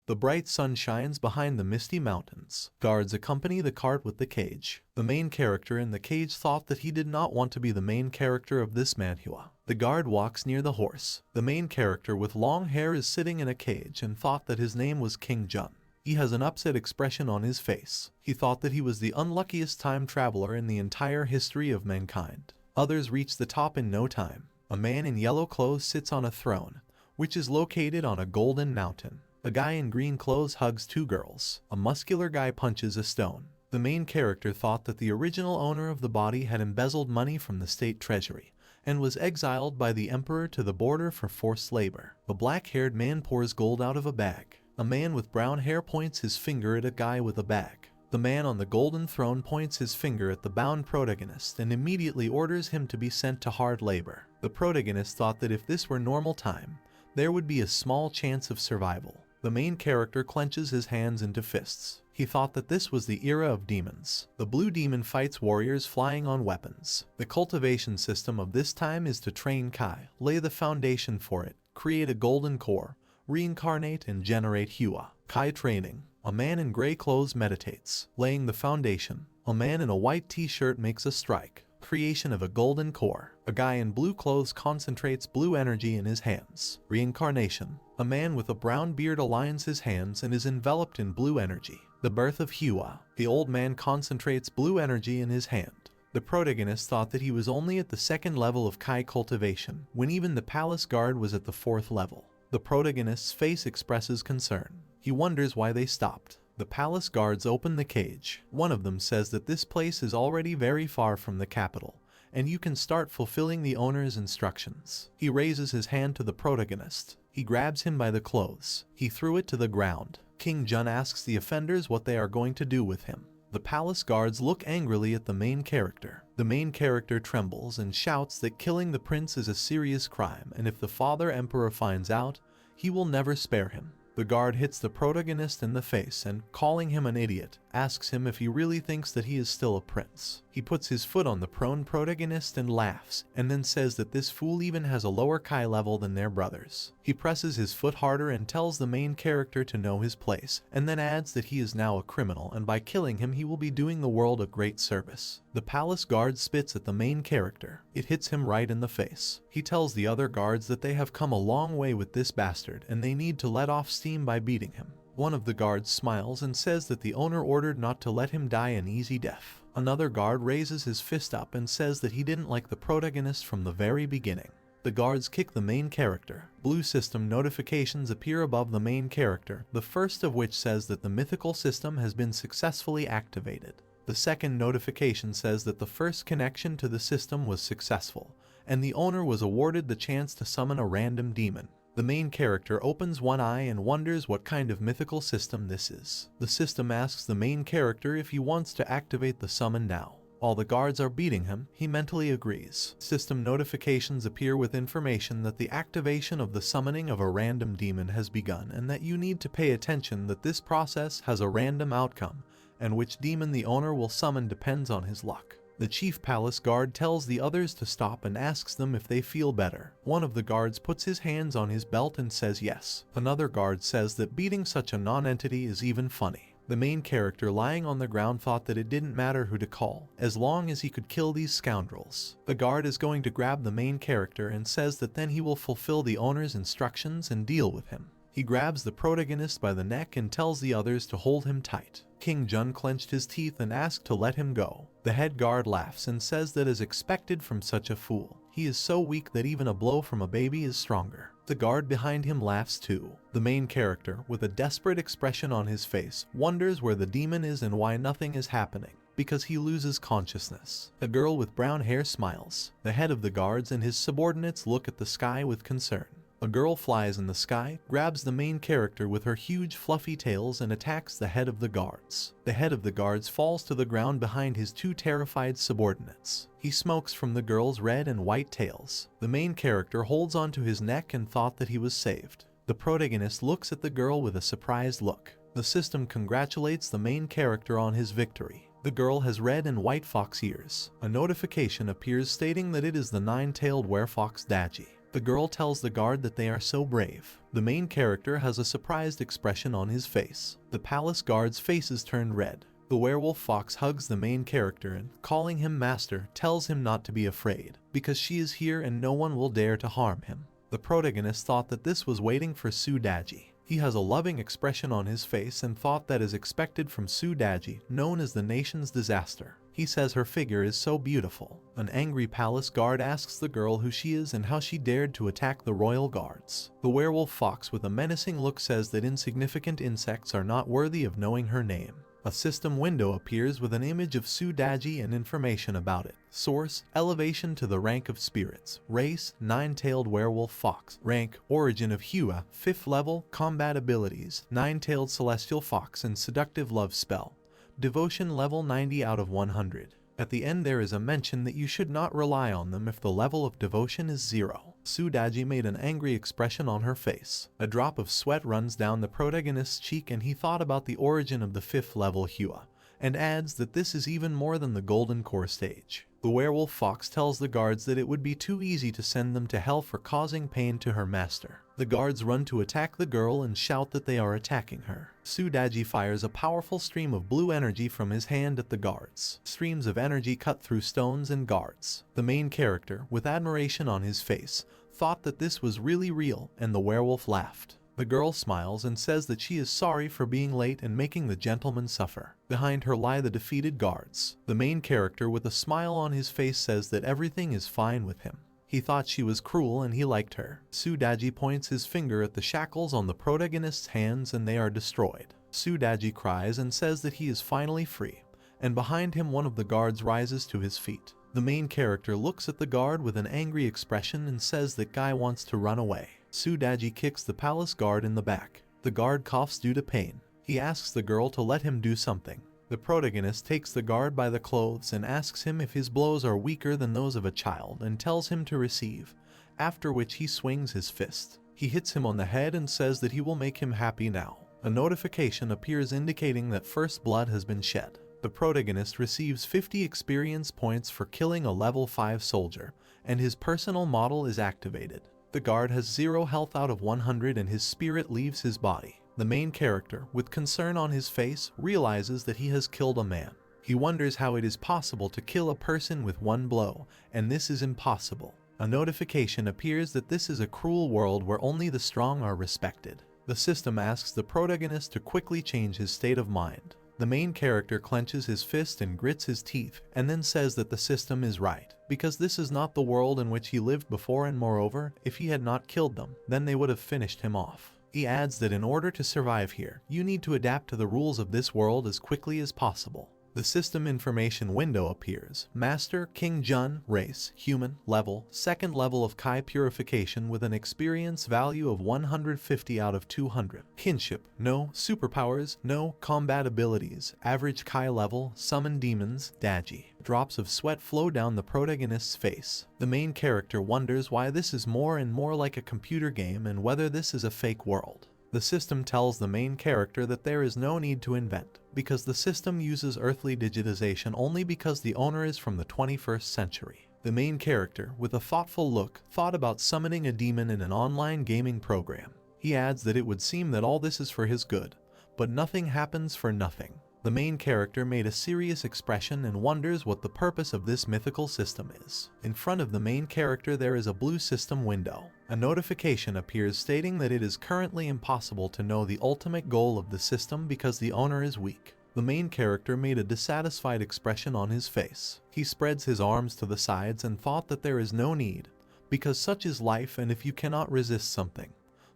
The bright sun shines behind the misty mountains. Guards accompany the cart with the cage. The main character in the cage thought that he did not want to be the main character of this manhwa. The guard walks near the horse. The main character with long hair is sitting in a cage and thought that his name was King Jun. He has an upset expression on his face. He thought that he was the unluckiest time traveler in the entire history of mankind. Others reach the top in no time. A man in yellow clothes sits on a throne, which is located on a golden mountain. A guy in green clothes hugs two girls. A muscular guy punches a stone. The main character thought that the original owner of the body had embezzled money from the state treasury and was exiled by the emperor to the border for forced labor. A black-haired man pours gold out of a bag. A man with brown hair points his finger at a guy with a bag. The man on the golden throne points his finger at the bound protagonist and immediately orders him to be sent to hard labor. The protagonist thought that if this were normal time, there would be a small chance of survival. The main character clenches his hands into fists. He thought that this was the era of demons. The blue demon fights warriors flying on weapons. The cultivation system of this time is to train Kai, lay the foundation for it, create a golden core, reincarnate and generate Hua. Kai training. A man in gray clothes meditates, laying the foundation. A man in a white t-shirt makes a strike. Creation of a golden core. A guy in blue clothes concentrates blue energy in his hands. Reincarnation. A man with a brown beard aligns his hands and is enveloped in blue energy. The birth of Hua. The old man concentrates blue energy in his hand. The protagonist thought that he was only at the second level of Kai cultivation, when even the palace guard was at the fourth level. The protagonist's face expresses concern. He wonders why they stopped. The palace guards open the cage. One of them says that this place is already very far from the capital, and you can start fulfilling the owner's instructions. He raises his hand to the protagonist. He grabs him by the clothes. He threw it to the ground. King Jun asks the offenders what they are going to do with him. The palace guards look angrily at the main character. The main character trembles and shouts that killing the prince is a serious crime, and if the father emperor finds out, he will never spare him. The guard hits the protagonist in the face and, calling him an idiot, asks him if he really thinks that he is still a prince. He puts his foot on the prone protagonist and laughs, and then says that this fool even has a lower Kai level than their brothers. He presses his foot harder and tells the main character to know his place, and then adds that he is now a criminal and by killing him he will be doing the world a great service. The palace guard spits at the main character. It hits him right in the face. He tells the other guards that they have come a long way with this bastard and they need to let off steam by beating him. One of the guards smiles and says that the owner ordered not to let him die an easy death. Another guard raises his fist up and says that he didn't like the protagonist from the very beginning. The guards kick the main character. Blue system notifications appear above the main character, the first of which says that the mythical system has been successfully activated. The second notification says that the first connection to the system was successful, and the owner was awarded the chance to summon a random demon. The main character opens one eye and wonders what kind of mythical system this is. The system asks the main character if he wants to activate the summon now. While the guards are beating him, he mentally agrees. System notifications appear with information that the activation of the summoning of a random demon has begun and that you need to pay attention that this process has a random outcome, and which demon the owner will summon depends on his luck. The chief palace guard tells the others to stop and asks them if they feel better. One of the guards puts his hands on his belt and says yes. Another guard says that beating such a non-entity is even funny. The main character lying on the ground thought that it didn't matter who to call, as long as he could kill these scoundrels. The guard is going to grab the main character and says that then he will fulfill the owner's instructions and deal with him. He grabs the protagonist by the neck and tells the others to hold him tight. King Jun clenched his teeth and asked to let him go. The head guard laughs and says that as expected from such a fool, he is so weak that even a blow from a baby is stronger. The guard behind him laughs too. The main character, with a desperate expression on his face, wonders where the demon is and why nothing is happening, because he loses consciousness. A girl with brown hair smiles. The head of the guards and his subordinates look at the sky with concern. A girl flies in the sky, grabs the main character with her huge fluffy tails and attacks the head of the guards. The head of the guards falls to the ground behind his two terrified subordinates. He smokes from the girl's red and white tails. The main character holds onto his neck and thought that he was saved. The protagonist looks at the girl with a surprised look. The system congratulates the main character on his victory. The girl has red and white fox ears. A notification appears stating that it is the nine-tailed werefox Daji. The girl tells the guard that they are so brave. The main character has a surprised expression on his face. The palace guard's faces turned red. The werewolf fox hugs the main character and, calling him master, tells him not to be afraid, because she is here and no one will dare to harm him. The protagonist thought that this was waiting for Sudaji. He has a loving expression on his face and thought that is expected from Sudaji, known as the nation's disaster. He says her figure is so beautiful. An angry palace guard asks the girl who she is and how she dared to attack the royal guards. The werewolf fox with a menacing look says that insignificant insects are not worthy of knowing her name. A system window appears with an image of Sudaji and information about it. Source: elevation to the rank of spirits. Race: nine-tailed werewolf fox. Rank: origin of Hua. 5th level. Combat abilities: nine-tailed celestial fox and seductive love spell. Devotion level 90 out of 100. At the end there is a mention that you should not rely on them if the level of devotion is 0. Sudaji made an angry expression on her face. A drop of sweat runs down the protagonist's cheek and he thought about the origin of the 5th level Hua, and adds that this is even more than the golden core stage. The werewolf fox tells the guards that it would be too easy to send them to hell for causing pain to her master. The guards run to attack the girl and shout that they are attacking her. Sudaji fires a powerful stream of blue energy from his hand at the guards. Streams of energy cut through stones and guards. The main character, with admiration on his face, thought that this was really real, and the werewolf laughed. The girl smiles and says that she is sorry for being late and making the gentleman suffer. Behind her lie the defeated guards. The main character with a smile on his face says that everything is fine with him. He thought she was cruel and he liked her. Sudaji points his finger at the shackles on the protagonist's hands and they are destroyed. Sudaji cries and says that he is finally free, and behind him one of the guards rises to his feet. The main character looks at the guard with an angry expression and says that guy wants to run away. Sudaji kicks the palace guard in the back. The guard coughs due to pain. He asks the girl to let him do something. The protagonist takes the guard by the clothes and asks him if his blows are weaker than those of a child and tells him to receive, after which he swings his fist. He hits him on the head and says that he will make him happy now. A notification appears indicating that first blood has been shed. The protagonist receives 50 experience points for killing a level 5 soldier, and his personal model is activated. The guard has 0 health out of 100 and his spirit leaves his body. The main character, with concern on his face, realizes that he has killed a man. He wonders how it is possible to kill a person with one blow, and this is impossible. A notification appears that this is a cruel world where only the strong are respected. The system asks the protagonist to quickly change his state of mind. The main character clenches his fist and grits his teeth, and then says that the system is right, because this is not the world in which he lived before, and moreover, if he had not killed them, then they would have finished him off. He adds that in order to survive here, you need to adapt to the rules of this world as quickly as possible. The system information window appears. Master King Jun, race, human, level, 2nd level of Kai purification with an experience value of 150 out of 200. Kinship, no. Superpowers, no. Combat abilities, average Kai level, summon demons, Daji. Drops of sweat flow down the protagonist's face. The main character wonders why this is more and more like a computer game and whether this is a fake world. The system tells the main character that there is no need to invent, because the system uses earthly digitization only because the owner is from the 21st century. The main character, with a thoughtful look, thought about summoning a demon in an online gaming program. He adds that it would seem that all this is for his good, but nothing happens for nothing. The main character made a serious expression and wonders what the purpose of this mythical system is. In front of the main character there is a blue system window. A notification appears stating that it is currently impossible to know the ultimate goal of the system because the owner is weak. The main character made a dissatisfied expression on his face. He spreads his arms to the sides and thought that there is no need, because such is life, and if you cannot resist something,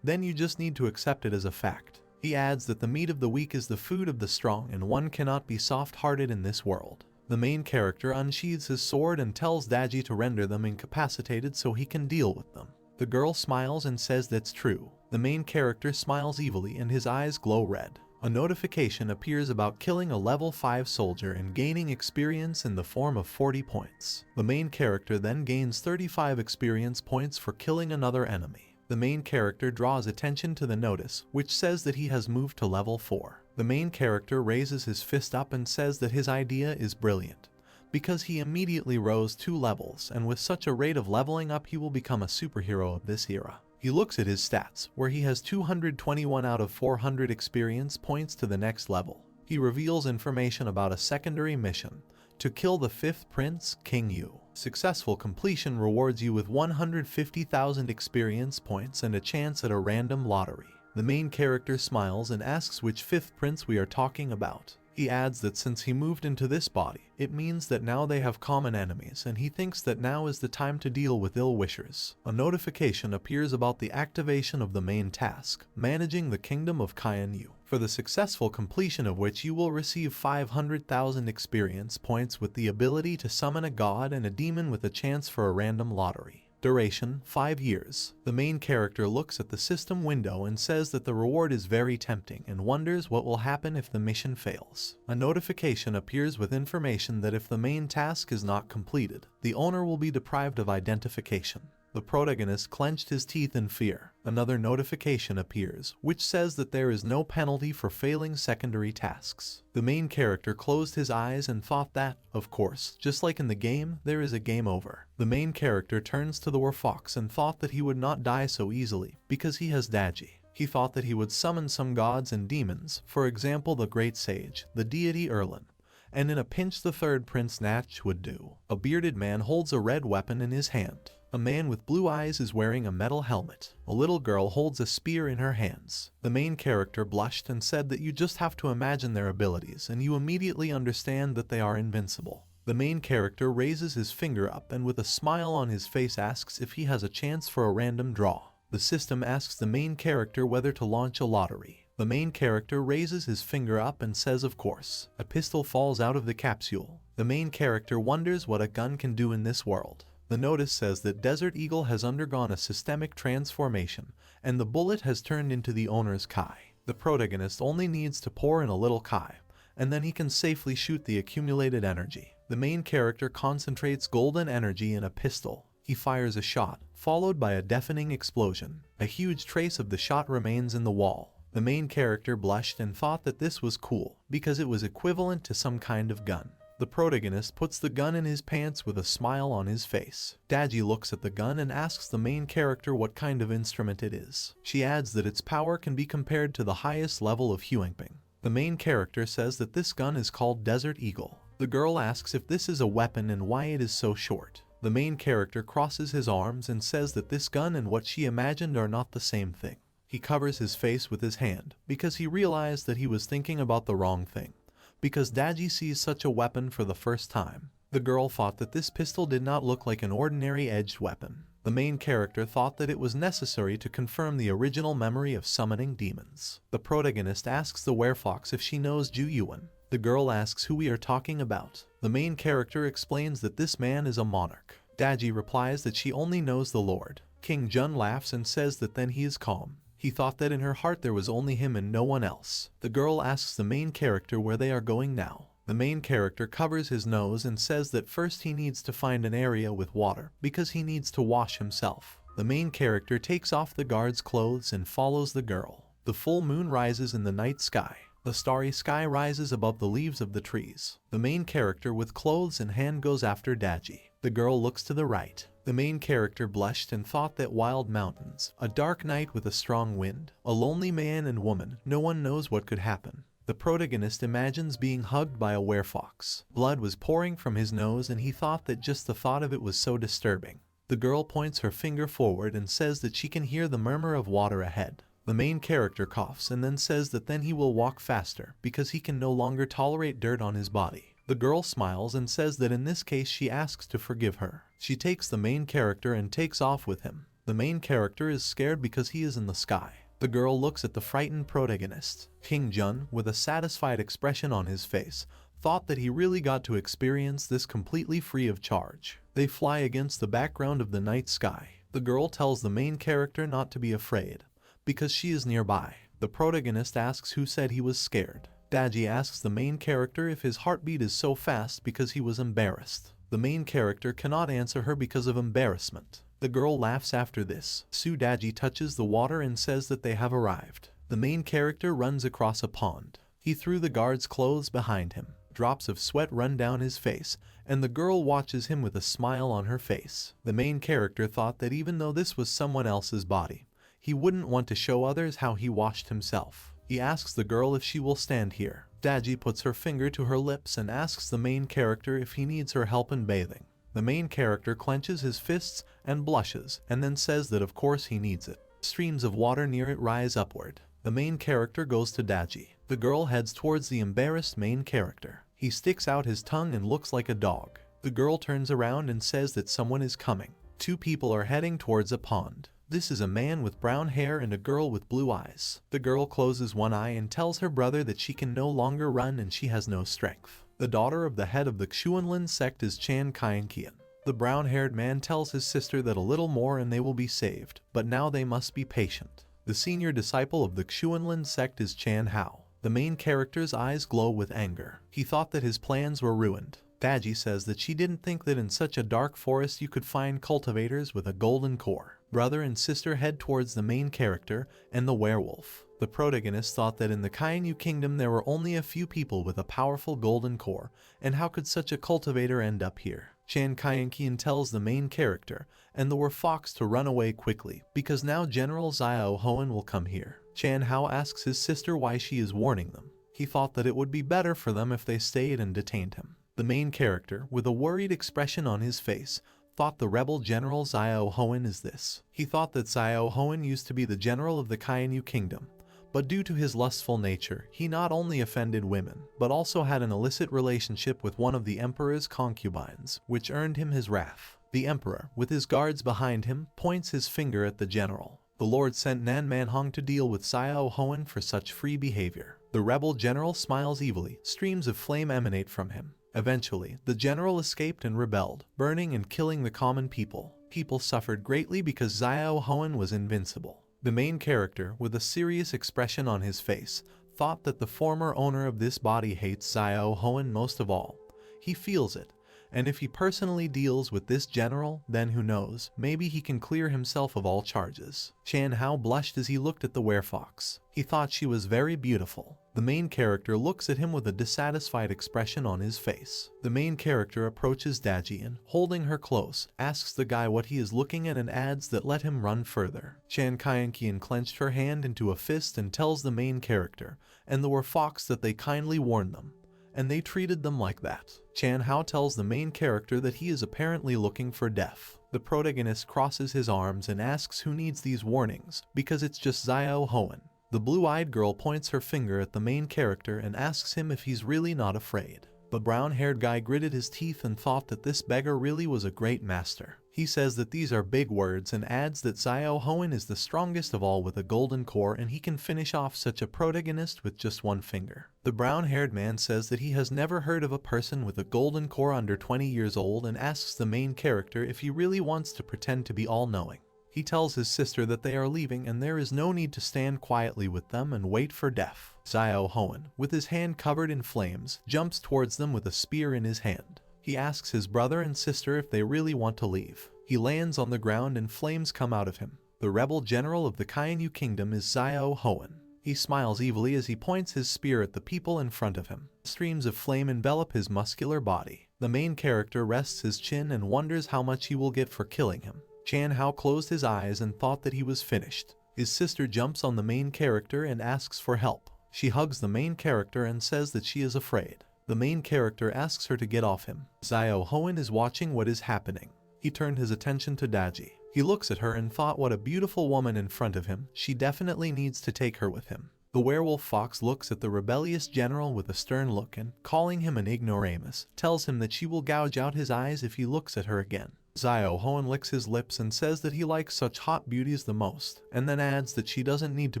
then you just need to accept it as a fact. He adds that the meat of the weak is the food of the strong, and one cannot be soft-hearted in this world. The main character unsheathes his sword and tells Daji to render them incapacitated so he can deal with them. The girl smiles and says that's true. The main character smiles evilly and his eyes glow red. A notification appears about killing a level 5 soldier and gaining experience in the form of 40 points. The main character then gains 35 experience points for killing another enemy. The main character draws attention to the notice, which says that he has moved to level 4. The main character raises his fist up and says that his idea is brilliant, because he immediately rose 2 levels, and with such a rate of leveling up he will become a superhero of this era. He looks at his stats, where he has 221 out of 400 experience points to the next level. He reveals information about a secondary mission, to kill the 5th prince, King Yu. Successful completion rewards you with 150,000 experience points and a chance at a random lottery. The main character smiles and asks which 5th prince we are talking about. He adds that since he moved into this body, it means that now they have common enemies, and he thinks that now is the time to deal with ill-wishers. A notification appears about the activation of the main task, managing the kingdom of Yu, for the successful completion of which you will receive 500,000 experience points with the ability to summon a god and a demon with a chance for a random lottery. Duration, 5 years. The main character looks at the system window and says that the reward is very tempting and wonders what will happen if the mission fails. A notification appears with information that if the main task is not completed, the owner will be deprived of identification. The protagonist clenched his teeth in fear. Another notification appears, which says that there is no penalty for failing secondary tasks. The main character closed his eyes and thought that, of course, just like in the game, there is a game over. The main character turns to the werewolf and thought that he would not die so easily, because he has Daji. He thought that he would summon some gods and demons, for example the great sage, the deity Erlin, and in a pinch the 3rd prince Natch would do. A bearded man holds a red weapon in his hand. A man with blue eyes is wearing a metal helmet. A little girl holds a spear in her hands. The main character blushed and said that you just have to imagine their abilities and you immediately understand that they are invincible. The main character raises his finger up and with a smile on his face asks if he has a chance for a random draw. The system asks the main character whether to launch a lottery. The main character raises his finger up and says of course. A pistol falls out of the capsule. The main character wonders what a gun can do in this world. The notice says that Desert Eagle has undergone a systemic transformation, and the bullet has turned into the owner's Kai. The protagonist only needs to pour in a little Kai, and then he can safely shoot the accumulated energy. The main character concentrates golden energy in a pistol. He fires a shot, followed by a deafening explosion. A huge trace of the shot remains in the wall. The main character blushed and thought that this was cool, because it was equivalent to some kind of gun. The protagonist puts the gun in his pants with a smile on his face. Daji looks at the gun and asks the main character what kind of instrument it is. She adds that its power can be compared to the highest level of Huangping. The main character says that this gun is called Desert Eagle. The girl asks if this is a weapon and why it is so short. The main character crosses his arms and says that this gun and what she imagined are not the same thing. He covers his face with his hand, because he realized that he was thinking about the wrong thing. Because Daji sees such a weapon for the first time. The girl thought that this pistol did not look like an ordinary edged weapon. The main character thought that it was necessary to confirm the original memory of summoning demons. The protagonist asks the werewolf if she knows Ju Yuan. The girl asks who we are talking about. The main character explains that this man is a monarch. Daji replies that she only knows the Lord. King Jun laughs and says that then he is calm. He thought that in her heart there was only him and no one else. The girl asks the main character where they are going now. The main character covers his nose and says that first he needs to find an area with water, because he needs to wash himself. The main character takes off the guard's clothes and follows the girl. The full moon rises in the night sky. The starry sky rises above the leaves of the trees. The main character with clothes in hand goes after Daji. The girl looks to the right. The main character blushed and thought that wild mountains, a dark night with a strong wind, a lonely man and woman, no one knows what could happen. The protagonist imagines being hugged by a werewolf. Blood was pouring from his nose and he thought that just the thought of it was so disturbing. The girl points her finger forward and says that she can hear the murmur of water ahead. The main character coughs and then says that then he will walk faster because he can no longer tolerate dirt on his body. The girl smiles and says that in this case she asks to forgive her. She takes the main character and takes off with him. The main character is scared because he is in the sky. The girl looks at the frightened protagonist. King Jun, with a satisfied expression on his face, thought that he really got to experience this completely free of charge. They fly against the background of the night sky. The girl tells the main character not to be afraid, because she is nearby. The protagonist asks who said he was scared. Daji asks the main character if his heartbeat is so fast because he was embarrassed. The main character cannot answer her because of embarrassment. The girl laughs after this. Daji touches the water and says that they have arrived. The main character runs across a pond. He threw the guard's clothes behind him. drops of sweat run down his face, and the girl watches him with a smile on her face. The main character thought that even though this was someone else's body, he wouldn't want to show others how he washed himself. He asks the girl if she will stand here. Daji puts her finger to her lips and asks the main character if he needs her help in bathing. The main character clenches his fists and blushes, and then says that of course he needs it. Streams of water near it rise upward. The main character goes to Daji. The girl heads towards the embarrassed main character. He sticks out his tongue and looks like a dog. The girl turns around and says that someone is coming. Two people are heading towards a pond. This is a man with brown hair and a girl with blue eyes. The girl closes one eye and tells her brother that she can no longer run and she has no strength. The daughter of the head of the Xuanlin sect is Chan Kyankian. The brown-haired man tells his sister that a little more and they will be saved, but now they must be patient. The senior disciple of the Xuanlin sect is Chan Hao. The main character's eyes glow with anger. He thought that his plans were ruined. Daji says that she didn't think that in such a dark forest you could find cultivators with a golden core. Brother and sister head towards the main character and the werewolf. The protagonist thought that in the Kainu kingdom there were only a few people with a powerful golden core, and how could such a cultivator end up here? Chan Kyankian tells the main character and the werfox to run away quickly, because now General Xiao Hoen will come here. Chan Hao asks his sister why she is warning them. He thought that it would be better for them if they stayed and detained him. The main character, with a worried expression on his face, thought the rebel General Xiao Hoen is this. He thought that Xiao Hoen used to be the general of the Kainu kingdom, but due to his lustful nature, he not only offended women, but also had an illicit relationship with one of the emperor's concubines, which earned him his wrath. The emperor, with his guards behind him, points his finger at the general. The lord sent Nan Manhong to deal with Xiao Hoen for such free behavior. The rebel general smiles evilly. Streams of flame emanate from him. Eventually, the general escaped and rebelled, burning and killing the common people. People suffered greatly because Xiao Hoen was invincible. The main character, with a serious expression on his face, thought that the former owner of this body hates Xiao Hoen most of all. He feels it, and if he personally deals with this general, then who knows, maybe he can clear himself of all charges. Chan Hao blushed as he looked at the werfox. He thought she was very beautiful. The main character looks at him with a dissatisfied expression on his face. The main character approaches Daji and, holding her close, asks the guy what he is looking at and adds that let him run further. Chan Kyankian clenched her hand into a fist and tells the main character and the werfox that they kindly warned them, and they treated them like that. Chan Hao tells the main character that he is apparently looking for death. The protagonist crosses his arms and asks who needs these warnings, because it's just Xiao Hoen. The blue-eyed girl points her finger at the main character and asks him if he's really not afraid. The brown-haired guy gritted his teeth and thought that this beggar really was a great master. He says that these are big words and adds that Xiao Hoen is the strongest of all with a golden core and he can finish off such a protagonist with just one finger. The brown-haired man says that he has never heard of a person with a golden core under 20 years old and asks the main character if he really wants to pretend to be all-knowing. He tells his sister that they are leaving and there is no need to stand quietly with them and wait for death. Xiao Hoen, with his hand covered in flames, jumps towards them with a spear in his hand. He asks his brother and sister if they really want to leave. He lands on the ground and flames come out of him. The rebel general of the Kainu kingdom is Xiao Hoen. He smiles evilly as he points his spear at the people in front of him. Streams of flame envelop his muscular body. The main character rests his chin and wonders how much he will get for killing him. Chan Hao closed his eyes and thought that he was finished. His sister jumps on the main character and asks for help. She hugs the main character and says that she is afraid. The main character asks her to get off him. Xiao Hoen is watching what is happening. He turned his attention to Daji. He looks at her and thought what a beautiful woman in front of him. She definitely needs to take her with him. The werewolf fox looks at the rebellious general with a stern look and, calling him an ignoramus, tells him that she will gouge out his eyes if he looks at her again. Xiao Hoen licks his lips and says that he likes such hot beauties the most, and then adds that she doesn't need to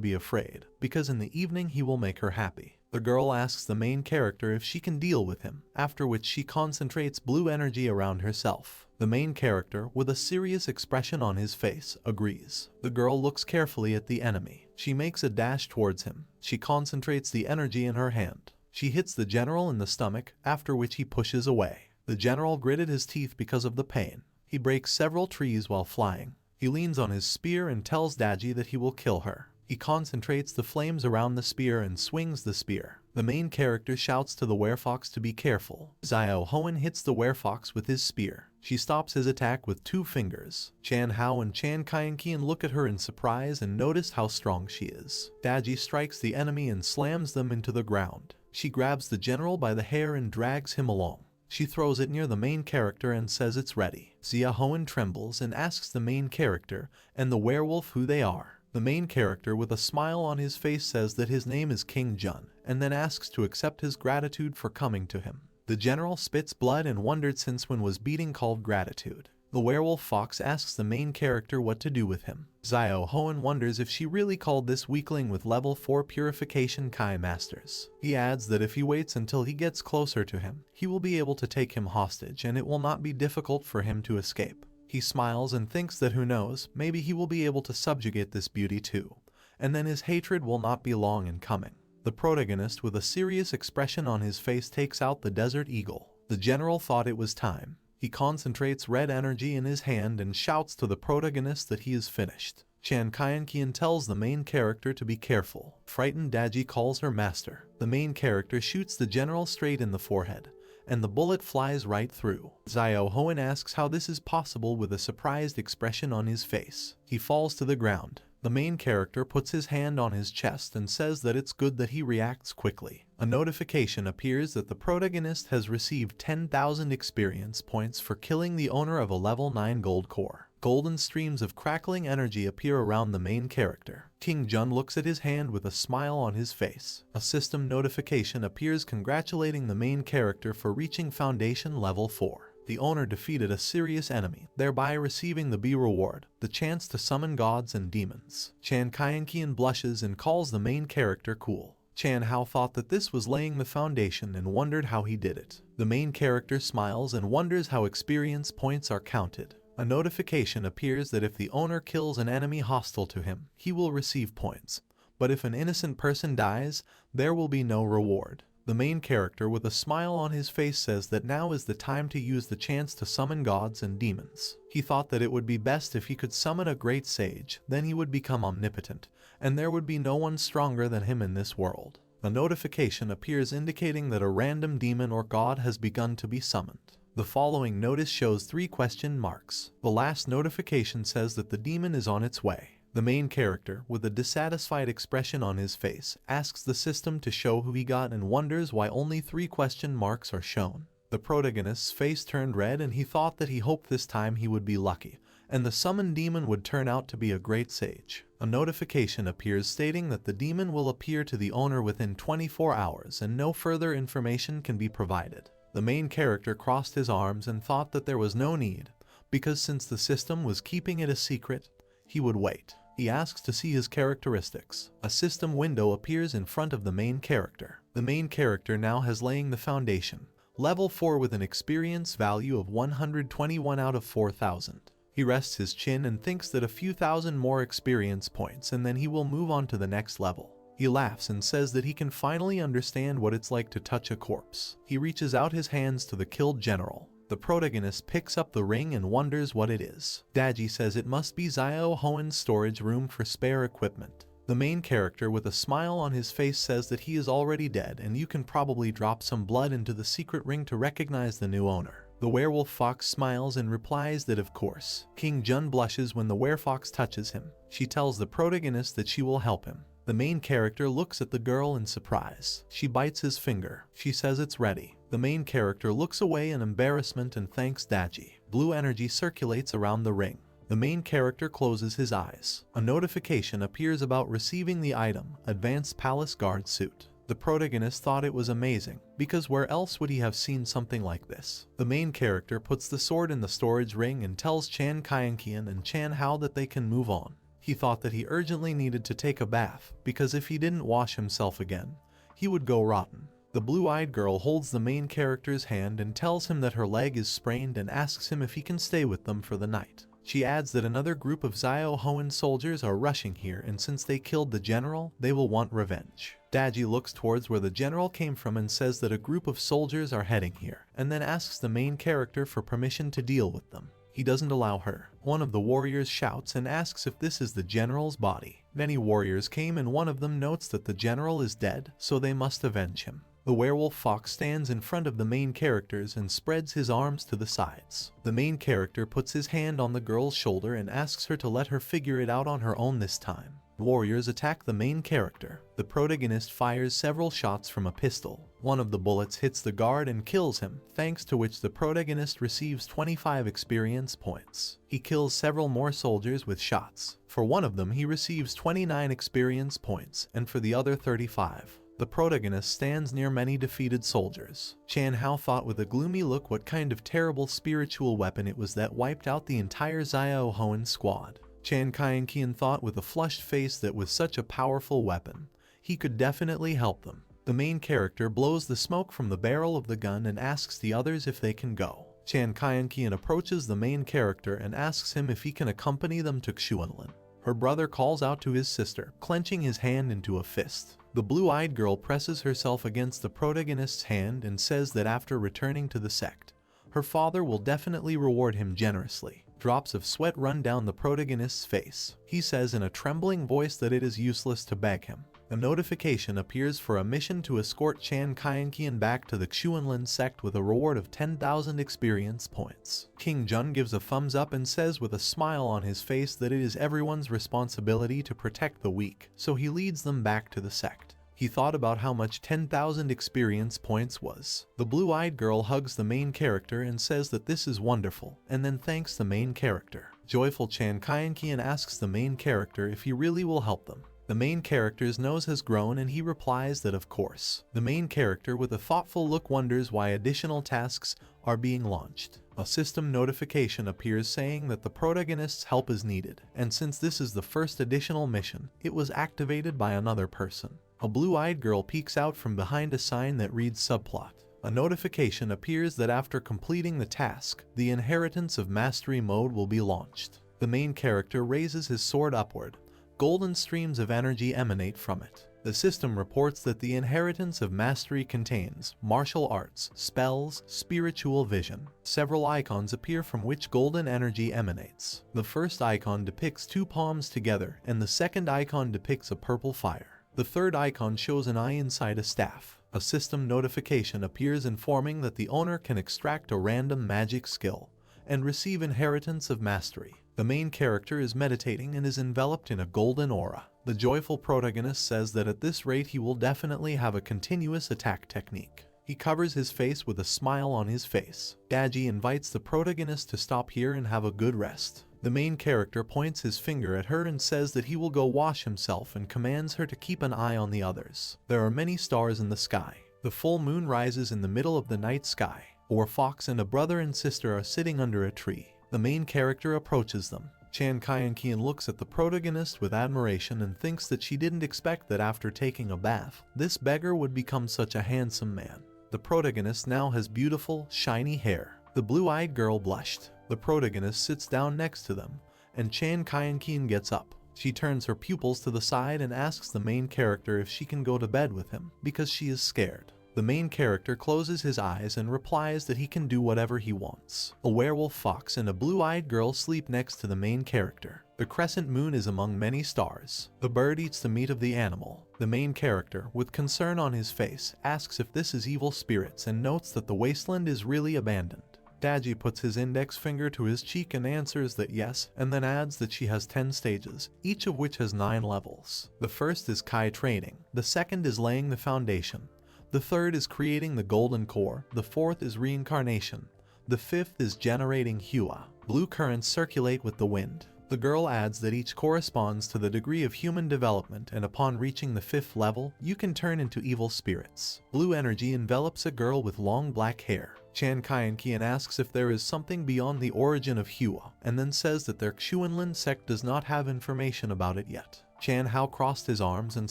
be afraid, because in the evening he will make her happy. The girl asks the main character if she can deal with him, after which she concentrates blue energy around herself. The main character, with a serious expression on his face, agrees. The girl looks carefully at the enemy. She makes a dash towards him. She concentrates the energy in her hand. She hits the general in the stomach, after which he pushes away. The general gritted his teeth because of the pain. He breaks several trees while flying. He leans on his spear and tells Daji that he will kill her. He concentrates the flames around the spear and swings the spear. The main character shouts to the werefox to be careful. Xiao Hoen hits the werefox with his spear. She stops his attack with 2 fingers. Chan Hao and Chan Kyankian look at her in surprise and notice how strong she is. Daji strikes the enemy and slams them into the ground. She grabs the general by the hair and drags him along. She throws it near the main character and says it's ready. Xia Hoen trembles and asks the main character and the werewolf who they are. The main character with a smile on his face says that his name is King Jun, and then asks to accept his gratitude for coming to him. The general spits blood and wondered since when was beating called gratitude. The werewolf fox asks the main character what to do with him. Xiao Hoen wonders if she really called this weakling with level 4 purification Kai masters. He adds that if he waits until he gets closer to him, he will be able to take him hostage and it will not be difficult for him to escape. He smiles and thinks that who knows, maybe he will be able to subjugate this beauty too, and then his hatred will not be long in coming. The protagonist with a serious expression on his face takes out the desert eagle. The general thought it was time. He concentrates red energy in his hand and shouts to the protagonist that he is finished. Chan Kyankian tells the main character to be careful. Frightened Daji calls her master. The main character shoots the general straight in the forehead, and the bullet flies right through. Xiao Hoen asks how this is possible with a surprised expression on his face. He falls to the ground. The main character puts his hand on his chest and says that it's good that he reacts quickly. A notification appears that the protagonist has received 10,000 experience points for killing the owner of a level 9 gold core. Golden streams of crackling energy appear around the main character. King Jun looks at his hand with a smile on his face. A system notification appears congratulating the main character for reaching Foundation level 4. The owner defeated a serious enemy, thereby receiving the B reward, the chance to summon gods and demons. Chan Kyankian blushes and calls the main character cool. Chan Hao thought that this was laying the foundation and wondered how he did it. The main character smiles and wonders how experience points are counted. A notification appears that if the owner kills an enemy hostile to him, he will receive points, but if an innocent person dies, there will be no reward. The main character with a smile on his face says that now is the time to use the chance to summon gods and demons. He thought that it would be best if he could summon a great sage, then he would become omnipotent, and there would be no one stronger than him in this world. A notification appears indicating that a random demon or god has begun to be summoned. The following notice shows 3 question marks. The last notification says that the demon is on its way. The main character, with a dissatisfied expression on his face, asks the system to show who he got and wonders why only 3 question marks are shown. The protagonist's face turned red and he thought that he hoped this time he would be lucky, and the summoned demon would turn out to be a great sage. A notification appears stating that the demon will appear to the owner within 24 hours and no further information can be provided. The main character crossed his arms and thought that there was no need, because since the system was keeping it a secret, he would wait. He asks to see his characteristics. A system window appears in front of the main character. The main character now has laying the foundation. Level 4 with an experience value of 121 out of 4,000. He rests his chin and thinks that a few thousand more experience points and then he will move on to the next level. He laughs and says that he can finally understand what it's like to touch a corpse. He reaches out his hands to the killed general. The protagonist picks up the ring and wonders what it is. Daji says it must be Xiao Hoen's storage room for spare equipment. The main character with a smile on his face says that he is already dead and you can probably drop some blood into the secret ring to recognize the new owner. The werewolf fox smiles and replies that of course. King Jun blushes when the werefox touches him. She tells the protagonist that she will help him. The main character looks at the girl in surprise. She bites his finger. She says it's ready. The main character looks away in embarrassment and thanks Daji. Blue energy circulates around the ring. The main character closes his eyes. A notification appears about receiving the item, Advanced Palace Guard Suit. The protagonist thought it was amazing, because where else would he have seen something like this? The main character puts the sword in the storage ring and tells Chan Kyankian and Chan Hao that they can move on. He thought that he urgently needed to take a bath, because if he didn't wash himself again, he would go rotten. The blue-eyed girl holds the main character's hand and tells him that her leg is sprained and asks him if he can stay with them for the night. She adds that another group of Xiao Hoen soldiers are rushing here and since they killed the general, they will want revenge. Daji looks towards where the general came from and says that a group of soldiers are heading here, and then asks the main character for permission to deal with them. He He doesn't allow her. One of the warriors shouts and asks if this is the general's body. Many warriors came and one of them notes that the general is dead, so they must avenge him. The werewolf fox stands in front of the main characters and spreads his arms to the sides. The main character puts his hand on the girl's shoulder and asks her to let her figure it out on her own this time. Warriors attack the main character. The protagonist fires several shots from a pistol. One of the bullets hits the guard and kills him, thanks to which the protagonist receives 25 experience points. He kills several more soldiers with shots. For one of them he receives 29 experience points, and for the other 35. The protagonist stands near many defeated soldiers. Chan Hao thought with a gloomy look what kind of terrible spiritual weapon it was that wiped out the entire Xiao Hoen squad. Chan Kian thought with a flushed face that with such a powerful weapon, he could definitely help them. The main character blows the smoke from the barrel of the gun and asks the others if they can go. Chan Kian approaches the main character and asks him if he can accompany them to Xuanlin. Her brother calls out to his sister, clenching his hand into a fist. The blue-eyed girl presses herself against the protagonist's hand and says that after returning to the sect, her father will definitely reward him generously. Drops of sweat run down the protagonist's face. He says in a trembling voice that it is useless to beg him. A notification appears for a mission to escort Chan Kian back to the Xuanlin sect with a reward of 10,000 experience points. King Jun gives a thumbs up and says with a smile on his face that it is everyone's responsibility to protect the weak, so he leads them back to the sect. He thought about how much 10,000 experience points was. The blue-eyed girl hugs the main character and says that this is wonderful, and then thanks the main character. Joyful Chan Kian asks the main character if he really will help them. The main character's nose has grown and he replies that of course. The main character with a thoughtful look wonders why additional tasks are being launched. A system notification appears saying that the protagonist's help is needed, and since this is the first additional mission, it was activated by another person. A blue-eyed girl peeks out from behind a sign that reads subplot. A notification appears that after completing the task, the Inheritance of Mastery mode will be launched. The main character raises his sword upward. Golden streams of energy emanate from it. The system reports that the Inheritance of Mastery contains martial arts, spells, spiritual vision. Several icons appear from which golden energy emanates. The first icon depicts two palms together, and the second icon depicts a purple fire. The third icon shows an eye inside a staff. A system notification appears informing that the owner can extract a random magic skill and receive Inheritance of Mastery. The main character is meditating and is enveloped in a golden aura. The joyful protagonist says that at this rate he will definitely have a continuous attack technique. He covers his face with a smile on his face. Daji invites the protagonist to stop here and have a good rest. The main character points his finger at her and says that he will go wash himself and commands her to keep an eye on the others. There are many stars in the sky. The full moon rises in the middle of the night sky. A fox and a brother and sister are sitting under a tree. The main character approaches them. Chan Kian looks at the protagonist with admiration and thinks that she didn't expect that after taking a bath, this beggar would become such a handsome man. The protagonist now has beautiful, shiny hair. The blue-eyed girl blushed. The protagonist sits down next to them, and Chan Kian gets up. She turns her pupils to the side and asks the main character if she can go to bed with him, because she is scared. The main character closes his eyes and replies that he can do whatever he wants. A werewolf fox and a blue-eyed girl sleep next to the main character. The crescent moon is among many stars. The bird eats the meat of the animal. The main character, with concern on his face, asks if this is evil spirits and notes that the wasteland is really abandoned. Daji puts his index finger to his cheek and answers that yes, and then adds that she has 10 stages, each of which has 9 levels. The first is Kai training, the second is laying the foundation, the third is creating the golden core, the fourth is reincarnation, the fifth is generating Hua. Blue currents circulate with the wind. The girl adds that each corresponds to the degree of human development, and upon reaching the 5th level, you can turn into evil spirits. Blue energy envelops a girl with long black hair. Chan Kian asks if there is something beyond the origin of Hua, and then says that their Xuanlin sect does not have information about it yet. Chan Hao crossed his arms and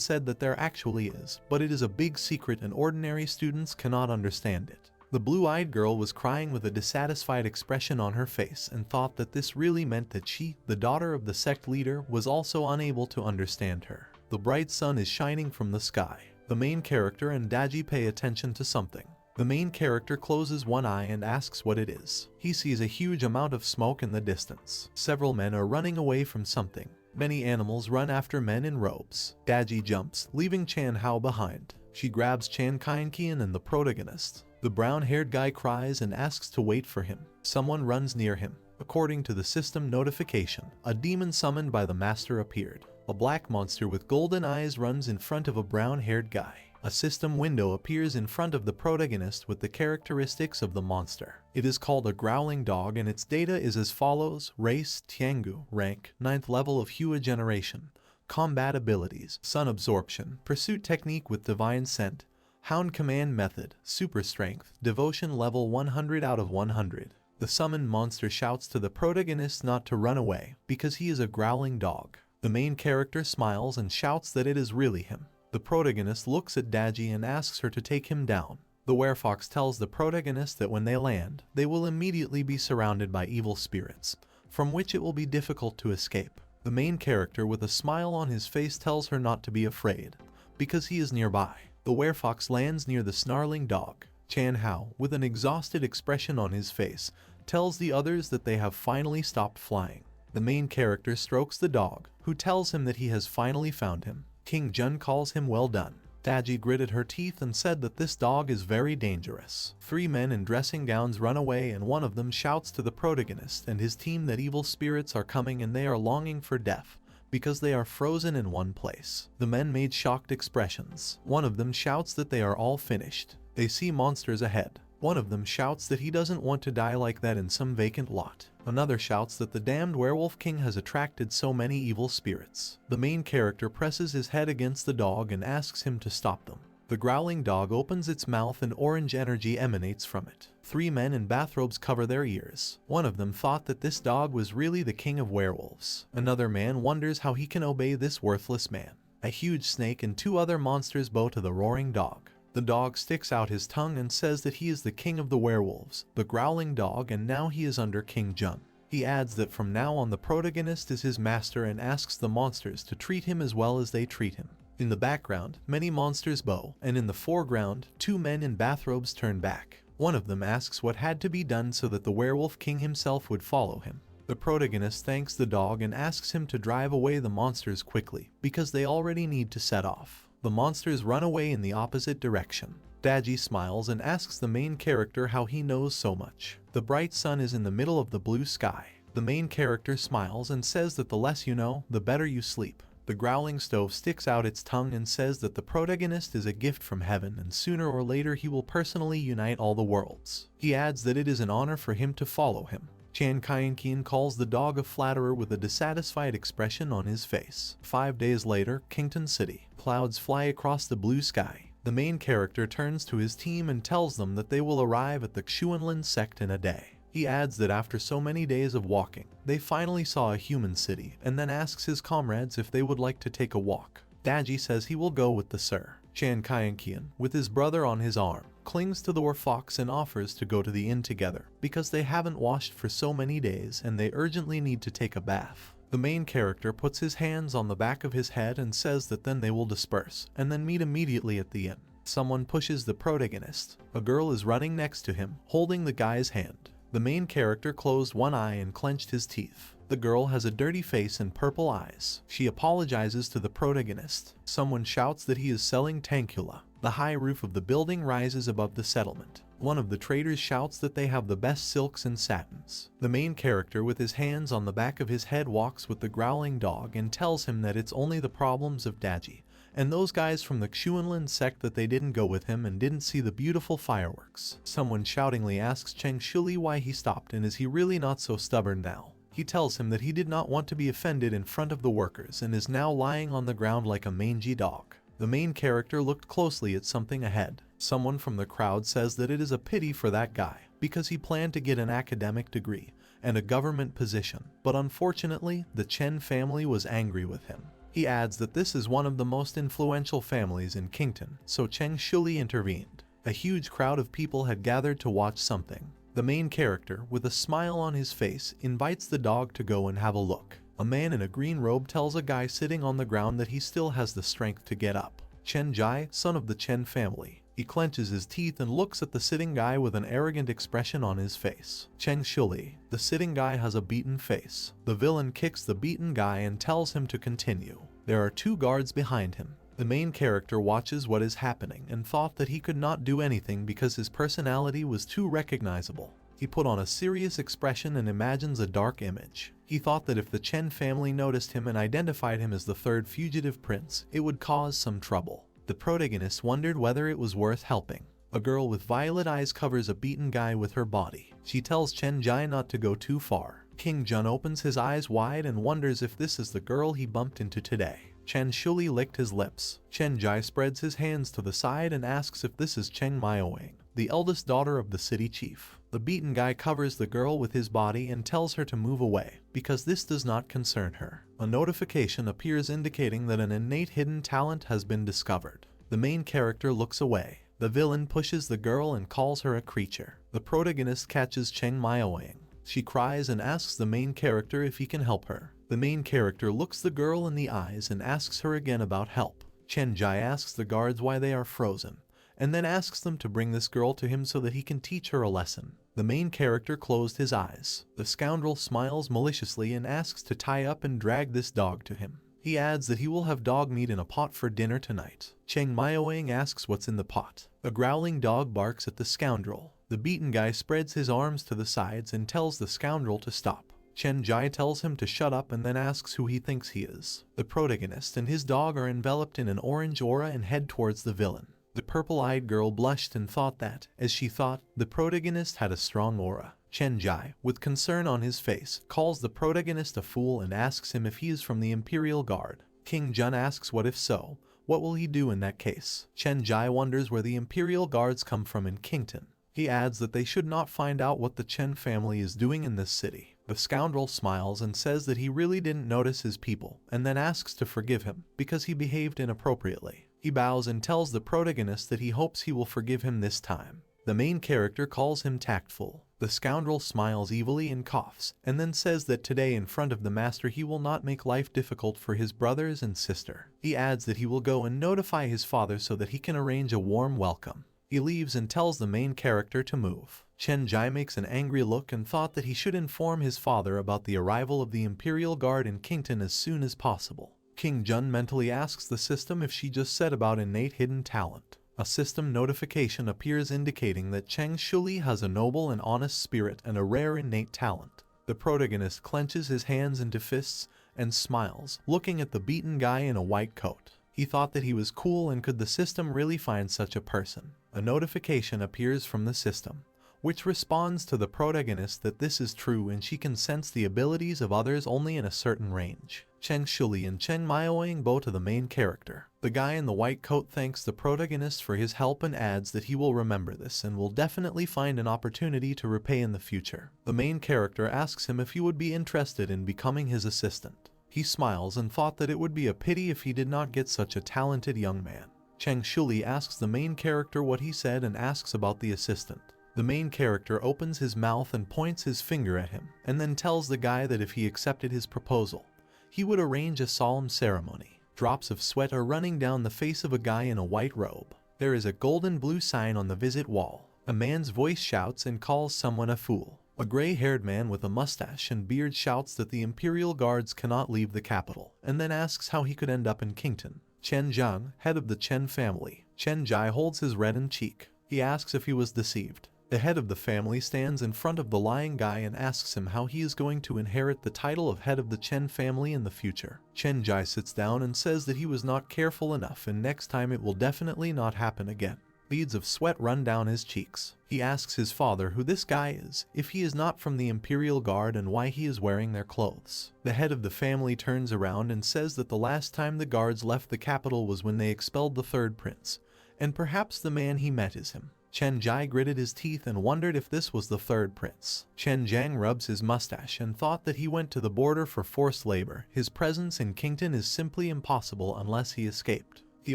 said that there actually is, but it is a big secret and ordinary students cannot understand it. The blue-eyed girl was crying with a dissatisfied expression on her face and thought that this really meant that she, the daughter of the sect leader, was also unable to understand her. The bright sun is shining from the sky. The main character and Daji pay attention to something. The main character closes one eye and asks what it is. He sees a huge amount of smoke in the distance. Several men are running away from something. Many animals run after men in robes. Daji jumps, leaving Chan Hao behind. She grabs Chan Kian and the protagonist. The brown-haired guy cries and asks to wait for him. Someone runs near him. According to the system notification, a demon summoned by the master appeared. A black monster with golden eyes runs in front of a brown-haired guy. A system window appears in front of the protagonist with the characteristics of the monster. It is called a growling dog and its data is as follows: race, Tiangu, rank, 9th level of Hua generation, combat abilities, sun absorption, pursuit technique with divine scent, hound command method, super strength, devotion level 100 out of 100. The summoned monster shouts to the protagonist not to run away because he is a growling dog. The main character smiles and shouts that it is really him. The protagonist looks at Daji and asks her to take him down. The werefox tells the protagonist that when they land, they will immediately be surrounded by evil spirits, from which it will be difficult to escape. The main character with a smile on his face tells her not to be afraid, because he is nearby. The werefox lands near the snarling dog. Chan Hao, with an exhausted expression on his face, tells the others that they have finally stopped flying. The main character strokes the dog, who tells him that he has finally found him. King Jun calls him well done. Daji gritted her teeth and said that this dog is very dangerous. 3 men in dressing gowns run away and one of them shouts to the protagonist and his team that evil spirits are coming and they are longing for death because they are frozen in one place. The men made shocked expressions. One of them shouts that they are all finished. They see monsters ahead. One of them shouts that he doesn't want to die like that in some vacant lot. Another shouts that the damned werewolf king has attracted so many evil spirits. The main character presses his head against the dog and asks him to stop them. The growling dog opens its mouth and orange energy emanates from it. 3 men in bathrobes cover their ears. One of them thought that this dog was really the king of werewolves. Another man wonders how he can obey this worthless man. A huge snake and 2 other monsters bow to the roaring dog. The dog sticks out his tongue and says that he is the king of the werewolves, the growling dog, and now he is under King Jun. He adds that from now on the protagonist is his master and asks the monsters to treat him as well as they treat him. In the background, many monsters bow, and in the foreground, 2 men in bathrobes turn back. One of them asks what had to be done so that the werewolf king himself would follow him. The protagonist thanks the dog and asks him to drive away the monsters quickly, because they already need to set off. The monsters run away in the opposite direction. Daji smiles and asks the main character how he knows so much. The bright sun is in the middle of the blue sky. The main character smiles and says that the less you know, the better you sleep. The growling stove sticks out its tongue and says that the protagonist is a gift from heaven and sooner or later he will personally unite all the worlds. He adds that it is an honor for him to follow him. Chan Kian calls the dog a flatterer with a dissatisfied expression on his face. 5 days later, Kington City. Clouds fly across the blue sky. The main character turns to his team and tells them that they will arrive at the Xuanlin sect in a day. He adds that after so many days of walking, they finally saw a human city and then asks his comrades if they would like to take a walk. Daji says he will go with the sir. Chan Kian, with his brother on his arm, clings to the werewolf and offers to go to the inn together because they haven't washed for so many days and they urgently need to take a bath. The main character puts his hands on the back of his head and says that then they will disperse and then meet immediately at the inn. Someone pushes the protagonist. A girl is running next to him, holding the guy's hand. The main character closed one eye and clenched his teeth. The girl has a dirty face and purple eyes. She apologizes to the protagonist. Someone shouts that he is selling Tankula. The high roof of the building rises above the settlement. One of the traders shouts that they have the best silks and satins. The main character with his hands on the back of his head walks with the growling dog and tells him that it's only the problems of Daji and those guys from the Xuanlin sect that they didn't go with him and didn't see the beautiful fireworks. Someone shoutingly asks Cheng Shuli why he stopped and is he really not so stubborn now. He tells him that he did not want to be offended in front of the workers and is now lying on the ground like a mangy dog. The main character looked closely at something ahead. Someone from the crowd says that it is a pity for that guy because he planned to get an academic degree and a government position, but unfortunately the Chen family was angry with him. He adds that this is one of the most influential families in Kington, so Cheng Shuli intervened. A huge crowd of people had gathered to watch something. The main character, with a smile on his face, invites the dog to go and have a look. A man in a green robe tells a guy sitting on the ground that he still has the strength to get up. Chen Jai, son of the Chen family, He clenches his teeth and looks at the sitting guy with an arrogant expression on his face. Cheng Shuli, the sitting guy, has a beaten face. The villain kicks the beaten guy and tells him to continue. There are 2 guards behind him. The main character watches what is happening and thought that he could not do anything because his personality was too recognizable. He put on a serious expression and imagines a dark image. He thought that if the Chen family noticed him and identified him as the 3rd fugitive prince, it would cause some trouble. The protagonist wondered whether it was worth helping. A girl with violet eyes covers a beaten guy with her body. She tells Chen Jai not to go too far. King Jun opens his eyes wide and wonders if this is the girl he bumped into today. Chen Shuli licked his lips. Chen Jai spreads his hands to the side and asks if this is Cheng Myoing, the eldest daughter of the city chief. The beaten guy covers the girl with his body and tells her to move away, because this does not concern her. A notification appears indicating that an innate hidden talent has been discovered. The main character looks away. The villain pushes the girl and calls her a creature. The protagonist catches Cheng Myoing. She cries and asks the main character if he can help her. The main character looks the girl in the eyes and asks her again about help. Chen Jai asks the guards why they are frozen, and then asks them to bring this girl to him so that he can teach her a lesson. The main character closed his eyes. The scoundrel smiles maliciously and asks to tie up and drag this dog to him. He adds that he will have dog meat in a pot for dinner tonight. Cheng Myoing asks what's in the pot. A growling dog barks at the scoundrel. The beaten guy spreads his arms to the sides and tells the scoundrel to stop. Chen Jai tells him to shut up and then asks who he thinks he is. The protagonist and his dog are enveloped in an orange aura and head towards the villain. The purple-eyed girl blushed and thought that, as she thought, the protagonist had a strong aura. Chen Jai, with concern on his face, calls the protagonist a fool and asks him if he is from the Imperial Guard. King Jun asks what if so, what will he do in that case? Chen Jai wonders where the Imperial Guards come from in Kington. He adds that they should not find out what the Chen family is doing in this city. The scoundrel smiles and says that he really didn't notice his people, and then asks to forgive him, because he behaved inappropriately. He bows and tells the protagonist that he hopes he will forgive him this time. The main character calls him tactful. The scoundrel smiles evilly and coughs, and then says that today in front of the master he will not make life difficult for his brothers and sister. He adds that he will go and notify his father so that he can arrange a warm welcome. He leaves and tells the main character to move. Chen Jai makes an angry look and thought that he should inform his father about the arrival of the Imperial Guard in Kington as soon as possible. King Jun mentally asks the system if she just said about innate hidden talent. A system notification appears indicating that Cheng Shuli has a noble and honest spirit and a rare innate talent. The protagonist clenches his hands into fists and smiles, looking at the beaten guy in a white coat. He thought that he was cool, and could the system really find such a person? A notification appears from the system, which responds to the protagonist that this is true and she can sense the abilities of others only in a certain range. Cheng Shuli and Cheng Myoing bow to the main character. The guy in the white coat thanks the protagonist for his help and adds that he will remember this and will definitely find an opportunity to repay in the future. The main character asks him if he would be interested in becoming his assistant. He smiles and thought that it would be a pity if he did not get such a talented young man. Cheng Shuli asks the main character what he said and asks about the assistant. The main character opens his mouth and points his finger at him, and then tells the guy that if he accepted his proposal, he would arrange a solemn ceremony. Drops of sweat are running down the face of a guy in a white robe. There is a golden blue sign on the visit wall. A man's voice shouts and calls someone a fool. A gray-haired man with a mustache and beard shouts that the Imperial Guards cannot leave the capital, and then asks how he could end up in Kington. Chen Zhang, head of the Chen family. Chen Jai holds his reddened cheek. He asks if he was deceived. The head of the family stands in front of the lying guy and asks him how he is going to inherit the title of head of the Chen family in the future. Chen Jai sits down and says that he was not careful enough and next time it will definitely not happen again. Beads of sweat run down his cheeks. He asks his father who this guy is, if he is not from the Imperial Guard and why he is wearing their clothes. The head of the family turns around and says that the last time the guards left the capital was when they expelled the third prince, and perhaps the man he met is him. Chen Jai gritted his teeth and wondered if this was the third prince. Chen Jiang rubs his mustache and thought that he went to the border for forced labor. His presence in Kington is simply impossible unless he escaped. He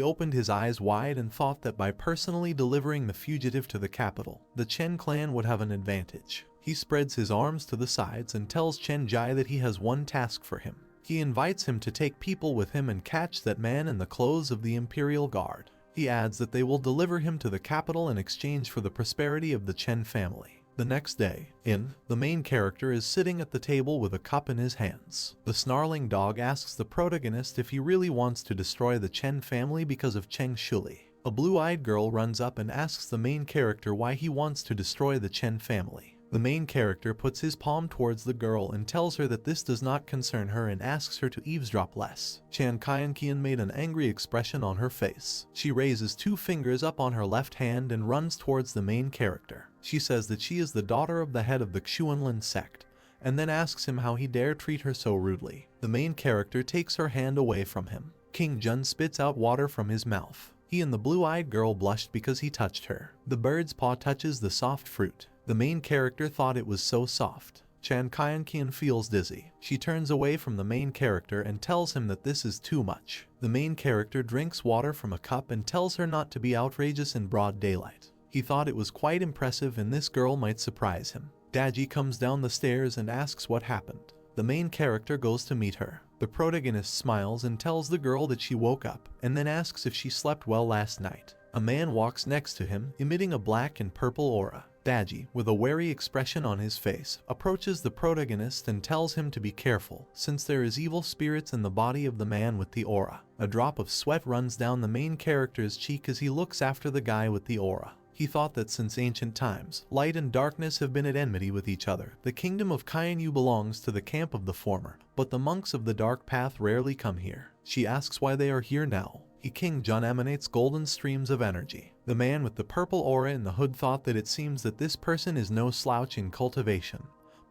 opened his eyes wide and thought that by personally delivering the fugitive to the capital, the Chen clan would have an advantage. He spreads his arms to the sides and tells Chen Jai that he has one task for him. He invites him to take people with him and catch that man in the clothes of the Imperial Guard. He adds that they will deliver him to the capital in exchange for the prosperity of the Chen family. The next day, the main character is sitting at the table with a cup in his hands. The snarling dog asks the protagonist if he really wants to destroy the Chen family because of Cheng Shuli. A blue-eyed girl runs up and asks the main character why he wants to destroy the Chen family. The main character puts his palm towards the girl and tells her that this does not concern her and asks her to eavesdrop less. Chan Kian made an angry expression on her face. She raises 2 fingers up on her left hand and runs towards the main character. She says that she is the daughter of the head of the Xuanlin sect, and then asks him how he dare treat her so rudely. The main character takes her hand away from him. King Jun spits out water from his mouth. He and the blue-eyed girl blushed because he touched her. The bird's paw touches the soft fruit. The main character thought it was so soft. Chan Kian feels dizzy. She turns away from the main character and tells him that this is too much. The main character drinks water from a cup and tells her not to be outrageous in broad daylight. He thought it was quite impressive and this girl might surprise him. Daji comes down the stairs and asks what happened. The main character goes to meet her. The protagonist smiles and tells the girl that she woke up, and then asks if she slept well last night. A man walks next to him, emitting a black and purple aura. Daji, with a wary expression on his face, approaches the protagonist and tells him to be careful, since there is evil spirits in the body of the man with the aura. A drop of sweat runs down the main character's cheek as he looks after the guy with the aura. He thought that since ancient times, light and darkness have been at enmity with each other. The kingdom of Kainyu belongs to the camp of the former, but the monks of the dark path rarely come here. She asks why they are here now. King Jun emanates golden streams of energy. The man with the purple aura in the hood thought that it seems that this person is no slouch in cultivation,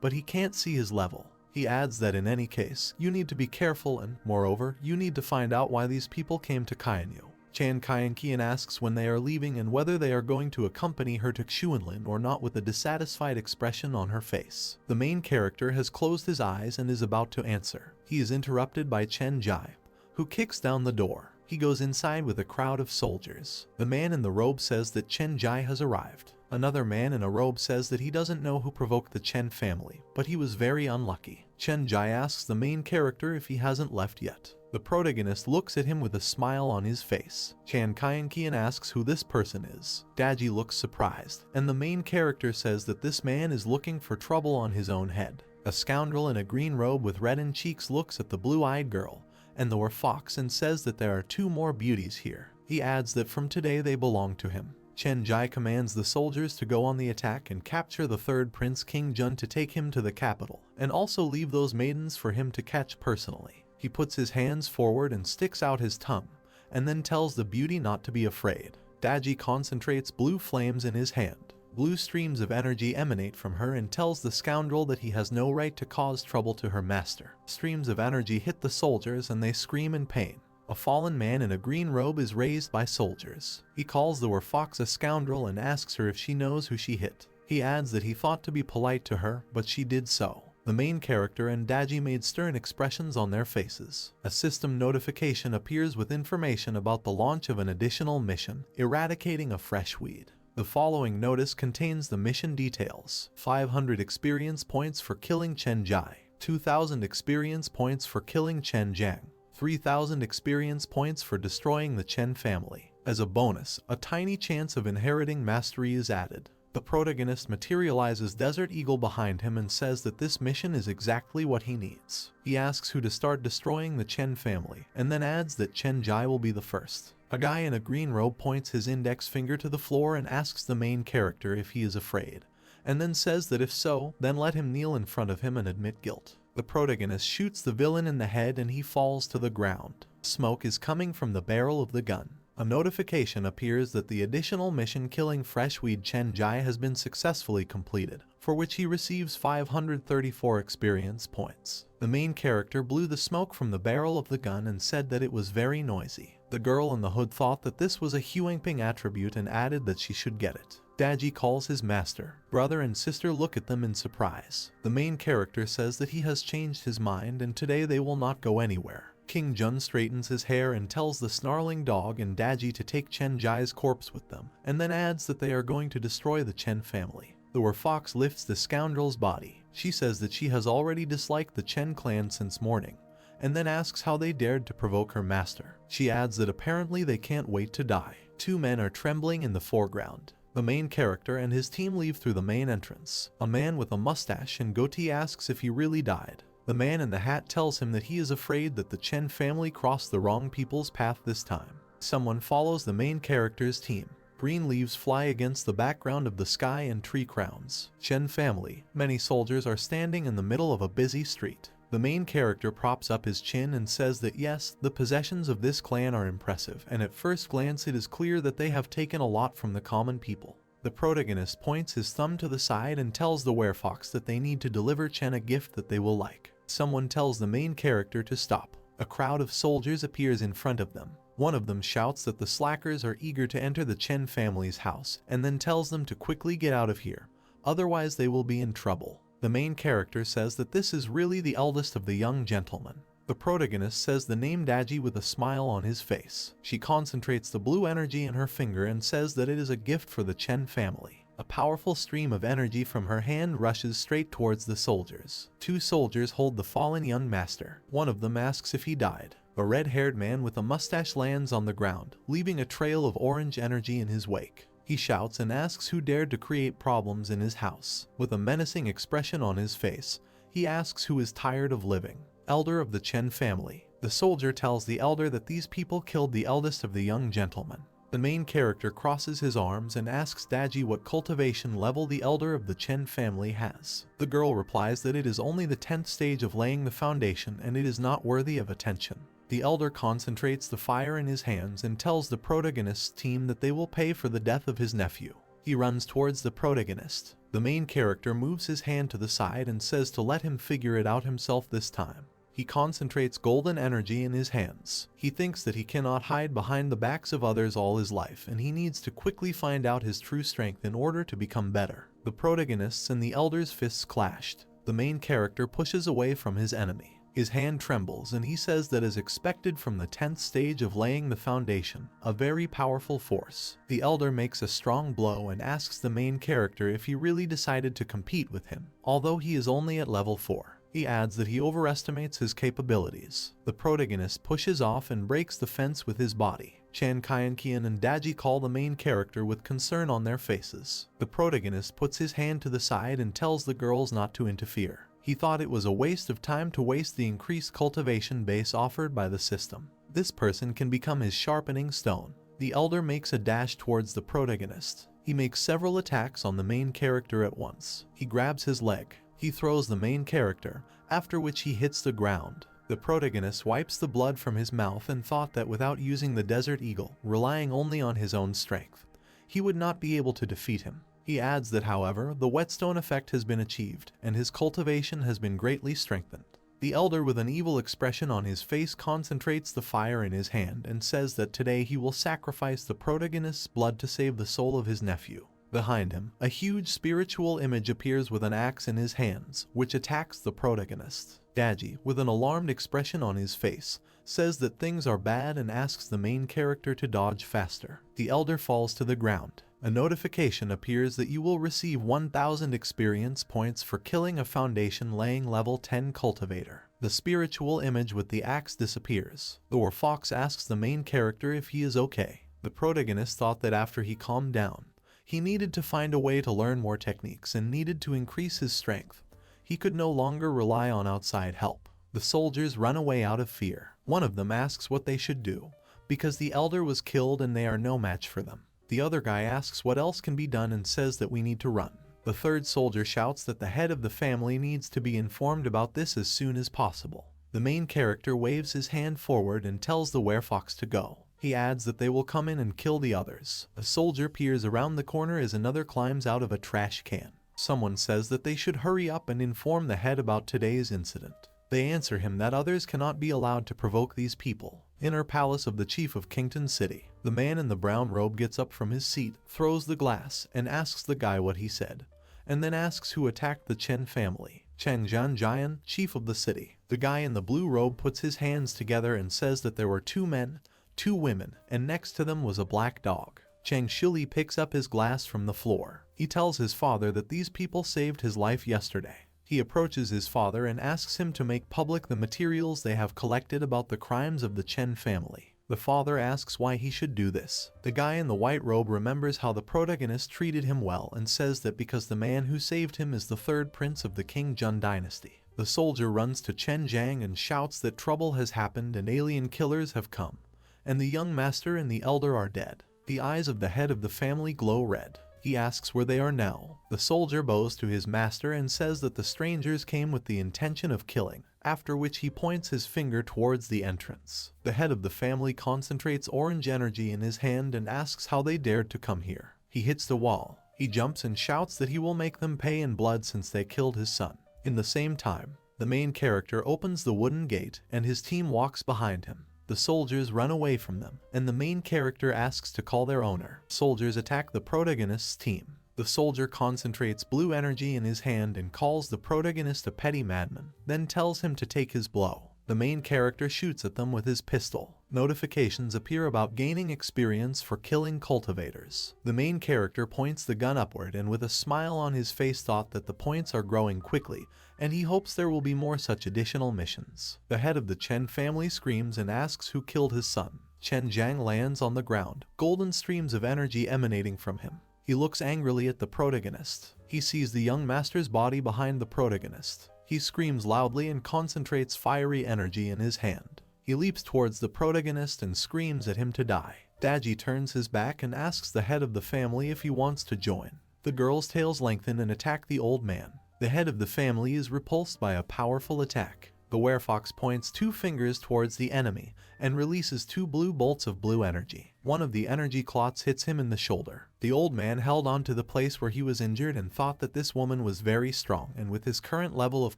but he can't see his level. He adds that in any case, you need to be careful and, moreover, you need to find out why these people came to Kainyu. Chan Kian asks when they are leaving and whether they are going to accompany her to Xuanlin or not with a dissatisfied expression on her face. The main character has closed his eyes and is about to answer. He is interrupted by Chen Jai, who kicks down the door. He goes inside with a crowd of soldiers. The man in the robe says that Chen Jai has arrived. Another man in a robe says that he doesn't know who provoked the Chen family, but he was very unlucky. Chen Jai asks the main character if he hasn't left yet. The protagonist looks at him with a smile on his face. Chan Kian asks who this person is. Daji looks surprised, and the main character says that this man is looking for trouble on his own head. A scoundrel in a green robe with reddened cheeks looks at the blue-eyed girl and the fox and says that there are 2 more beauties here. He adds that from today they belong to him. Chen Jai commands the soldiers to go on the attack and capture the 3rd prince King Jun to take him to the capital, and also leave those maidens for him to catch personally. He puts his hands forward and sticks out his tongue, and then tells the beauty not to be afraid. Daji concentrates blue flames in his hand. Blue streams of energy emanate from her and tells the scoundrel that he has no right to cause trouble to her master. Streams of energy hit the soldiers and they scream in pain. A fallen man in a green robe is raised by soldiers. He calls the fox a scoundrel and asks her if she knows who she hit. He adds that he thought to be polite to her, but she did so. The main character and Daji made stern expressions on their faces. A system notification appears with information about the launch of an additional mission, eradicating a fresh weed. The following notice contains the mission details. 500 experience points for killing Chen Jai, 2,000 experience points for killing Chen Jiang, 3,000 experience points for destroying the Chen family. As a bonus, a tiny chance of inheriting mastery is added. The protagonist materializes Desert Eagle behind him and says that this mission is exactly what he needs. He asks who to start destroying the Chen family, and then adds that Chen Jai will be the first. A guy in a green robe points his index finger to the floor and asks the main character if he is afraid, and then says that if so, then let him kneel in front of him and admit guilt. The protagonist shoots the villain in the head and he falls to the ground. Smoke is coming from the barrel of the gun. A notification appears that the additional mission killing Freshweed Chen Jai has been successfully completed, for which he receives 534 experience points. The main character blew the smoke from the barrel of the gun and said that it was very noisy. The girl in the hood thought that this was a Huangping attribute and added that she should get it. Daji calls his master. Brother and sister look at them in surprise. The main character says that he has changed his mind and today they will not go anywhere. King Jun straightens his hair and tells the snarling dog and Daji to take Chen Jai's corpse with them, and then adds that they are going to destroy the Chen family. The fox lifts the scoundrel's body. She says that she has already disliked the Chen clan since morning, and then asks how they dared to provoke her master. She adds that apparently they can't wait to die. Two men are trembling in the foreground. The main character and his team leave through the main entrance. A man with a mustache and goatee asks if he really died. The man in the hat tells him that he is afraid that the Chen family crossed the wrong people's path this time. Someone follows the main character's team. Green leaves fly against the background of the sky and tree crowns. Chen family. Many soldiers are standing in the middle of a busy street. The main character props up his chin and says that yes, the possessions of this clan are impressive, and at first glance it is clear that they have taken a lot from the common people. The protagonist points his thumb to the side and tells the werefox that they need to deliver Chen a gift that they will like. Someone tells the main character to stop. A crowd of soldiers appears in front of them. One of them shouts that the slackers are eager to enter the Chen family's house, and then tells them to quickly get out of here, otherwise they will be in trouble. The main character says that this is really the eldest of the young gentlemen. The protagonist says the name Daji with a smile on his face. She concentrates the blue energy in her finger and says that it is a gift for the Chen family. A powerful stream of energy from her hand rushes straight towards the soldiers. Two soldiers hold the fallen young master. One of them asks if he died. A red-haired man with a mustache lands on the ground, leaving a trail of orange energy in his wake. He shouts and asks who dared to create problems in his house. With a menacing expression on his face, he asks who is tired of living. Elder of the Chen family. The soldier tells the elder that these people killed the eldest of the young gentlemen. The main character crosses his arms and asks Daji what cultivation level the elder of the Chen family has. The girl replies that it is only the 10th stage of laying the foundation and it is not worthy of attention. The elder concentrates the fire in his hands and tells the protagonist's team that they will pay for the death of his nephew. He runs towards the protagonist. The main character moves his hand to the side and says to let him figure it out himself this time. He concentrates golden energy in his hands. He thinks that he cannot hide behind the backs of others all his life, and he needs to quickly find out his true strength in order to become better. The protagonists and the elder's fists clashed. The main character pushes away from his enemy. His hand trembles and he says that as expected from the 10th stage of laying the foundation, a very powerful force. The elder makes a strong blow and asks the main character if he really decided to compete with him, although he is only at level 4. He adds that he overestimates his capabilities. The protagonist pushes off and breaks the fence with his body. Chan Kyankian and Daji call the main character with concern on their faces. The protagonist puts his hand to the side and tells the girls not to interfere. He thought it was a waste of time to waste the increased cultivation base offered by the system. This person can become his sharpening stone. The elder makes a dash towards the protagonist. He makes several attacks on the main character at once. He grabs his leg. He throws the main character, after which he hits the ground. The protagonist wipes the blood from his mouth and thought that without using the Desert Eagle, relying only on his own strength, he would not be able to defeat him. He adds that however, the whetstone effect has been achieved, and his cultivation has been greatly strengthened. The elder with an evil expression on his face concentrates the fire in his hand and says that today he will sacrifice the protagonist's blood to save the soul of his nephew. Behind him, a huge spiritual image appears with an axe in his hands, which attacks the protagonist. Daji, with an alarmed expression on his face, says that things are bad and asks the main character to dodge faster. The elder falls to the ground. A notification appears that you will receive 1000 experience points for killing a foundation laying level 10 cultivator. The spiritual image with the axe disappears. The werefox asks the main character if he is okay. The protagonist thought that after he calmed down, he needed to find a way to learn more techniques and needed to increase his strength. He could no longer rely on outside help. The soldiers run away out of fear. One of them asks what they should do, because the elder was killed and they are no match for them. The other guy asks what else can be done and says that we need to run. The third soldier shouts that the head of the family needs to be informed about this as soon as possible. The main character waves his hand forward and tells the werefox to go. He adds that they will come in and kill the others. A soldier peers around the corner as another climbs out of a trash can. Someone says that they should hurry up and inform the head about today's incident. They answer him that others cannot be allowed to provoke these people. Inner palace of the chief of Kington City. The man in the brown robe gets up from his seat, throws the glass, and asks the guy what he said, and then asks who attacked the Chen family. Cheng Jian, chief of the city. The guy in the blue robe puts his hands together and says that there were 2 men, 2 women, and next to them was a black dog. Cheng Shili picks up his glass from the floor. He tells his father that these people saved his life yesterday. He approaches his father and asks him to make public the materials they have collected about the crimes of the Chen family. The father asks why he should do this. The guy in the white robe remembers how the protagonist treated him well and says that because the man who saved him is the third prince of the King Jun dynasty. The soldier runs to Chen Jiang and shouts that trouble has happened and alien killers have come, and the young master and the elder are dead. The eyes of the head of the family glow red. He asks where they are now. The soldier bows to his master and says that the strangers came with the intention of killing, after which he points his finger towards the entrance. The head of the family concentrates orange energy in his hand and asks how they dared to come here. He hits the wall. He jumps and shouts that he will make them pay in blood since they killed his son. In the same time, the main character opens the wooden gate and his team walks behind him. The soldiers run away from them, and the main character asks to call their owner. Soldiers attack the protagonist's team. The soldier concentrates blue energy in his hand and calls the protagonist a petty madman, then tells him to take his blow. The main character shoots at them with his pistol. Notifications appear about gaining experience for killing cultivators. The main character points the gun upward and with a smile on his face thought that the points are growing quickly, and he hopes there will be more such additional missions. The head of the Chen family screams and asks who killed his son. Chen Jiang lands on the ground, golden streams of energy emanating from him. He looks angrily at the protagonist. He sees the young master's body behind the protagonist. He screams loudly and concentrates fiery energy in his hand. He leaps towards the protagonist and screams at him to die. Daji turns his back and asks the head of the family if he wants to join. The girl's tails lengthen and attack the old man. The head of the family is repulsed by a powerful attack. The werefox points two fingers towards the enemy and releases two blue bolts of blue energy. One of the energy clots hits him in the shoulder. The old man held on to the place where he was injured and thought that this woman was very strong, and with his current level of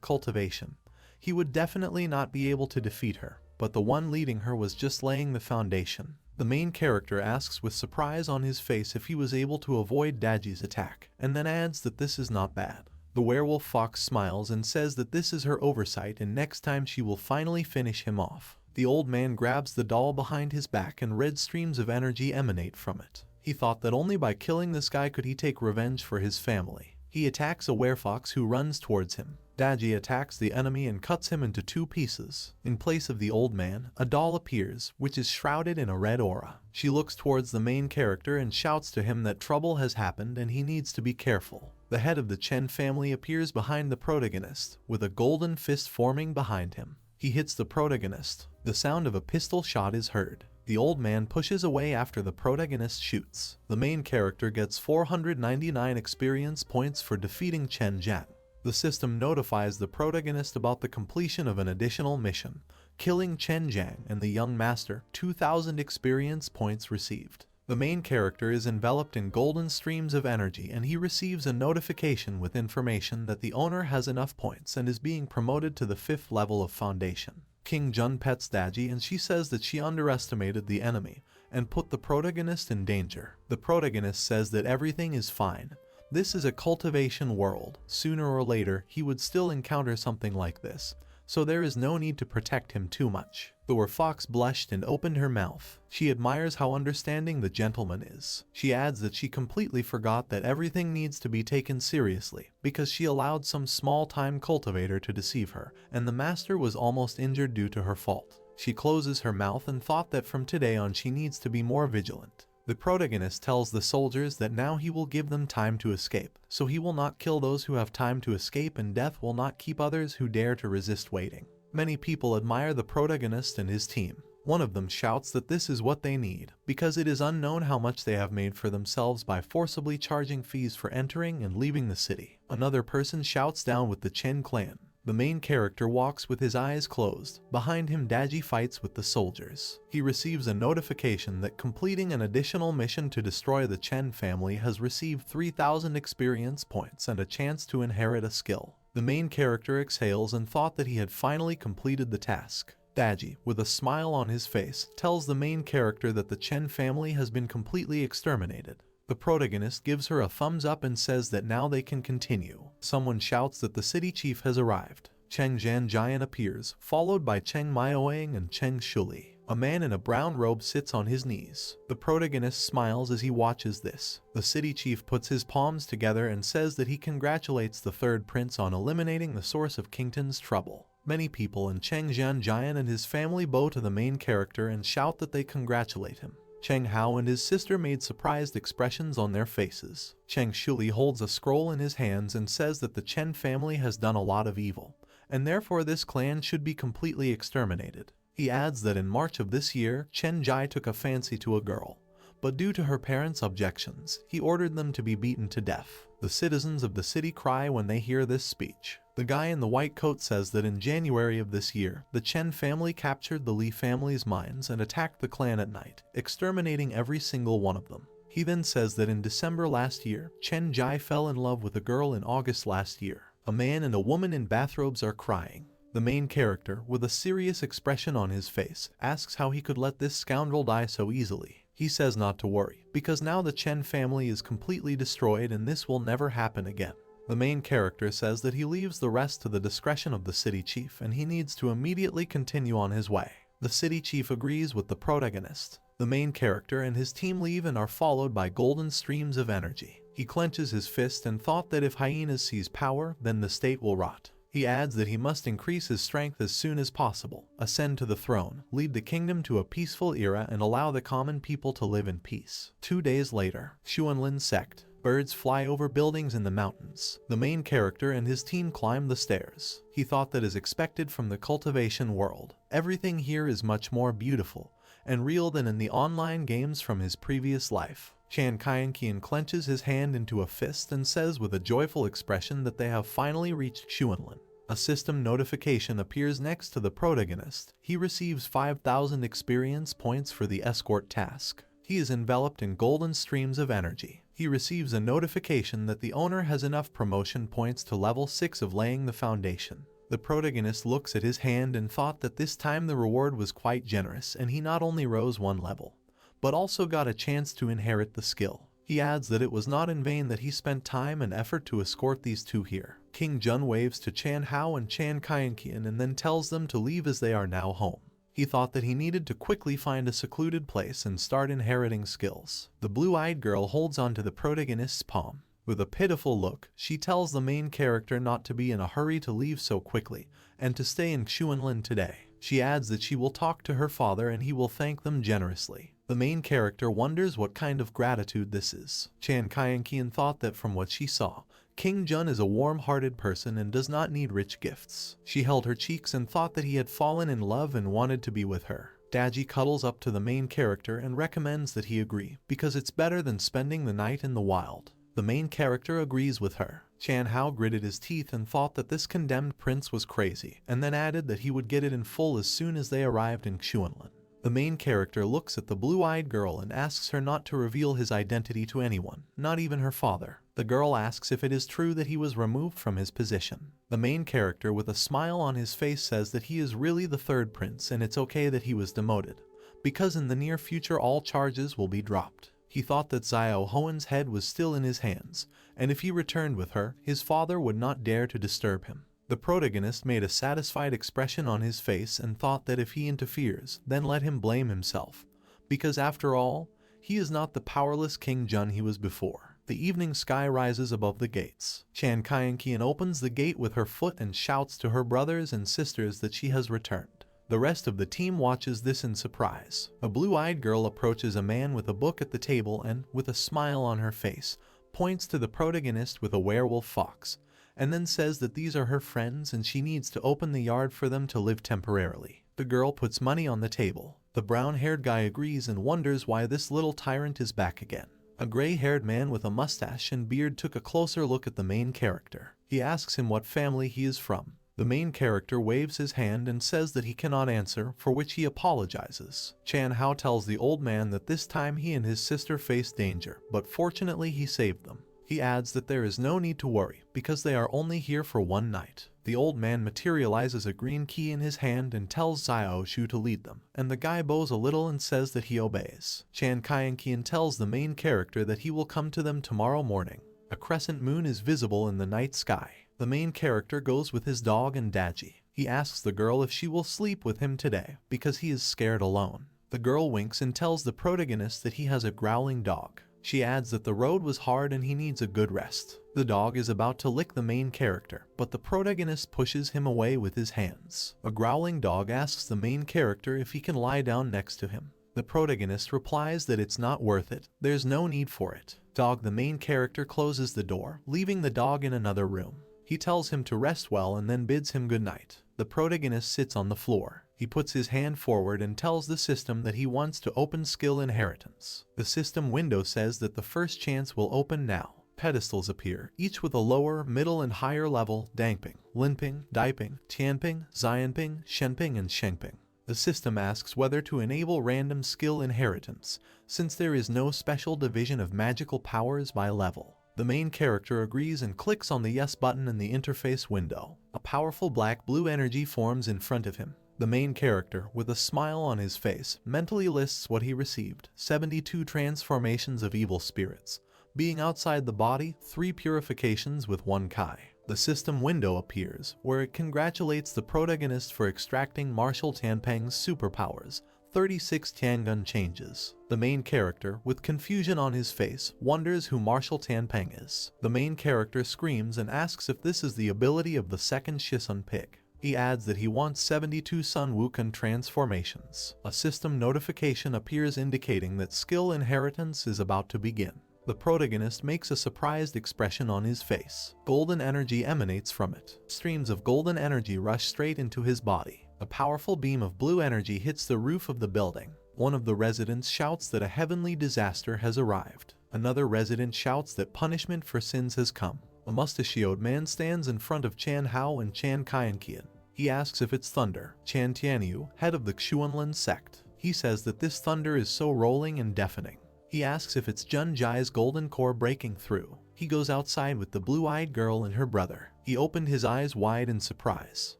cultivation, he would definitely not be able to defeat her, but the one leading her was just laying the foundation. The main character asks with surprise on his face if he was able to avoid Daji's attack, and then adds that this is not bad. The werewolf fox smiles and says that this is her oversight and next time she will finally finish him off. The old man grabs the doll behind his back and red streams of energy emanate from it. He thought that only by killing this guy could he take revenge for his family. He attacks a werefox who runs towards him. Daji attacks the enemy and cuts him into two pieces. In place of the old man, a doll appears, which is shrouded in a red aura. She looks towards the main character and shouts to him that trouble has happened and he needs to be careful. The head of the Chen family appears behind the protagonist, with a golden fist forming behind him. He hits the protagonist. The sound of a pistol shot is heard. The old man pushes away after the protagonist shoots. The main character gets 499 experience points for defeating Chen Jiang. The system notifies the protagonist about the completion of an additional mission, killing Chen Jiang and the young master, 2,000 experience points received. The main character is enveloped in golden streams of energy and he receives a notification with information that the owner has enough points and is being promoted to the 5th level of foundation. King Jun pets Daji and she says that she underestimated the enemy and put the protagonist in danger. The protagonist says that everything is fine. This is a cultivation world. Sooner or later, he would still encounter something like this, so there is no need to protect him too much. The werewolf blushed and opened her mouth. She admires how understanding the gentleman is. She adds that she completely forgot that everything needs to be taken seriously, because she allowed some small-time cultivator to deceive her, and the master was almost injured due to her fault. She closes her mouth and thought that from today on she needs to be more vigilant. The protagonist tells the soldiers that now he will give them time to escape, so he will not kill those who have time to escape and death will not keep others who dare to resist waiting. Many people admire the protagonist and his team. One of them shouts that this is what they need, because it is unknown how much they have made for themselves by forcibly charging fees for entering and leaving the city. Another person shouts down with the Chen clan. The main character walks with his eyes closed. Behind him, Daji fights with the soldiers. He receives a notification that completing an additional mission to destroy the Chen family has received 3,000 experience points and a chance to inherit a skill. The main character exhales and thought that he had finally completed the task. Daji, with a smile on his face, tells the main character that the Chen family has been completely exterminated. The protagonist gives her a thumbs up and says that now they can continue. Someone shouts that the city chief has arrived. Cheng Zhanjian appears, followed by Cheng Miaoang and Cheng Shuli. A man in a brown robe sits on his knees. The protagonist smiles as he watches this. The city chief puts his palms together and says that he congratulates the third prince on eliminating the source of Kington's trouble. Many people in Cheng Jian and his family bow to the main character and shout that they congratulate him. Cheng Hao and his sister made surprised expressions on their faces. Cheng Shuli holds a scroll in his hands and says that the Chen family has done a lot of evil, and therefore this clan should be completely exterminated. He adds that in March of this year, Chen Jai took a fancy to a girl, but due to her parents' objections, he ordered them to be beaten to death. The citizens of the city cry when they hear this speech. The guy in the white coat says that in January of this year, the Chen family captured the Li family's mines and attacked the clan at night, exterminating every single one of them. He then says that in December last year, Chen Jai fell in love with a girl in August last year. A man and a woman in bathrobes are crying. The main character, with a serious expression on his face, asks how he could let this scoundrel die so easily. He says not to worry, because now the Chen family is completely destroyed and this will never happen again. The main character says that he leaves the rest to the discretion of the city chief and he needs to immediately continue on his way. The city chief agrees with the protagonist. The main character and his team leave and are followed by golden streams of energy. He clenches his fist and thought that if hyenas seize power, then the state will rot. He adds that he must increase his strength as soon as possible, ascend to the throne, lead the kingdom to a peaceful era and allow the common people to live in peace. 2 days later, Xuanlin sect. Birds fly over buildings in the mountains. The main character and his team climb the stairs. He thought that as expected from the cultivation world, everything here is much more beautiful and real than in the online games from his previous life. Chan Kaienkian clenches his hand into a fist and says with a joyful expression that they have finally reached Xuanlin. A system notification appears next to the protagonist. He receives 5,000 experience points for the escort task. He is enveloped in golden streams of energy. He receives a notification that the owner has enough promotion points to level 6 of laying the foundation. The protagonist looks at his hand and thought that this time the reward was quite generous and he not only rose 1 level, but also got a chance to inherit the skill. He adds that it was not in vain that he spent time and effort to escort these two here. King Jun waves to Chan Hao and Chan Kaienkian and then tells them to leave as they are now home. He thought that he needed to quickly find a secluded place and start inheriting skills. The blue-eyed girl holds onto the protagonist's palm. With a pitiful look, she tells the main character not to be in a hurry to leave so quickly, and to stay in Xuanlin today. She adds that she will talk to her father and he will thank them generously. The main character wonders what kind of gratitude this is. Chan Kaienkian thought that from what she saw, King Jun is a warm-hearted person and does not need rich gifts. She held her cheeks and thought that he had fallen in love and wanted to be with her. Daji cuddles up to the main character and recommends that he agree, because it's better than spending the night in the wild. The main character agrees with her. Chan Hao gritted his teeth and thought that this condemned prince was crazy, and then added that he would get it in full as soon as they arrived in Xuanlin. The main character looks at the blue-eyed girl and asks her not to reveal his identity to anyone, not even her father. The girl asks if it is true that he was removed from his position. The main character with a smile on his face says that he is really the third prince and it's okay that he was demoted, because in the near future all charges will be dropped. He thought that Xiao Hoen's head was still in his hands, and if he returned with her, his father would not dare to disturb him. The protagonist made a satisfied expression on his face and thought that if he interferes, then let him blame himself, because after all, he is not the powerless King Jun he was before. The evening sky rises above the gates. Chan Kaienkian opens the gate with her foot and shouts to her brothers and sisters that she has returned. The rest of the team watches this in surprise. A blue-eyed girl approaches a man with a book at the table and, with a smile on her face, points to the protagonist with a werewolf fox, and then says that these are her friends and she needs to open the yard for them to live temporarily. The girl puts money on the table. The brown-haired guy agrees and wonders why this little tyrant is back again. A gray-haired man with a mustache and beard took a closer look at the main character. He asks him what family he is from. The main character waves his hand and says that he cannot answer, for which he apologizes. Chan Hao tells the old man that this time he and his sister faced danger, but fortunately he saved them. He adds that there is no need to worry, because they are only here for 1 night. The old man materializes a green key in his hand and tells Xiao Shu to lead them, and the guy bows a little and says that he obeys. Chan Kaienkian tells the main character that he will come to them tomorrow morning. A crescent moon is visible in the night sky. The main character goes with his dog and Daji. He asks the girl if she will sleep with him today, because he is scared alone. The girl winks and tells the protagonist that he has a growling dog. She adds that the road was hard and he needs a good rest. The dog is about to lick the main character, but the protagonist pushes him away with his hands. A growling dog asks the main character if he can lie down next to him. The protagonist replies that it's not worth it, there's no need for it. The main character closes the door, leaving the dog in another room. He tells him to rest well and then bids him goodnight. The protagonist sits on the floor. He puts his hand forward and tells the system that he wants to open skill inheritance. The system window says that the first chance will open now. Pedestals appear, each with a lower, middle, and higher level: Dangping, Linping, Daiping, Tianping, Xianping, Shenping, and Shengping. The system asks whether to enable random skill inheritance, since there is no special division of magical powers by level. The main character agrees and clicks on the yes button in the interface window. A powerful black-blue energy forms in front of him. The main character, with a smile on his face, mentally lists what he received: 72 transformations of evil spirits, being outside the body, 3 purifications with 1 Kai. The system window appears, where it congratulates the protagonist for extracting Marshal Tianpeng's superpowers, 36 Tiangun changes. The main character, with confusion on his face, wonders who Marshal Tianpeng is. The main character screams and asks if this is the ability of the second Shison pig. He adds that he wants 72 Sun Wukong transformations. A system notification appears indicating that skill inheritance is about to begin. The protagonist makes a surprised expression on his face. Golden energy emanates from it. Streams of golden energy rush straight into his body. A powerful beam of blue energy hits the roof of the building. One of the residents shouts that a heavenly disaster has arrived. Another resident shouts that punishment for sins has come. A mustachioed man stands in front of Chan Hao and Chan Qianqian. He asks if it's thunder. Chan Tianyu, head of the Xuanlin sect. He says that this thunder is so rolling and deafening. He asks if it's Jun Jai's golden core breaking through. He goes outside with the blue-eyed girl and her brother. He opened his eyes wide in surprise.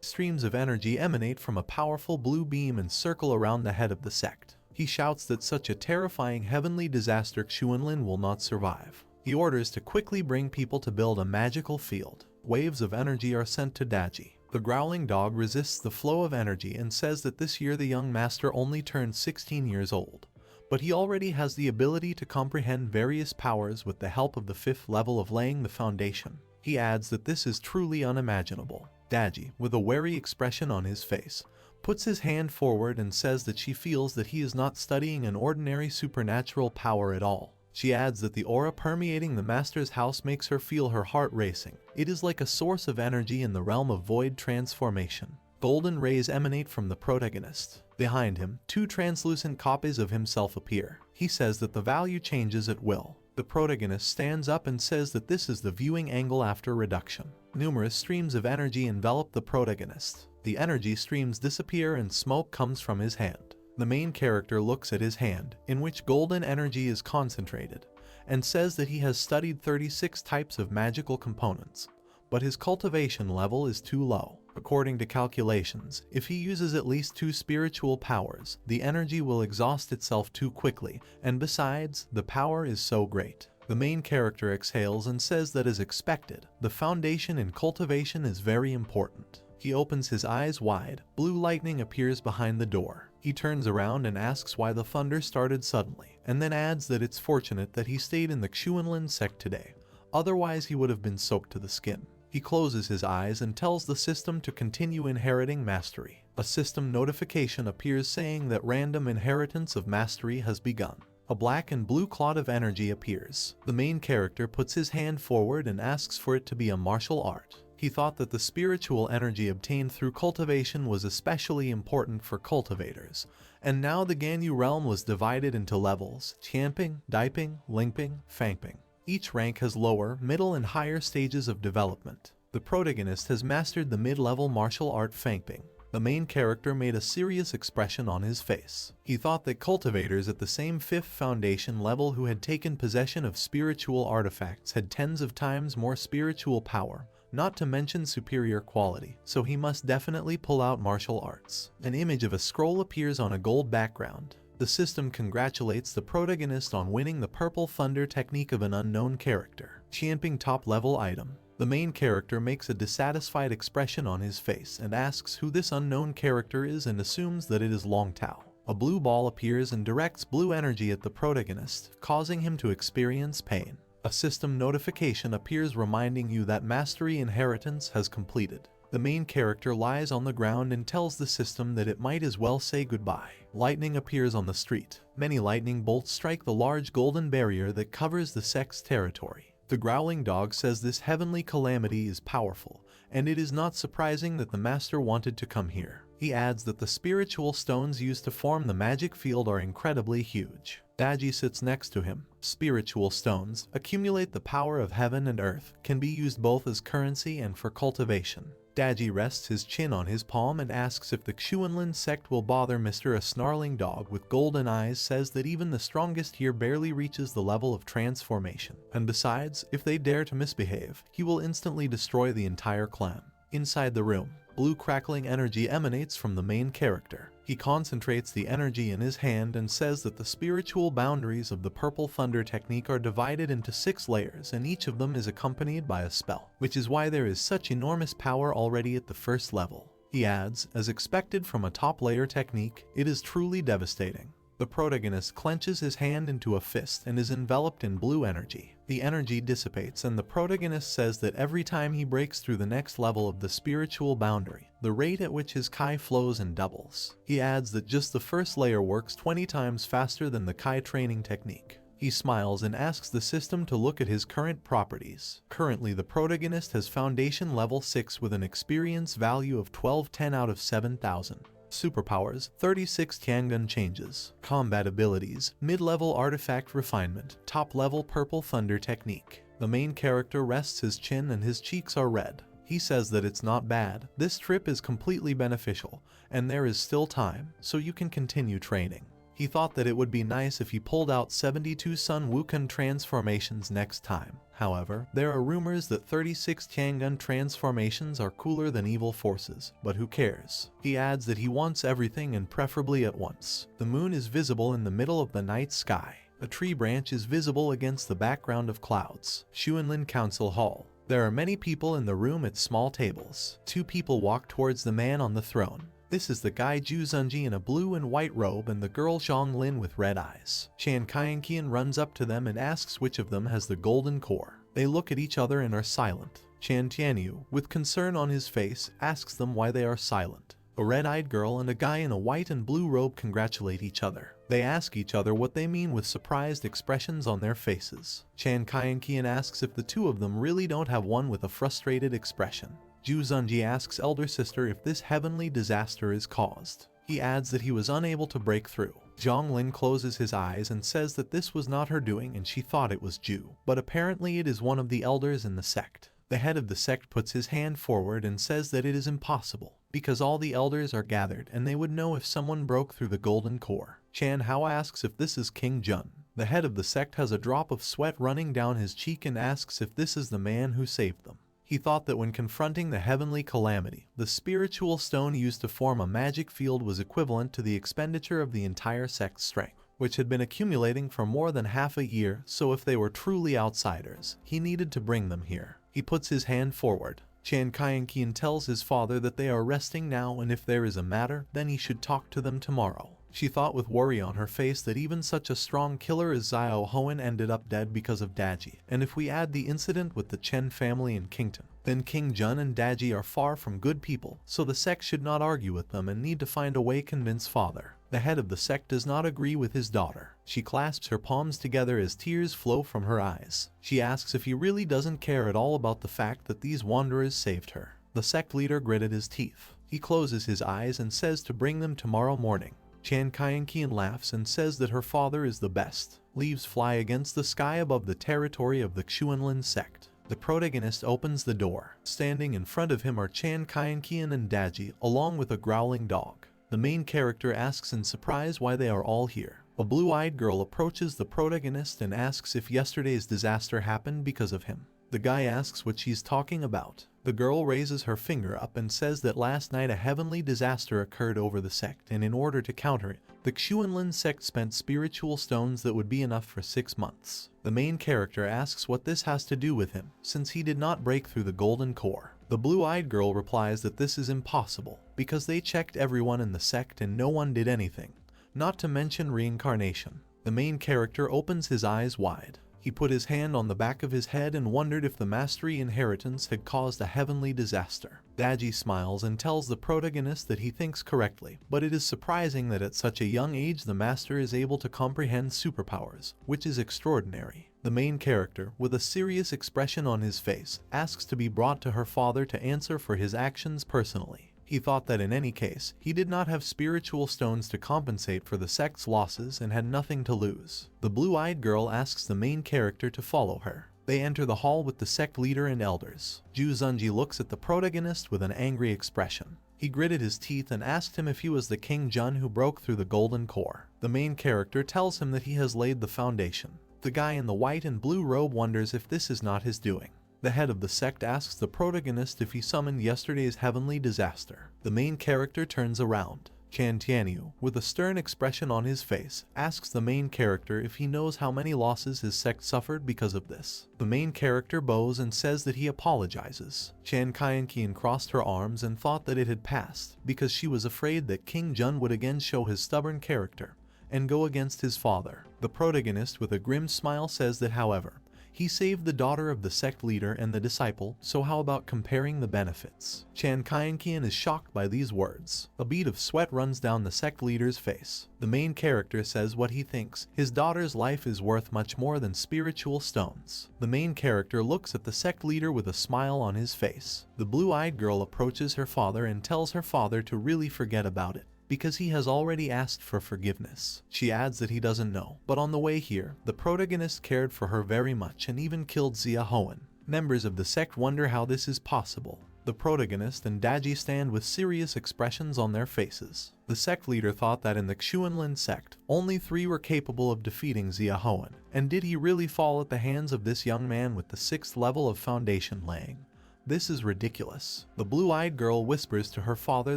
Streams of energy emanate from a powerful blue beam and circle around the head of the sect. He shouts that such a terrifying heavenly disaster Xuanlin will not survive. He orders to quickly bring people to build a magical field. Waves of energy are sent to Daji. The growling dog resists the flow of energy and says that this year the young master only turned 16 years old. But he already has the ability to comprehend various powers with the help of the 5th level of laying the foundation. He adds that this is truly unimaginable. Daji, with a wary expression on his face, puts his hand forward and says that she feels that he is not studying an ordinary supernatural power at all. She adds that the aura permeating the master's house makes her feel her heart racing. It is like a source of energy in the realm of void transformation. Golden rays emanate from the protagonist. Behind him, 2 translucent copies of himself appear. He says that the value changes at will. The protagonist stands up and says that this is the viewing angle after reduction. Numerous streams of energy envelop the protagonist. The energy streams disappear and smoke comes from his hand. The main character looks at his hand, in which golden energy is concentrated, and says that he has studied 36 types of magical components, but his cultivation level is too low. According to calculations, if he uses at least 2 spiritual powers, the energy will exhaust itself too quickly, and besides, the power is so great. The main character exhales and says that as expected, the foundation in cultivation is very important. He opens his eyes wide. Blue lightning appears behind the door. He turns around and asks why the thunder started suddenly, and then adds that it's fortunate that he stayed in the Xuanlin sect today. Otherwise he would have been soaked to the skin. He closes his eyes and tells the system to continue inheriting mastery. A system notification appears saying that random inheritance of mastery has begun. A black and blue cloud of energy appears. The main character puts his hand forward and asks for it to be a martial art. He thought that the spiritual energy obtained through cultivation was especially important for cultivators, and now the Ganyu realm was divided into levels: Tianping, Daiping, Lingping, Fangping. Each rank has lower, middle, and higher stages of development. The protagonist has mastered the mid-level martial art Fangping. The main character made a serious expression on his face. He thought that cultivators at the same 5th foundation level who had taken possession of spiritual artifacts had tens of times more spiritual power, not to mention superior quality, so he must definitely pull out martial arts. An image of a scroll appears on a gold background. The system congratulates the protagonist on winning the purple thunder technique of an unknown character. Tianping top-level item. The main character makes a dissatisfied expression on his face and asks who this unknown character is and assumes that it is Long Tao. A blue ball appears and directs blue energy at the protagonist, causing him to experience pain. A system notification appears reminding you that mastery inheritance has completed. The main character lies on the ground and tells the system that it might as well say goodbye. Lightning appears on the street. Many lightning bolts strike the large golden barrier that covers the sect's territory. The growling dog says this heavenly calamity is powerful, and it is not surprising that the master wanted to come here. He adds that the spiritual stones used to form the magic field are incredibly huge. Daji sits next to him. Spiritual stones accumulate the power of heaven and earth, can be used both as currency and for cultivation. Daji rests his chin on his palm and asks if the Xuanlin sect will bother Mr. A snarling dog with golden eyes says that even the strongest here barely reaches the level of transformation. And besides, if they dare to misbehave, he will instantly destroy the entire clan. Inside the room, blue crackling energy emanates from the main character. He concentrates the energy in his hand and says that the spiritual boundaries of the purple thunder technique are divided into 6 layers and each of them is accompanied by a spell, which is why there is such enormous power already at the first level. He adds, as expected from a top layer technique, it is truly devastating. The protagonist clenches his hand into a fist and is enveloped in blue energy. The energy dissipates and the protagonist says that every time he breaks through the next level of the spiritual boundary, the rate at which his Kai flows and doubles. He adds that just the first layer works 20 times faster than the Kai training technique. He smiles and asks the system to look at his current properties. Currently, the protagonist has Foundation Level 6 with an experience value of 1210 out of 7000. Superpowers, 36 Tiangun changes. Combat abilities, mid-level artifact refinement, top-level purple thunder technique. The main character rests his chin and his cheeks are red. He says that it's not bad, this trip is completely beneficial, and there is still time, so you can continue training. He thought that it would be nice if he pulled out 72 Sun Wukong transformations next time. However, there are rumors that 36 Tiangun transformations are cooler than evil forces, but who cares? He adds that he wants everything and preferably at once. The moon is visible in the middle of the night sky. A tree branch is visible against the background of clouds. Xuanlin Council Hall. There are many people in the room at small tables. 2 people walk towards the man on the throne. This is the guy Zhu Zunji in a blue and white robe and the girl Zhang Lin with red eyes. Chan Kaienqian runs up to them and asks which of them has the golden core. They look at each other and are silent. Chan Tianyu, with concern on his face, asks them why they are silent. A red-eyed girl and a guy in a white and blue robe congratulate each other. They ask each other what they mean with surprised expressions on their faces. Chan Kaienqian asks if the 2 of them really don't have one with a frustrated expression. Zhu Zunji asks elder sister if this heavenly disaster is caused. He adds that he was unable to break through. Zhang Lin closes his eyes and says that this was not her doing and she thought it was Zhu, but apparently it is one of the elders in the sect. The head of the sect puts his hand forward and says that it is impossible, because all the elders are gathered and they would know if someone broke through the golden core. Chan Hao asks if this is King Jun. The head of the sect has a drop of sweat running down his cheek and asks if this is the man who saved them. He thought that when confronting the heavenly calamity, the spiritual stone used to form a magic field was equivalent to the expenditure of the entire sect's strength, which had been accumulating for more than half a year, so if they were truly outsiders, he needed to bring them here. He puts his hand forward. Chan Kaienqian tells his father that they are resting now and if there is a matter, then he should talk to them tomorrow. She thought with worry on her face that even such a strong killer as Xiao Hoen ended up dead because of Daji, and if we add the incident with the Chen family in Kington, then King Jun and Daji are far from good people, so the sect should not argue with them and need to find a way to convince father. The head of the sect does not agree with his daughter. She clasps her palms together as tears flow from her eyes. She asks if he really doesn't care at all about the fact that these wanderers saved her. The sect leader gritted his teeth. He closes his eyes and says to bring them tomorrow morning. Chan Kaienqian laughs and says that her father is the best. Leaves fly against the sky above the territory of the Xuanlin sect. The protagonist opens the door. Standing in front of him are Chan Kaienqian and Daji, along with a growling dog. The main character asks in surprise why they are all here. A blue-eyed girl approaches the protagonist and asks if yesterday's disaster happened because of him. The guy asks what she's talking about. The girl raises her finger up and says that last night a heavenly disaster occurred over the sect, and in order to counter it, the Xuanlin sect spent spiritual stones that would be enough for 6 months. The main character asks what this has to do with him, since he did not break through the golden core. The blue-eyed girl replies that this is impossible, because they checked everyone in the sect and no one did anything, not to mention reincarnation. The main character opens his eyes wide. He put his hand on the back of his head and wondered if the mastery inheritance had caused a heavenly disaster. Daji smiles and tells the protagonist that he thinks correctly, but it is surprising that at such a young age the master is able to comprehend superpowers, which is extraordinary. The main character, with a serious expression on his face, asks to be brought to her father to answer for his actions personally. He thought that in any case, he did not have spiritual stones to compensate for the sect's losses and had nothing to lose. The blue-eyed girl asks the main character to follow her. They enter the hall with the sect leader and elders. Ju Zunji looks at the protagonist with an angry expression. He gritted his teeth and asked him if he was the King Jun who broke through the golden core. The main character tells him that he has laid the foundation. The guy in the white and blue robe wonders if this is not his doing. The head of the sect asks the protagonist if he summoned yesterday's heavenly disaster. The main character turns around. Chan Tianyu, with a stern expression on his face, asks the main character if he knows how many losses his sect suffered because of this. The main character bows and says that he apologizes. Chan Kaienkian crossed her arms and thought that it had passed, because she was afraid that King Jun would again show his stubborn character and go against his father. The protagonist, with a grim smile, says that, however, he saved the daughter of the sect leader and the disciple, so how about comparing the benefits? Chan Kaienkian is shocked by these words. A bead of sweat runs down the sect leader's face. The main character says what he thinks. His daughter's life is worth much more than spiritual stones. The main character looks at the sect leader with a smile on his face. The blue-eyed girl approaches her father and tells her father to really forget about it, because he has already asked for forgiveness. She adds that he doesn't know, but on the way here, the protagonist cared for her very much and even killed Xia Hoen. Members of the sect wonder how this is possible. The protagonist and Daji stand with serious expressions on their faces. The sect leader thought that in the Xuanlin sect, only 3 were capable of defeating Xia Hoen, and did he really fall at the hands of this young man with the 6th level of foundation laying? This is ridiculous. The blue-eyed girl whispers to her father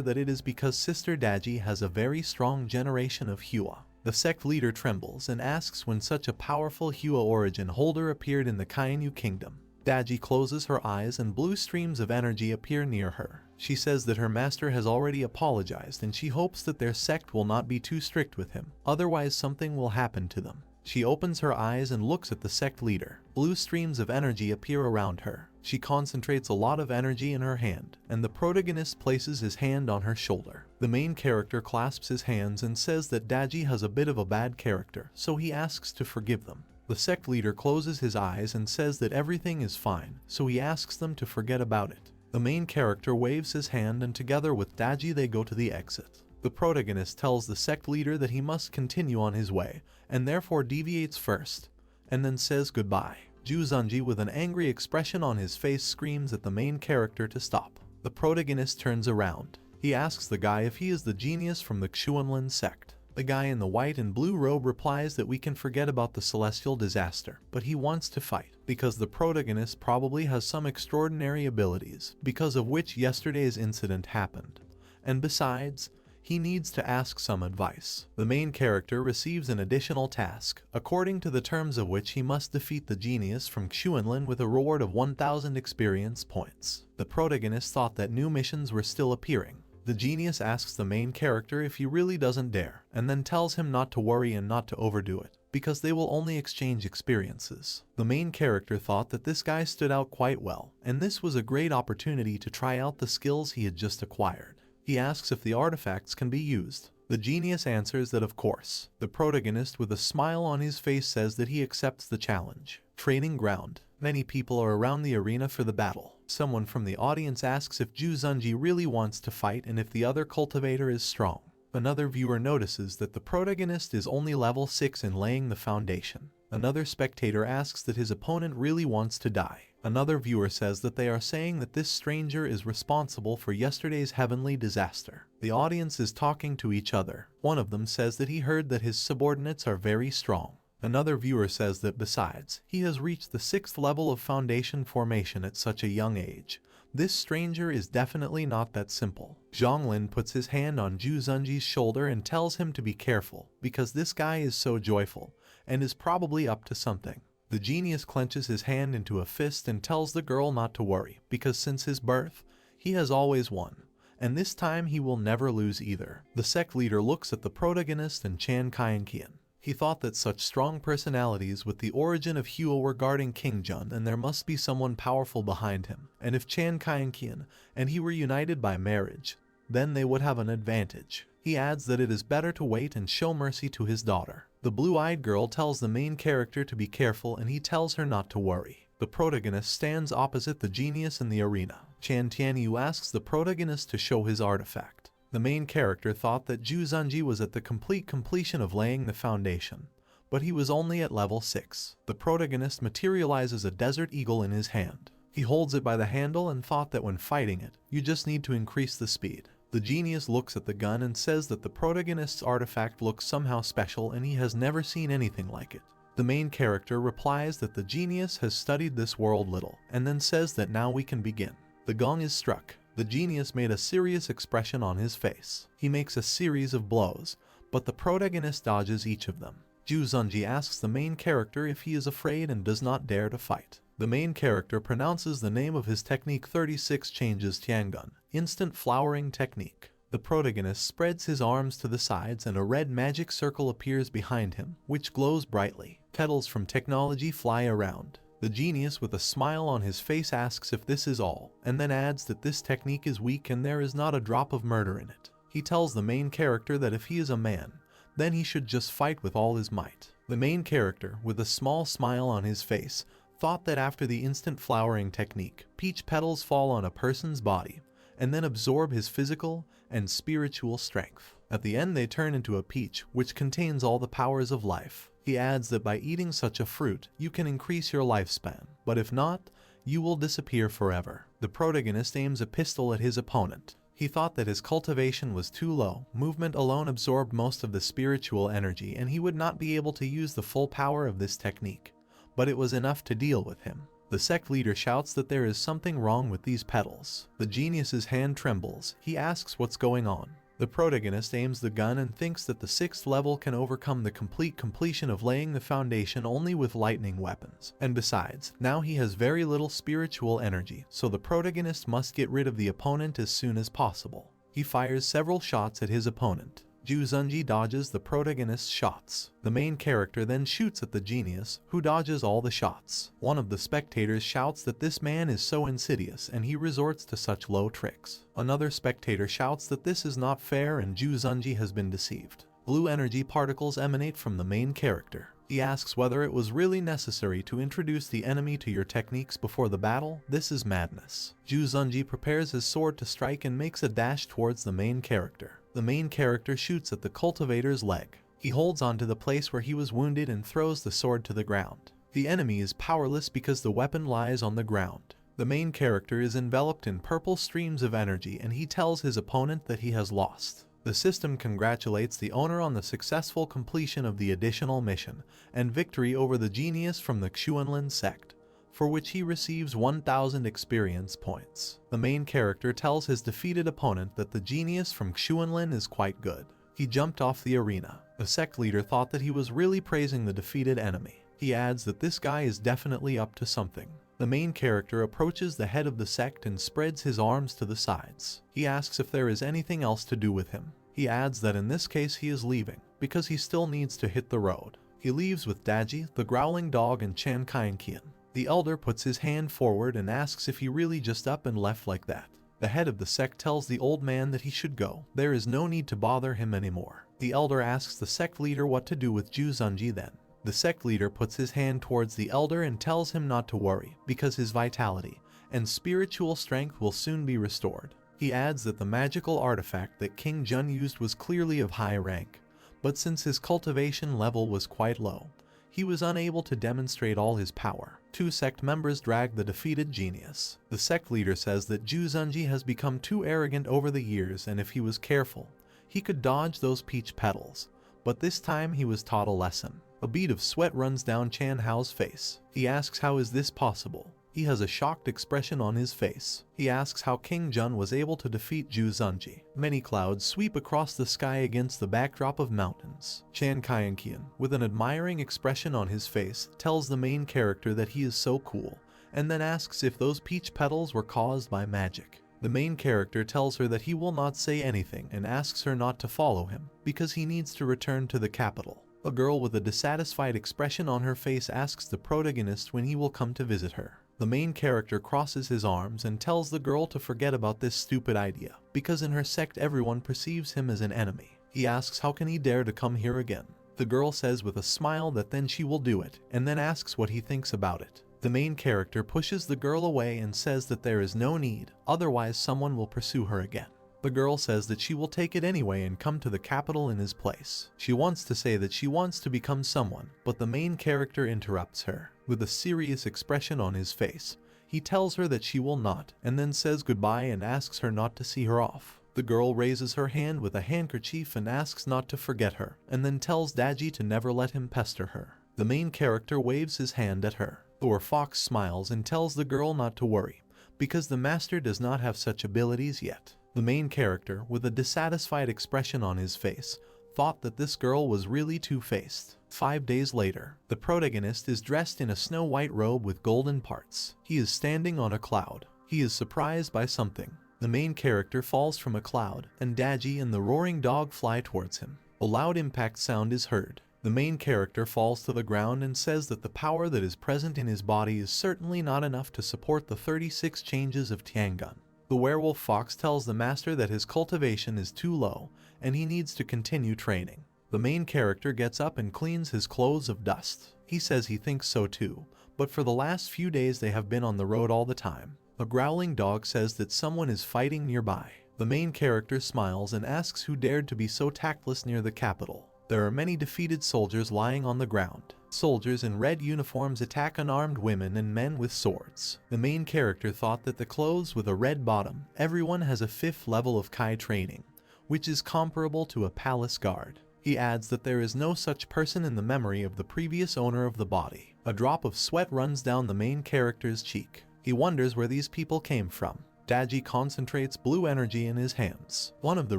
that it is because Sister Daji has a very strong generation of Hua. The sect leader trembles and asks when such a powerful Hua origin holder appeared in the Kainu kingdom. Daji closes her eyes and blue streams of energy appear near her. She says that her master has already apologized and she hopes that their sect will not be too strict with him, otherwise something will happen to them. She opens her eyes and looks at the sect leader. Blue streams of energy appear around her. She concentrates a lot of energy in her hand, and the protagonist places his hand on her shoulder. The main character clasps his hands and says that Daji has a bit of a bad character, so he asks to forgive them. The sect leader closes his eyes and says that everything is fine, so he asks them to forget about it. The main character waves his hand and together with Daji they go to the exit. The protagonist tells the sect leader that he must continue on his way, and therefore deviates first, and then says goodbye. Ju Zunji, with an angry expression on his face, screams at the main character to stop. The protagonist turns around. He asks the guy if he is the genius from the Xuanlin sect. The guy in the white and blue robe replies that we can forget about the celestial disaster, but he wants to fight, because the protagonist probably has some extraordinary abilities, because of which yesterday's incident happened. And besides, he needs to ask some advice. The main character receives an additional task, according to the terms of which he must defeat the genius from Xuanlin with a reward of 1,000 experience points. The protagonist thought that new missions were still appearing. The genius asks the main character if he really doesn't dare, and then tells him not to worry and not to overdo it, because they will only exchange experiences. The main character thought that this guy stood out quite well, and this was a great opportunity to try out the skills he had just acquired. He asks if the artifacts can be used. The genius answers that of course. The protagonist, with a smile on his face, says that he accepts the challenge. Training ground. Many people are around the arena for the battle. Someone from the audience asks if Ju Zunji really wants to fight and if the other cultivator is strong. Another viewer notices that the protagonist is only level 6 in laying the foundation. Another spectator asks that his opponent really wants to die. Another viewer says that they are saying that this stranger is responsible for yesterday's heavenly disaster. The audience is talking to each other. One of them says that he heard that his subordinates are very strong. Another viewer says that besides, he has reached the 6th level of foundation formation at such a young age. This stranger is definitely not that simple. Zhonglin puts his hand on Ju Zunji's shoulder and tells him to be careful, because this guy is so joyful, and is probably up to something. The genius clenches his hand into a fist and tells the girl not to worry, because since his birth, he has always won, and this time he will never lose either. The sect leader looks at the protagonist and Chan Kaienkian. He thought that such strong personalities with the origin of Hua were guarding King Jun, and there must be someone powerful behind him, and if Chan Kyankian and he were united by marriage, then they would have an advantage. He adds that it is better to wait and show mercy to his daughter. The blue-eyed girl tells the main character to be careful, and he tells her not to worry. The protagonist stands opposite the genius in the arena. Chan Tianyu asks the protagonist to show his artifact. The main character thought that Zhu Zunji was at the completion of laying the foundation, but he was only at level 6. The protagonist materializes a desert eagle in his hand. He holds it by the handle and thought that when fighting it, you just need to increase the speed. The genius looks at the gun and says that the protagonist's artifact looks somehow special and he has never seen anything like it. The main character replies that the genius has studied this world little, and then says that now we can begin. The gong is struck. The genius made a serious expression on his face. He makes a series of blows, but the protagonist dodges each of them. Zhu Zunji asks the main character if he is afraid and does not dare to fight. The main character pronounces the name of his technique 36 changes Tiangun, instant flowering technique. The protagonist spreads his arms to the sides and a red magic circle appears behind him, which glows brightly. Petals from technology fly around. The genius with a smile on his face asks if this is all, and then adds that this technique is weak and there is not a drop of murder in it. He tells the main character that if he is a man, then he should just fight with all his might. The main character, with a small smile on his face, thought that after the instant flowering technique, peach petals fall on a person's body, and then absorb his physical and spiritual strength. At the end they turn into a peach, which contains all the powers of life. He adds that by eating such a fruit, you can increase your lifespan, but if not, you will disappear forever. The protagonist aims a pistol at his opponent. He thought that his cultivation was too low, movement alone absorbed most of the spiritual energy, and he would not be able to use the full power of this technique, but it was enough to deal with him. The sect leader shouts that there is something wrong with these petals. The genius's hand trembles. He asks what's going on. The protagonist aims the gun and thinks that the 6th level can overcome the completion of laying the foundation only with lightning weapons. And besides, now he has very little spiritual energy, so the protagonist must get rid of the opponent as soon as possible. He fires several shots at his opponent. Zhu Zunji dodges the protagonist's shots. The main character then shoots at the genius, who dodges all the shots. One of the spectators shouts that this man is so insidious and he resorts to such low tricks. Another spectator shouts that this is not fair and Zhu Zunji has been deceived. Blue energy particles emanate from the main character. He asks whether it was really necessary to introduce the enemy to your techniques before the battle. This is madness. Zhu Zunji prepares his sword to strike and makes a dash towards the main character. The main character shoots at the cultivator's leg. He holds onto the place where he was wounded and throws the sword to the ground. The enemy is powerless because the weapon lies on the ground. The main character is enveloped in purple streams of energy and he tells his opponent that he has lost. The system congratulates the owner on the successful completion of the additional mission and victory over the genius from the Xuanlin sect, for which he receives 1,000 experience points. The main character tells his defeated opponent that the genius from Xuanlin is quite good. He jumped off the arena. The sect leader thought that he was really praising the defeated enemy. He adds that this guy is definitely up to something. The main character approaches the head of the sect and spreads his arms to the sides. He asks if there is anything else to do with him. He adds that in this case he is leaving, because he still needs to hit the road. He leaves with Daji, the growling dog, and Chan Kyankian. The elder puts his hand forward and asks if he really just up and left like that. The head of the sect tells the old man that he should go. There is no need to bother him anymore. The elder asks the sect leader what to do with Zhu Zunji then. The sect leader puts his hand towards the elder and tells him not to worry, because his vitality and spiritual strength will soon be restored. He adds that the magical artifact that King Jun used was clearly of high rank, but since his cultivation level was quite low, he was unable to demonstrate all his power. 2 sect members drag the defeated genius. The sect leader says that Zhu Zunji has become too arrogant over the years, and if he was careful, he could dodge those peach petals. But this time he was taught a lesson. A bead of sweat runs down Chan Hao's face. He asks how is this possible. He has a shocked expression on his face. He asks how King Jun was able to defeat Zhu Zunji. Many clouds sweep across the sky against the backdrop of mountains. Chan Kyankian, with an admiring expression on his face, tells the main character that he is so cool, and then asks if those peach petals were caused by magic. The main character tells her that he will not say anything and asks her not to follow him, because he needs to return to the capital. A girl with a dissatisfied expression on her face asks the protagonist when he will come to visit her. The main character crosses his arms and tells the girl to forget about this stupid idea, because in her sect everyone perceives him as an enemy. He asks how can he dare to come here again. The girl says with a smile that then she will do it, and then asks what he thinks about it. The main character pushes the girl away and says that there is no need, otherwise someone will pursue her again. The girl says that she will take it anyway and come to the capital in his place. She wants to say that she wants to become someone, but the main character interrupts her. With a serious expression on his face, he tells her that she will not, and then says goodbye and asks her not to see her off. The girl raises her hand with a handkerchief and asks not to forget her, and then tells Daji to never let him pester her. The main character waves his hand at her. Thor Fox smiles and tells the girl not to worry, because the master does not have such abilities yet. The main character, with a dissatisfied expression on his face, thought that this girl was really two-faced. 5 days later, the protagonist is dressed in a snow-white robe with golden parts. He is standing on a cloud. He is surprised by something. The main character falls from a cloud, and Daji and the roaring dog fly towards him. A loud impact sound is heard. The main character falls to the ground and says that the power that is present in his body is certainly not enough to support the 36 changes of Tiangun. The werewolf fox tells the master that his cultivation is too low, and he needs to continue training. The main character gets up and cleans his clothes of dust. He says he thinks so too, but for the last few days they have been on the road all the time. A growling dog says that someone is fighting nearby. The main character smiles and asks who dared to be so tactless near the capital. There are many defeated soldiers lying on the ground. Soldiers in red uniforms attack unarmed women and men with swords. The main character thought that the clothes with a red bottom, everyone has a 5th level of Kai training, which is comparable to a palace guard. He adds that there is no such person in the memory of the previous owner of the body. A drop of sweat runs down the main character's cheek. He wonders where these people came from. Daji concentrates blue energy in his hands. One of the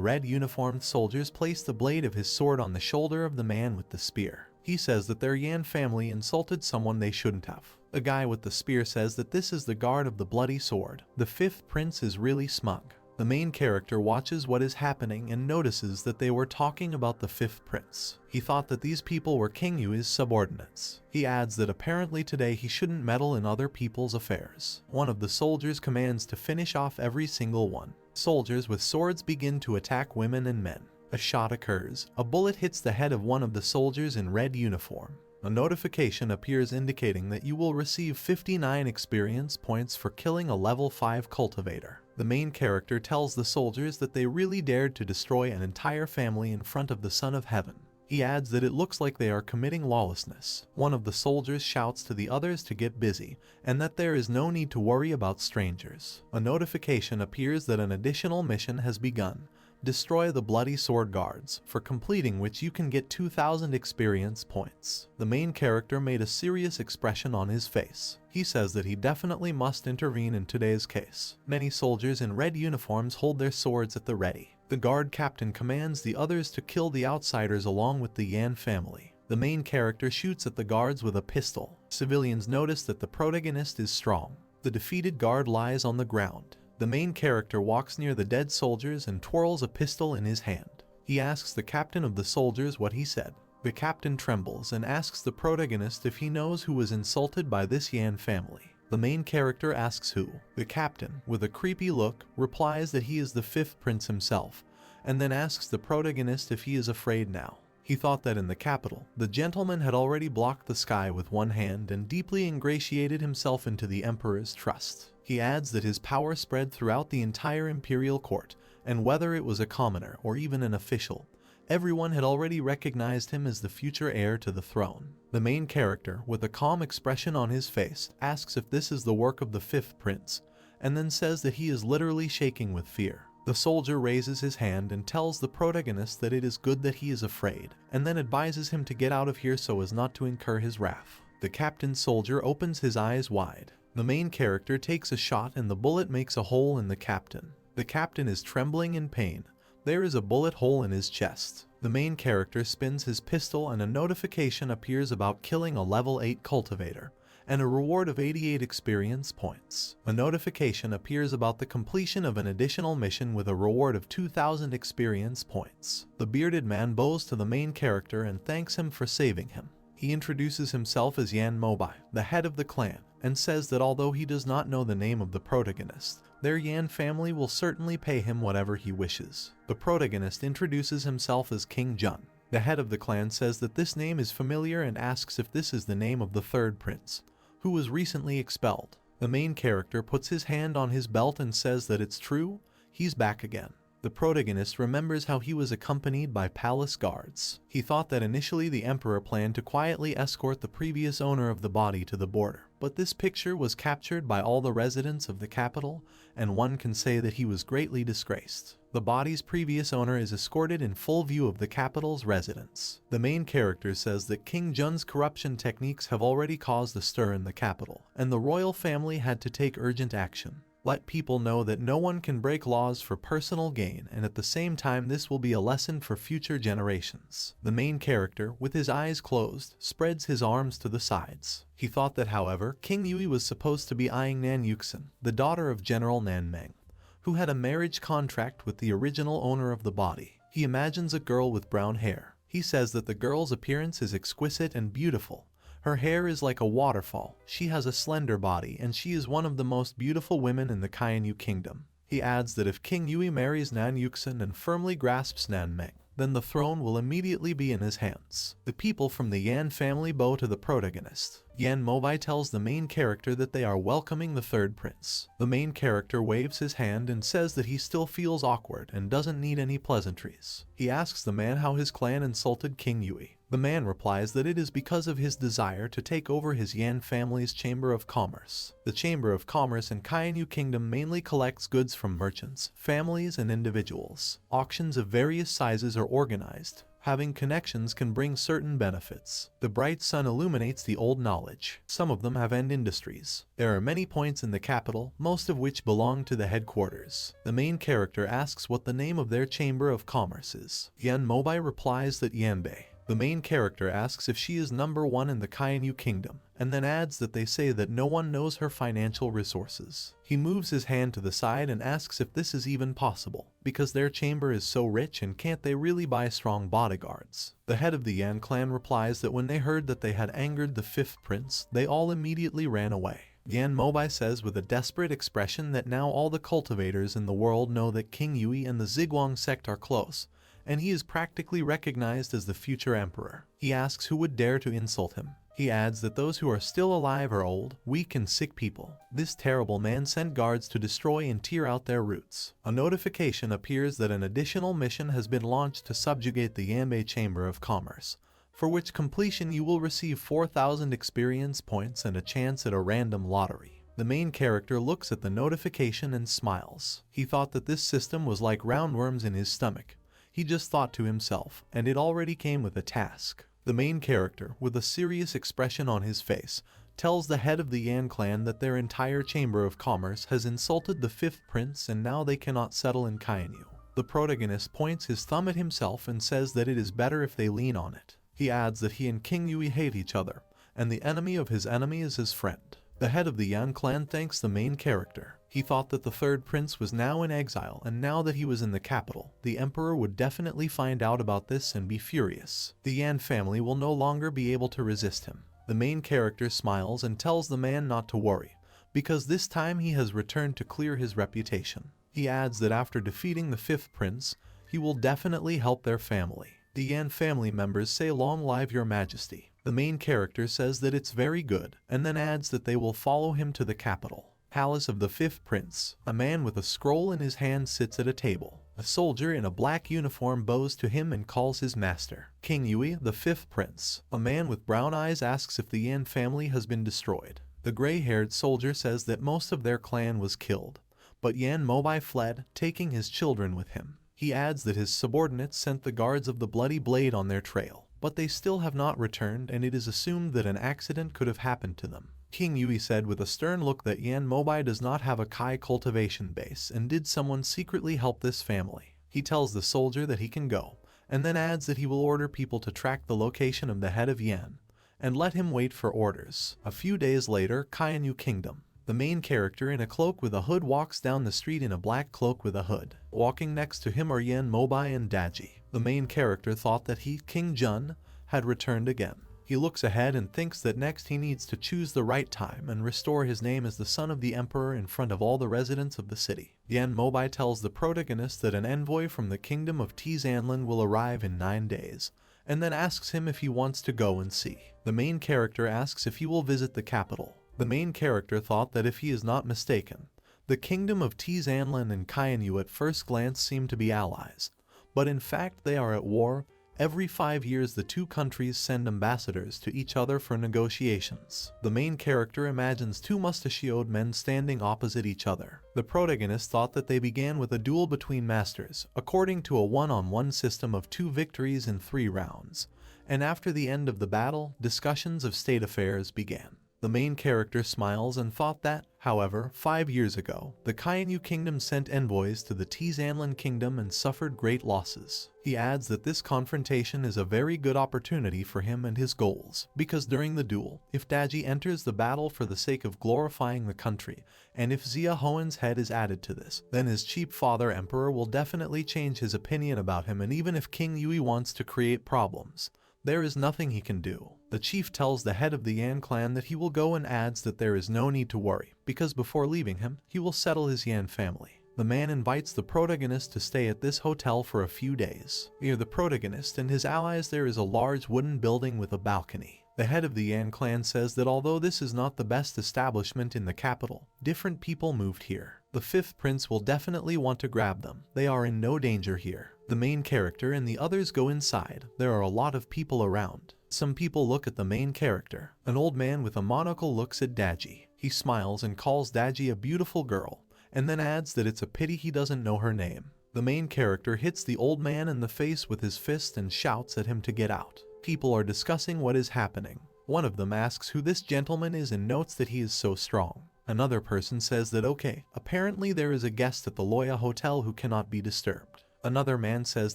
red uniformed soldiers placed the blade of his sword on the shoulder of the man with the spear. He says that their Yan family insulted someone they shouldn't have. The guy with the spear says that this is the guard of the bloody sword. The 5th prince is really smug. The main character watches what is happening and notices that they were talking about the 5th prince. He thought that these people were King Yui's subordinates. He adds that apparently today he shouldn't meddle in other people's affairs. One of the soldiers commands to finish off every single one. Soldiers with swords begin to attack women and men. A shot occurs. A bullet hits the head of one of the soldiers in red uniform. A notification appears indicating that you will receive 59 experience points for killing a level 5 cultivator. The main character tells the soldiers that they really dared to destroy an entire family in front of the Son of Heaven. He adds that it looks like they are committing lawlessness. One of the soldiers shouts to the others to get busy, and that there is no need to worry about strangers. A notification appears that an additional mission has begun. Destroy the bloody sword guards, for completing which you can get 2,000 experience points. The main character made a serious expression on his face. He says that he definitely must intervene in today's case. Many soldiers in red uniforms hold their swords at the ready. The guard captain commands the others to kill the outsiders along with the Yan family. The main character shoots at the guards with a pistol. Civilians notice that the protagonist is strong. The defeated guard lies on the ground. The main character walks near the dead soldiers and twirls a pistol in his hand. He asks the captain of the soldiers what he said. The captain trembles and asks the protagonist if he knows who was insulted by this Yan family. The main character asks who. The captain, with a creepy look, replies that he is the 5th prince himself, and then asks the protagonist if he is afraid now. He thought that in the capital, the gentleman had already blocked the sky with one hand and deeply ingratiated himself into the emperor's trust. He adds that his power spread throughout the entire imperial court, and whether it was a commoner or even an official, everyone had already recognized him as the future heir to the throne. The main character, with a calm expression on his face, asks if this is the work of the 5th prince, and then says that he is literally shaking with fear. The soldier raises his hand and tells the protagonist that it is good that he is afraid, and then advises him to get out of here so as not to incur his wrath. The captain soldier opens his eyes wide. The main character takes a shot and the bullet makes a hole in the captain. The captain is trembling in pain. There is a bullet hole in his chest. The main character spins his pistol and a notification appears about killing a level 8 cultivator, and a reward of 88 experience points. A notification appears about the completion of an additional mission with a reward of 2,000 experience points. The bearded man bows to the main character and thanks him for saving him. He introduces himself as Yan Mobai, the head of the clan, and says that although he does not know the name of the protagonist, their Yan family will certainly pay him whatever he wishes. The protagonist introduces himself as King Jun. The head of the clan says that this name is familiar and asks if this is the name of the third prince, who was recently expelled. The main character puts his hand on his belt and says that it's true, he's back again. The protagonist remembers how he was accompanied by palace guards. He thought that initially the emperor planned to quietly escort the previous owner of the body to the border, but this picture was captured by all the residents of the capital, and one can say that he was greatly disgraced. The body's previous owner is escorted in full view of the capital's residents. The main character says that King Jun's corruption techniques have already caused a stir in the capital, and the royal family had to take urgent action. Let people know that no one can break laws for personal gain, and at the same time this will be a lesson for future generations. The main character, with his eyes closed, spreads his arms to the sides. He thought that, however, King Yui was supposed to be eyeing Nan Yuxin, the daughter of General Nan Meng, who had a marriage contract with the original owner of the body. He imagines a girl with brown hair. He says that the girl's appearance is exquisite and beautiful. Her hair is like a waterfall, she has a slender body, and she is one of the most beautiful women in the Kainyu kingdom. He adds that if King Yui marries Nan Yuxin and firmly grasps Nan Meng, then the throne will immediately be in his hands. The people from the Yan family bow to the protagonist. Yan Mobai tells the main character that they are welcoming the third prince. The main character waves his hand and says that he still feels awkward and doesn't need any pleasantries. He asks the man how his clan insulted King Yui. The man replies that it is because of his desire to take over his Yan family's Chamber of Commerce. The Chamber of Commerce in Kainyu Kingdom mainly collects goods from merchants, families, and individuals. Auctions of various sizes are organized. Having connections can bring certain benefits. The bright sun illuminates the old knowledge. Some of them have end industries. There are many points in the capital, most of which belong to the headquarters. The main character asks what the name of their Chamber of Commerce is. Yan Mobai replies that Yanbei. The main character asks if she is number 1 in the Kainyu Kingdom, and then adds that they say that no one knows her financial resources. He moves his hand to the side and asks if this is even possible, because their chamber is so rich and can't they really buy strong bodyguards. The head of the Yan clan replies that when they heard that they had angered the 5th prince, they all immediately ran away. Yan Mobai says with a desperate expression that now all the cultivators in the world know that King Yui and the Ziguang sect are close, and he is practically recognized as the future emperor. He asks who would dare to insult him. He adds that those who are still alive are old, weak, and sick people. This terrible man sent guards to destroy and tear out their roots. A notification appears that an additional mission has been launched to subjugate the Yanbei Chamber of Commerce, for which completion you will receive 4,000 experience points and a chance at a random lottery. The main character looks at the notification and smiles. He thought that this system was like roundworms in his stomach. He just thought to himself, and it already came with a task. The main character, with a serious expression on his face, tells the head of the Yan clan that their entire Chamber of Commerce has insulted the 5th prince and now they cannot settle in Kainyu. The protagonist points his thumb at himself and says that it is better if they lean on it. He adds that he and King Yui hate each other, and the enemy of his enemy is his friend. The head of the Yan clan thanks the main character. He thought that the 3rd prince was now in exile, and now that he was in the capital, the emperor would definitely find out about this and be furious. The Yan family will no longer be able to resist him. The main character smiles and tells the man not to worry, because this time he has returned to clear his reputation. He adds that after defeating the 5th prince, he will definitely help their family. The Yan family members say "Long live your majesty." The main character says that it's very good, and then adds that they will follow him to the capital. Palace of the 5th prince. A man with a scroll in his hand sits at a table. A soldier in a black uniform bows to him and calls his master. King Yui, the 5th prince. A man with brown eyes asks if the Yan family has been destroyed. The gray-haired soldier says that most of their clan was killed, but Yan Mobai fled, taking his children with him. He adds that his subordinates sent the guards of the Bloody Blade on their trail, but they still have not returned, and it is assumed that an accident could have happened to them. King Yui said with a stern look that Yan Mobai does not have a Kai cultivation base, and did someone secretly help this family. He tells the soldier that he can go, and then adds that he will order people to track the location of the head of Yan, and let him wait for orders. A few days later, Kainu Kingdom. The main character in a cloak with a hood walks down the street in a black cloak with a hood. Walking next to him are Yen Mobai and Daji. The main character thought that he, King Jun, had returned again. He looks ahead and thinks that next he needs to choose the right time and restore his name as the son of the emperor in front of all the residents of the city. Yen Mobai tells the protagonist that an envoy from the kingdom of Tizanlan will arrive in 9 days, and then asks him if he wants to go and see. The main character asks if he will visit the capital. The main character thought that if he is not mistaken, the kingdom of Tizanlan and Kainu at first glance seem to be allies, but in fact they are at war. Every 5 years the two countries send ambassadors to each other for negotiations. The main character imagines two mustachioed men standing opposite each other. The protagonist thought that they began with a duel between masters, according to a one-on-one system of 2 victories in 3 rounds, and after the end of the battle, discussions of state affairs began. The main character smiles and thought that, however, 5 years ago, the Kainu Kingdom sent envoys to the Tizanlan Kingdom and suffered great losses. He adds that this confrontation is a very good opportunity for him and his goals, because during the duel, if Daji enters the battle for the sake of glorifying the country, and if Xia Hoen's head is added to this, then his cheap father emperor will definitely change his opinion about him, and even if King Yui wants to create problems, there is nothing he can do. The chief tells the head of the Yan clan that he will go and adds that there is no need to worry, because before leaving him, he will settle his Yan family. The man invites the protagonist to stay at this hotel for a few days. Near the protagonist and his allies there is a large wooden building with a balcony. The head of the Yan clan says that although this is not the best establishment in the capital, different people moved here. The 5th prince will definitely want to grab them. They are in no danger here. The main character and the others go inside. There are a lot of people around. Some people look at the main character. An old man with a monocle looks at Daji. He smiles and calls Daji a beautiful girl, and then adds that it's a pity he doesn't know her name. The main character hits the old man in the face with his fist and shouts at him to get out. People are discussing what is happening. One of them asks who this gentleman is and notes that he is so strong. Another person says that okay, apparently there is a guest at the Loya Hotel who cannot be disturbed. Another man says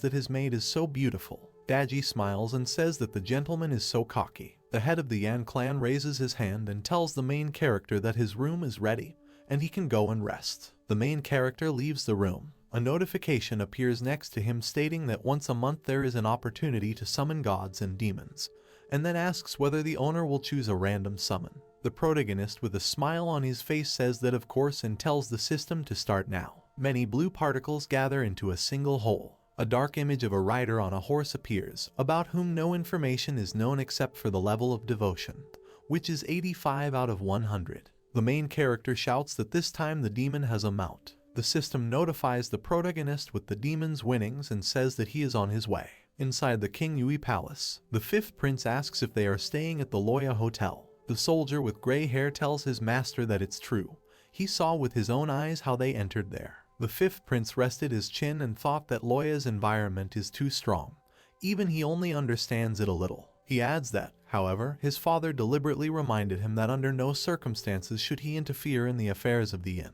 that his maid is so beautiful. Daji smiles and says that the gentleman is so cocky. The head of the Yan clan raises his hand and tells the main character that his room is ready and he can go and rest. The main character leaves the room. A notification appears next to him stating that once a month there is an opportunity to summon gods and demons, and then asks whether the owner will choose a random summon. The protagonist with a smile on his face says that of course and tells the system to start now. Many blue particles gather into a single hole. A dark image of a rider on a horse appears, about whom no information is known except for the level of devotion, which is 85 out of 100. The main character shouts that this time the demon has a mount. The system notifies the protagonist with the demon's winnings and says that he is on his way. Inside the King Yui Palace, the 5th prince asks if they are staying at the Loya Hotel. The soldier with gray hair tells his master that it's true. He saw with his own eyes how they entered there. The 5th prince rested his chin and thought that Loya's environment is too strong. Even he only understands it a little. He adds that, however, his father deliberately reminded him that under no circumstances should he interfere in the affairs of the inn,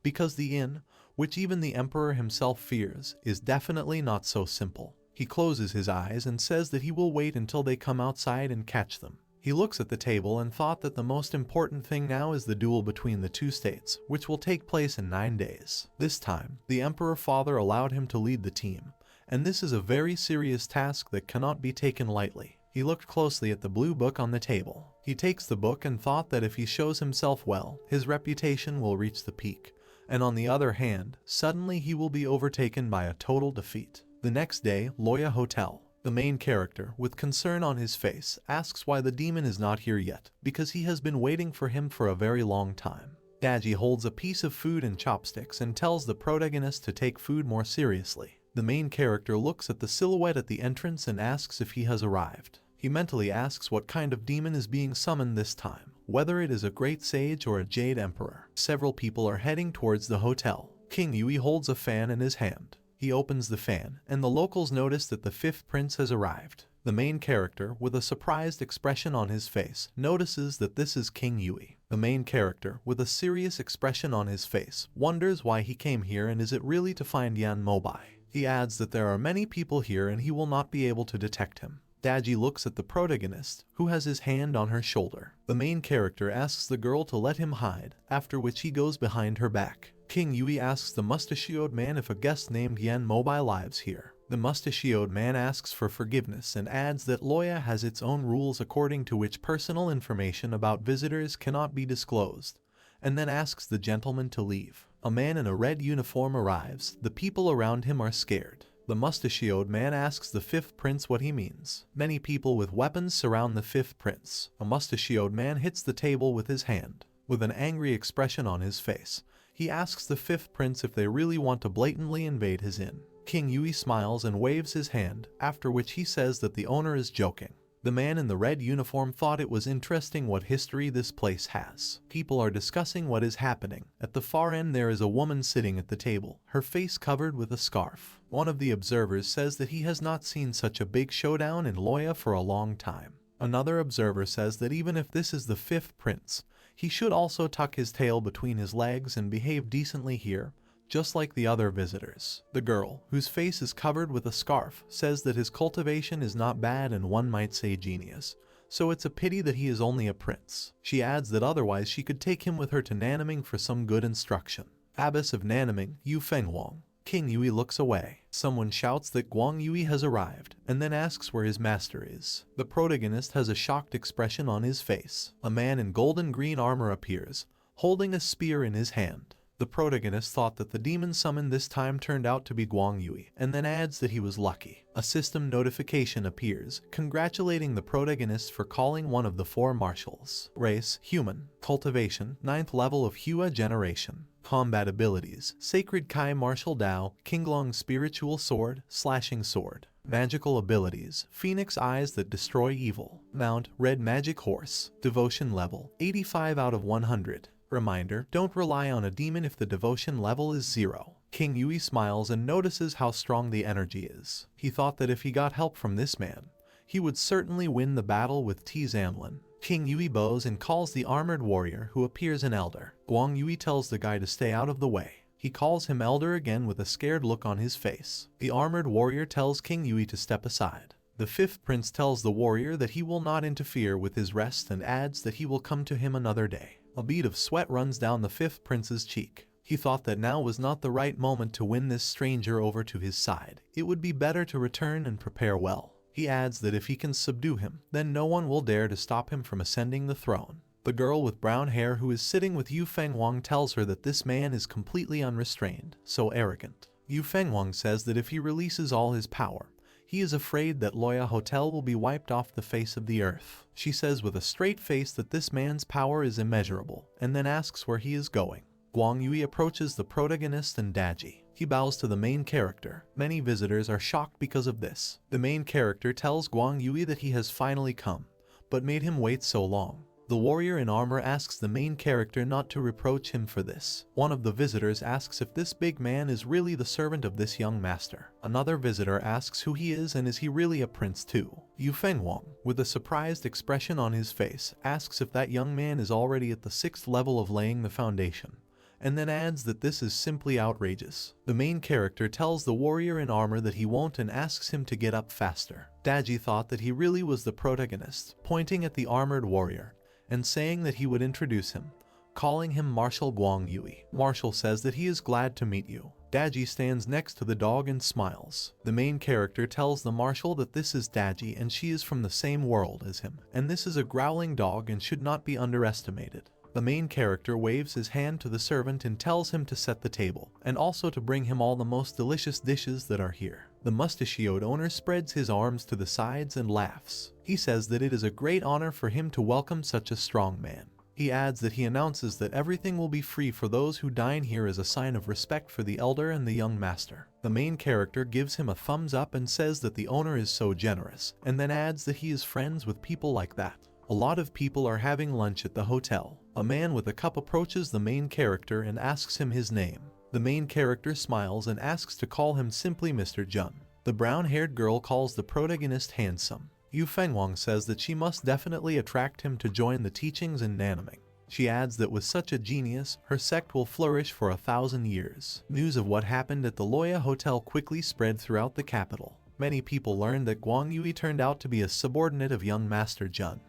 because the inn, which even the emperor himself fears, is definitely not so simple. He closes his eyes and says that he will wait until they come outside and catch them. He looks at the table and thought that the most important thing now is the duel between the two states, which will take place in 9 days. This time, the emperor father allowed him to lead the team, and this is a very serious task that cannot be taken lightly. He looked closely at the blue book on the table. He takes the book and thought that if he shows himself well, his reputation will reach the peak, and on the other hand, suddenly he will be overtaken by a total defeat. The next day, Loya Hotel. The main character, with concern on his face, asks why the demon is not here yet, because he has been waiting for him for a very long time. Daji holds a piece of food and chopsticks and tells the protagonist to take food more seriously. The main character looks at the silhouette at the entrance and asks if he has arrived. He mentally asks what kind of demon is being summoned this time, whether it is a great sage or a jade emperor. Several people are heading towards the hotel. King Yui holds a fan in his hand. He opens the fan, and the locals notice that the 5th prince has arrived. The main character, with a surprised expression on his face, notices that this is King Yui. The main character, with a serious expression on his face, wonders why he came here and is it really to find Yan Mobai. He adds that there are many people here and he will not be able to detect him. Daji looks at the protagonist, who has his hand on her shoulder. The main character asks the girl to let him hide, after which he goes behind her back. King Yui asks the mustachioed man if a guest named Yen Mobile lives here. The mustachioed man asks for forgiveness and adds that Loya has its own rules according to which personal information about visitors cannot be disclosed, and then asks the gentleman to leave. A man in a red uniform arrives. The people around him are scared. The mustachioed man asks the fifth prince what he means. Many people with weapons surround the fifth prince. A mustachioed man hits the table with his hand. With an angry expression on his face, he asks the fifth prince if they really want to blatantly invade his inn. King Yui smiles and waves his hand, after which he says that the owner is joking. The man in the red uniform thought it was interesting what history this place has. People are discussing what is happening. At the far end there is a woman sitting at the table, her face covered with a scarf. One of the observers says that he has not seen such a big showdown in Loya for a long time. Another observer says that even if this is the fifth prince, he should also tuck his tail between his legs and behave decently here, just like the other visitors. The girl, whose face is covered with a scarf, says that his cultivation is not bad and one might say genius, so it's a pity that he is only a prince. She adds that otherwise she could take him with her to Nanaming for some good instruction. Abbess of Nanaming, Yu Fengwang. King Yui looks away. Someone shouts that Guang Yui has arrived, and then asks where his master is. The protagonist has a shocked expression on his face. A man in golden green armor appears, holding a spear in his hand. The protagonist thought that the demon summoned this time turned out to be Guang Yui, and then adds that he was lucky. A system notification appears, congratulating the protagonist for calling one of the 4 marshals. Race, human. Cultivation, 9th level of Hua generation. Combat abilities, Sacred Kai Martial Dao, Qinglong Spiritual Sword, Slashing Sword. Magical abilities, Phoenix Eyes that destroy evil. Mount, Red Magic Horse. Devotion level, 85 out of 100. Reminder, don't rely on a demon if the devotion level is 0. King Yui smiles and notices how strong the energy is. He thought that if he got help from this man, he would certainly win the battle with T. Zamlin. King Yui bows and calls the armored warrior, who appears an elder. Guang Yui tells the guy to stay out of the way. He calls him elder again with a scared look on his face. The armored warrior tells King Yui to step aside. The fifth prince tells the warrior that he will not interfere with his rest and adds that he will come to him another day. A bead of sweat runs down the fifth prince's cheek. He thought that now was not the right moment to win this stranger over to his side. It would be better to return and prepare well. He adds that if he can subdue him, then no one will dare to stop him from ascending the throne. The girl with brown hair who is sitting with Yu Fengwang tells her that this man is completely unrestrained, so arrogant. Yu Fengwang says that if he releases all his power, he is afraid that Loya Hotel will be wiped off the face of the earth. She says with a straight face that this man's power is immeasurable, and then asks where he is going. Guang Yui approaches the protagonist and Daji. He bows to the main character. Many visitors are shocked because of this. The main character tells Guang Yui that he has finally come, but made him wait so long. The warrior in armor asks the main character not to reproach him for this. One of the visitors asks if this big man is really the servant of this young master. Another visitor asks who he is and is he really a prince too. Yu Fengwang, with a surprised expression on his face, asks if that young man is already at the 6th level of laying the foundation, and then adds that this is simply outrageous. The main character tells the warrior in armor that he won't and asks him to get up faster. Daji thought that he really was the protagonist, pointing at the armored warrior and saying that he would introduce him, calling him Marshal Guang Yui. Marshal says that he is glad to meet you. Daji stands next to the dog and smiles. The main character tells the marshal that this is Daji and she is from the same world as him, and this is a growling dog and should not be underestimated. The main character waves his hand to the servant and tells him to set the table, and also to bring him all the most delicious dishes that are here. The mustachioed owner spreads his arms to the sides and laughs. He says that it is a great honor for him to welcome such a strong man. He adds that he announces that everything will be free for those who dine here as a sign of respect for the elder and the young master. The main character gives him a thumbs up and says that the owner is so generous, and then adds that he is friends with people like that. A lot of people are having lunch at the hotel. A man with a cup approaches the main character and asks him his name. The main character smiles and asks to call him simply Mr. Jun. The brown-haired girl calls the protagonist handsome. Yu Fengwang says that she must definitely attract him to join the teachings in Nanaming. She adds that with such a genius, her sect will flourish for 1,000 years. News of what happened at the Loya Hotel quickly spread throughout the capital. Many people learned that Guang Yui turned out to be a subordinate of young Master Jun,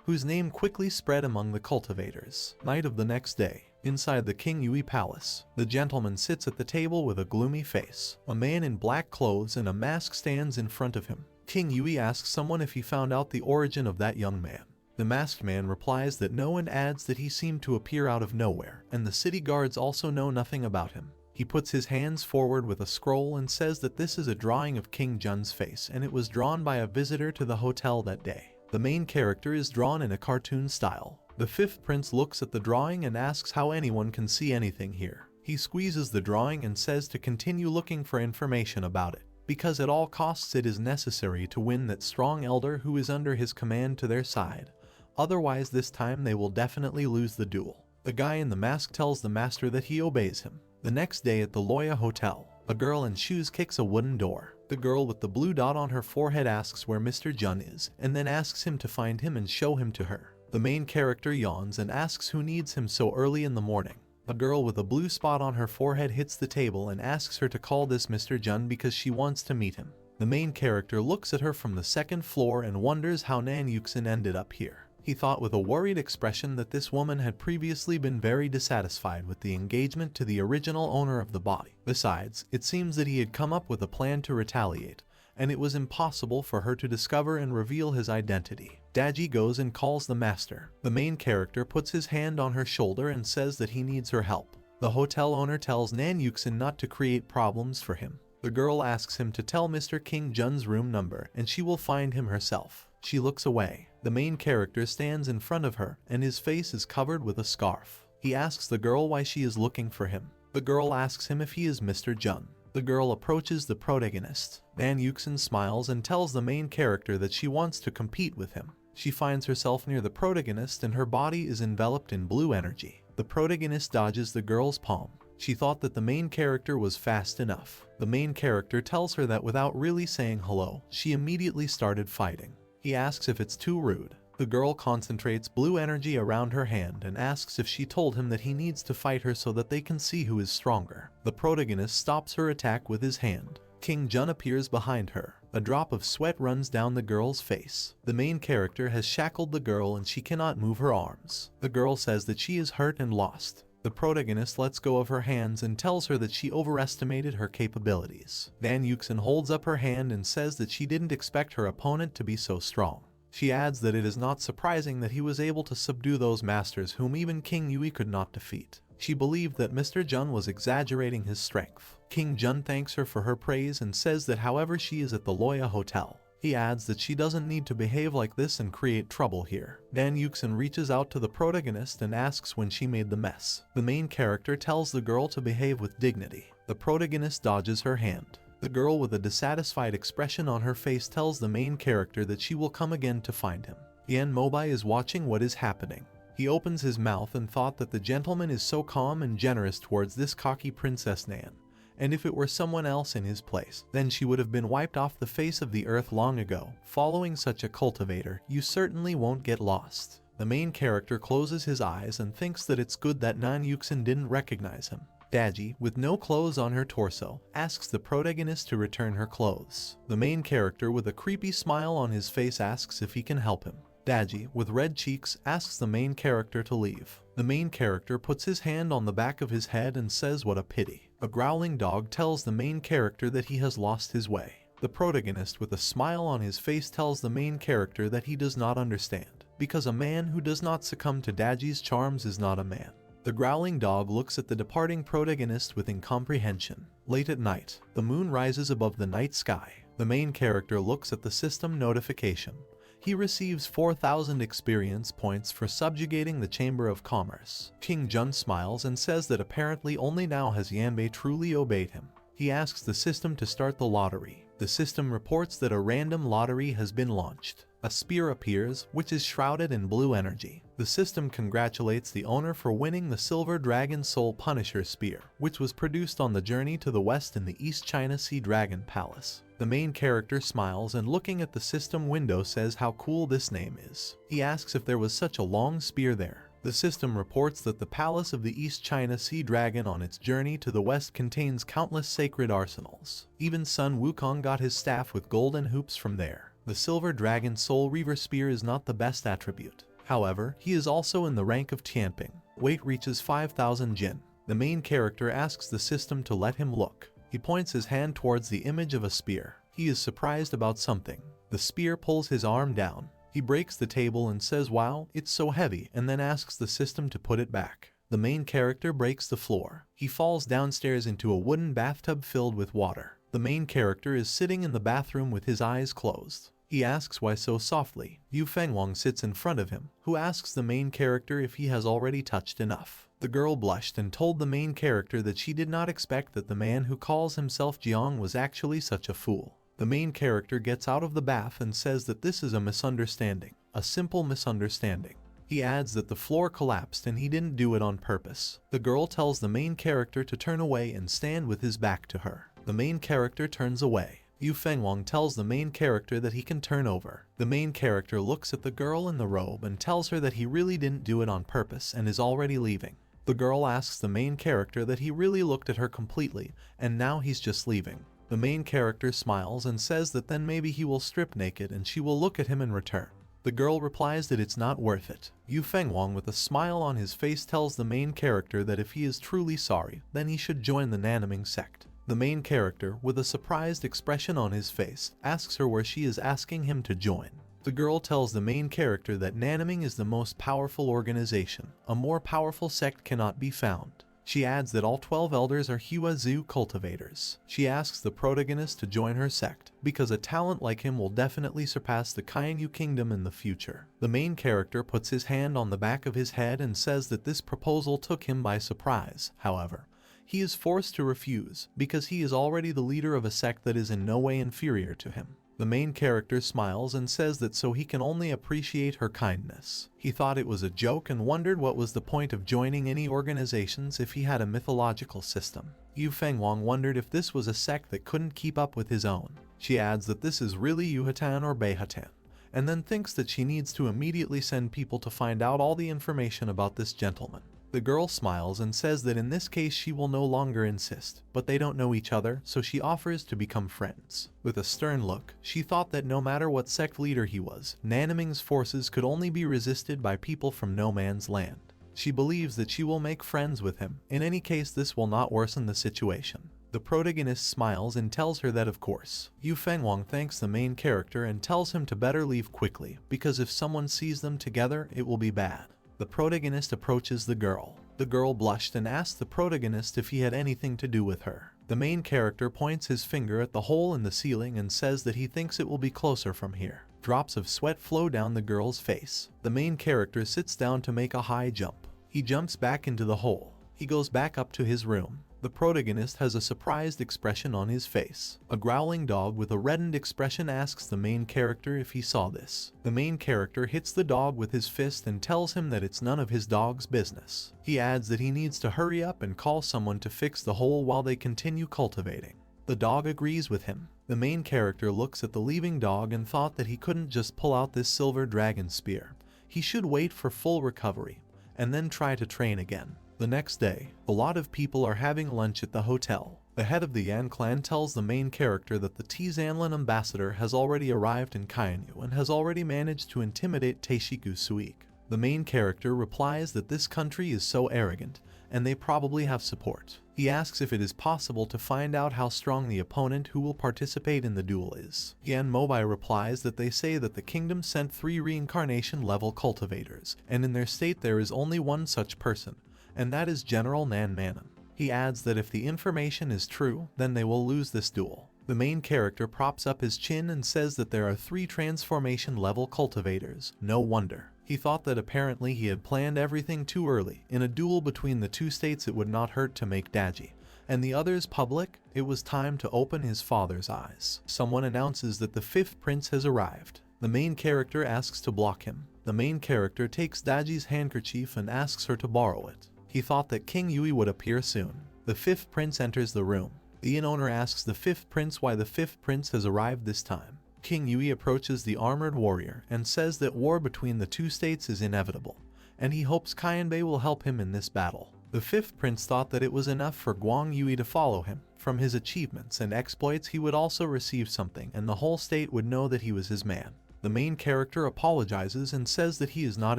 whose name quickly spread among the cultivators. Night of the next day, inside the King Yui Palace, the gentleman sits at the table with a gloomy face. A man in black clothes and a mask stands in front of him. King Yui asks someone if he found out the origin of that young man. The masked man replies that no, and adds that he seemed to appear out of nowhere, and the city guards also know nothing about him. He puts his hands forward with a scroll and says that this is a drawing of King Jun's face, and it was drawn by a visitor to the hotel that day. The main character is drawn in a cartoon style. The fifth prince looks at the drawing and asks how anyone can see anything here. He squeezes the drawing and says to continue looking for information about it, because at all costs it is necessary to win that strong elder who is under his command to their side. Otherwise this time they will definitely lose the duel. The guy in the mask tells the master that he obeys him. The next day at the Loya Hotel, a girl in shoes kicks a wooden door. The girl with the blue dot on her forehead asks where Mr. Jun is, and then asks him to find him and show him to her. The main character yawns and asks who needs him so early in the morning. A girl with a blue spot on her forehead hits the table and asks her to call this Mr. Jun because she wants to meet him. The main character looks at her from the second floor and wonders how Nan Yuxin ended up here. He thought with a worried expression that this woman had previously been very dissatisfied with the engagement to the original owner of the body. Besides, it seems that he had come up with a plan to retaliate, and it was impossible for her to discover and reveal his identity. Daji goes and calls the master. The main character puts his hand on her shoulder and says that he needs her help. The hotel owner tells Nan Yuxin not to create problems for him. The girl asks him to tell Mr. King Jun's room number and she will find him herself. She looks away. The main character stands in front of her and his face is covered with a scarf. He asks the girl why she is looking for him. The girl asks him if he is Mr. Jun. The girl approaches the protagonist. Nan Yuxin smiles and tells the main character that she wants to compete with him. She finds herself near the protagonist and her body is enveloped in blue energy. The protagonist dodges the girl's palm. She thought that the main character was fast enough. The main character tells her that without really saying hello, she immediately started fighting. He asks if it's too rude. The girl concentrates blue energy around her hand and asks if she told him that he needs to fight her so that they can see who is stronger. The protagonist stops her attack with his hand. King Jun appears behind her. A drop of sweat runs down the girl's face. The main character has shackled the girl and she cannot move her arms. The girl says that she is hurt and lost. The protagonist lets go of her hands and tells her that she overestimated her capabilities. Nan Yuxin holds up her hand and says that she didn't expect her opponent to be so strong. She adds that it is not surprising that he was able to subdue those masters whom even King Yui could not defeat. She believed that Mr. Jun was exaggerating his strength. King Jun thanks her for her praise and says that however she is at the Loya Hotel. He adds that she doesn't need to behave like this and create trouble here. Nan Yuxin reaches out to the protagonist and asks when she made the mess. The main character tells the girl to behave with dignity. The protagonist dodges her hand. The girl with a dissatisfied expression on her face tells the main character that she will come again to find him. Yan Mobai is watching what is happening. He opens his mouth and thought that the gentleman is so calm and generous towards this cocky Princess Nan. And if it were someone else in his place, then she would have been wiped off the face of the earth long ago. Following such a cultivator, you certainly won't get lost. The main character closes his eyes and thinks that it's good that Nan Yuxin didn't recognize him. Daji, with no clothes on her torso, asks the protagonist to return her clothes. The main character with a creepy smile on his face asks if he can help him. Daji, with red cheeks, asks the main character to leave. The main character puts his hand on the back of his head and says what a pity. A growling dog tells the main character that he has lost his way. The protagonist with a smile on his face tells the main character that he does not understand, because a man who does not succumb to Daji's charms is not a man. The growling dog looks at the departing protagonist with incomprehension. Late at night, the moon rises above the night sky. The main character looks at the system notification. He receives 4,000 experience points for subjugating the Chamber of Commerce. King Jun smiles and says that apparently only now has Yanbei truly obeyed him. He asks the system to start the lottery. The system reports that a random lottery has been launched. A spear appears, which is shrouded in blue energy. The system congratulates the owner for winning the Silver Dragon Soul Punisher Spear, which was produced on the journey to the west in the East China Sea Dragon Palace. The main character smiles and looking at the system window says how cool this name is. He asks if there was such a long spear there. The system reports that the palace of the East China Sea Dragon on its journey to the west contains countless sacred arsenals. Even Sun Wukong got his staff with golden hoops from there. The Silver Dragon Soul Reaver Spear is not the best attribute. However, he is also in the rank of Tianping. Weight reaches 5,000 jin. The main character asks the system to let him look. He points his hand towards the image of a spear. He is surprised about something. The spear pulls his arm down. He breaks the table and says, "Wow, it's so heavy," and then asks the system to put it back. The main character breaks the floor. He falls downstairs into a wooden bathtub filled with water. The main character is sitting in the bathroom with his eyes closed. He asks why so softly. Yu Fengwang sits in front of him, who asks the main character if he has already touched enough. The girl blushed and told the main character that she did not expect that the man who calls himself Jiang was actually such a fool. The main character gets out of the bath and says that this is a misunderstanding, a simple misunderstanding. He adds that the floor collapsed and he didn't do it on purpose. The girl tells the main character to turn away and stand with his back to her. The main character turns away. Yu Fengwang tells the main character that he can turn over. The main character looks at the girl in the robe and tells her that he really didn't do it on purpose and is already leaving. The girl asks the main character that he really looked at her completely and now he's just leaving. The main character smiles and says that then maybe he will strip naked and she will look at him in return. The girl replies that it's not worth it. Yu Fengwang with a smile on his face tells the main character that if he is truly sorry, then he should join the Nanaming sect. The main character, with a surprised expression on his face, asks her where she is asking him to join. The girl tells the main character that Nanaming is the most powerful organization. A more powerful sect cannot be found. She adds that all 12 elders are Hua Zhu cultivators. She asks the protagonist to join her sect, because a talent like him will definitely surpass the Kainyu kingdom in the future. The main character puts his hand on the back of his head and says that this proposal took him by surprise. However, he is forced to refuse, because he is already the leader of a sect that is in no way inferior to him. The main character smiles and says that so he can only appreciate her kindness. He thought it was a joke and wondered what was the point of joining any organizations if he had a mythological system. Yu Fengwang wondered if this was a sect that couldn't keep up with his own. She adds that this is really Yuhatan or Beihatan, and then thinks that she needs to immediately send people to find out all the information about this gentleman. The girl smiles and says that in this case she will no longer insist, but they don't know each other, so she offers to become friends. With a stern look, she thought that no matter what sect leader he was, Nanaming's forces could only be resisted by people from no man's land. She believes that she will make friends with him. In any case, this will not worsen the situation. The protagonist smiles and tells her that of course. Yu Fengwang thanks the main character and tells him to better leave quickly, because if someone sees them together, it will be bad. The protagonist approaches the girl. The girl blushed and asked the protagonist if he had anything to do with her. The main character points his finger at the hole in the ceiling and says that he thinks it will be closer from here. Drops of sweat flow down the girl's face. The main character sits down to make a high jump. He jumps back into the hole. He goes back up to his room. The protagonist has a surprised expression on his face. A growling dog with a reddened expression asks the main character if he saw this. The main character hits the dog with his fist and tells him that it's none of his dog's business. He adds that he needs to hurry up and call someone to fix the hole while they continue cultivating. The dog agrees with him. The main character looks at the leaving dog and thought that he couldn't just pull out this silver dragon spear. He should wait for full recovery and then try to train again. The next day, a lot of people are having lunch at the hotel. The head of the Yan clan tells the main character that the Tizanlin ambassador has already arrived in Kainyu and has already managed to intimidate Taishiku Suik. The main character replies that this country is so arrogant, and they probably have support. He asks if it is possible to find out how strong the opponent who will participate in the duel is. Yan Mobai replies that they say that the kingdom sent 3 reincarnation level cultivators, and in their state there is only one such person, and that is General Nan Manon. He adds that if the information is true, then they will lose this duel. The main character props up his chin and says that there are 3 transformation level cultivators. No wonder. He thought that apparently he had planned everything too early. In a duel between the 2 states it would not hurt to make Daji, and the others public. It was time to open his father's eyes. Someone announces that the 5th prince has arrived. The main character asks to block him. The main character takes Daji's handkerchief and asks her to borrow it. He thought that King Yui would appear soon. The 5th prince enters the room. The inn owner asks the 5th prince why the 5th prince has arrived this time. King Yui approaches the armored warrior and says that war between the 2 states is inevitable, and he hopes Kyanbei will help him in this battle. The fifth prince thought that it was enough for Guang Yui to follow him. From his achievements and exploits he would also receive something, and the whole state would know that he was his man. The main character apologizes and says that he is not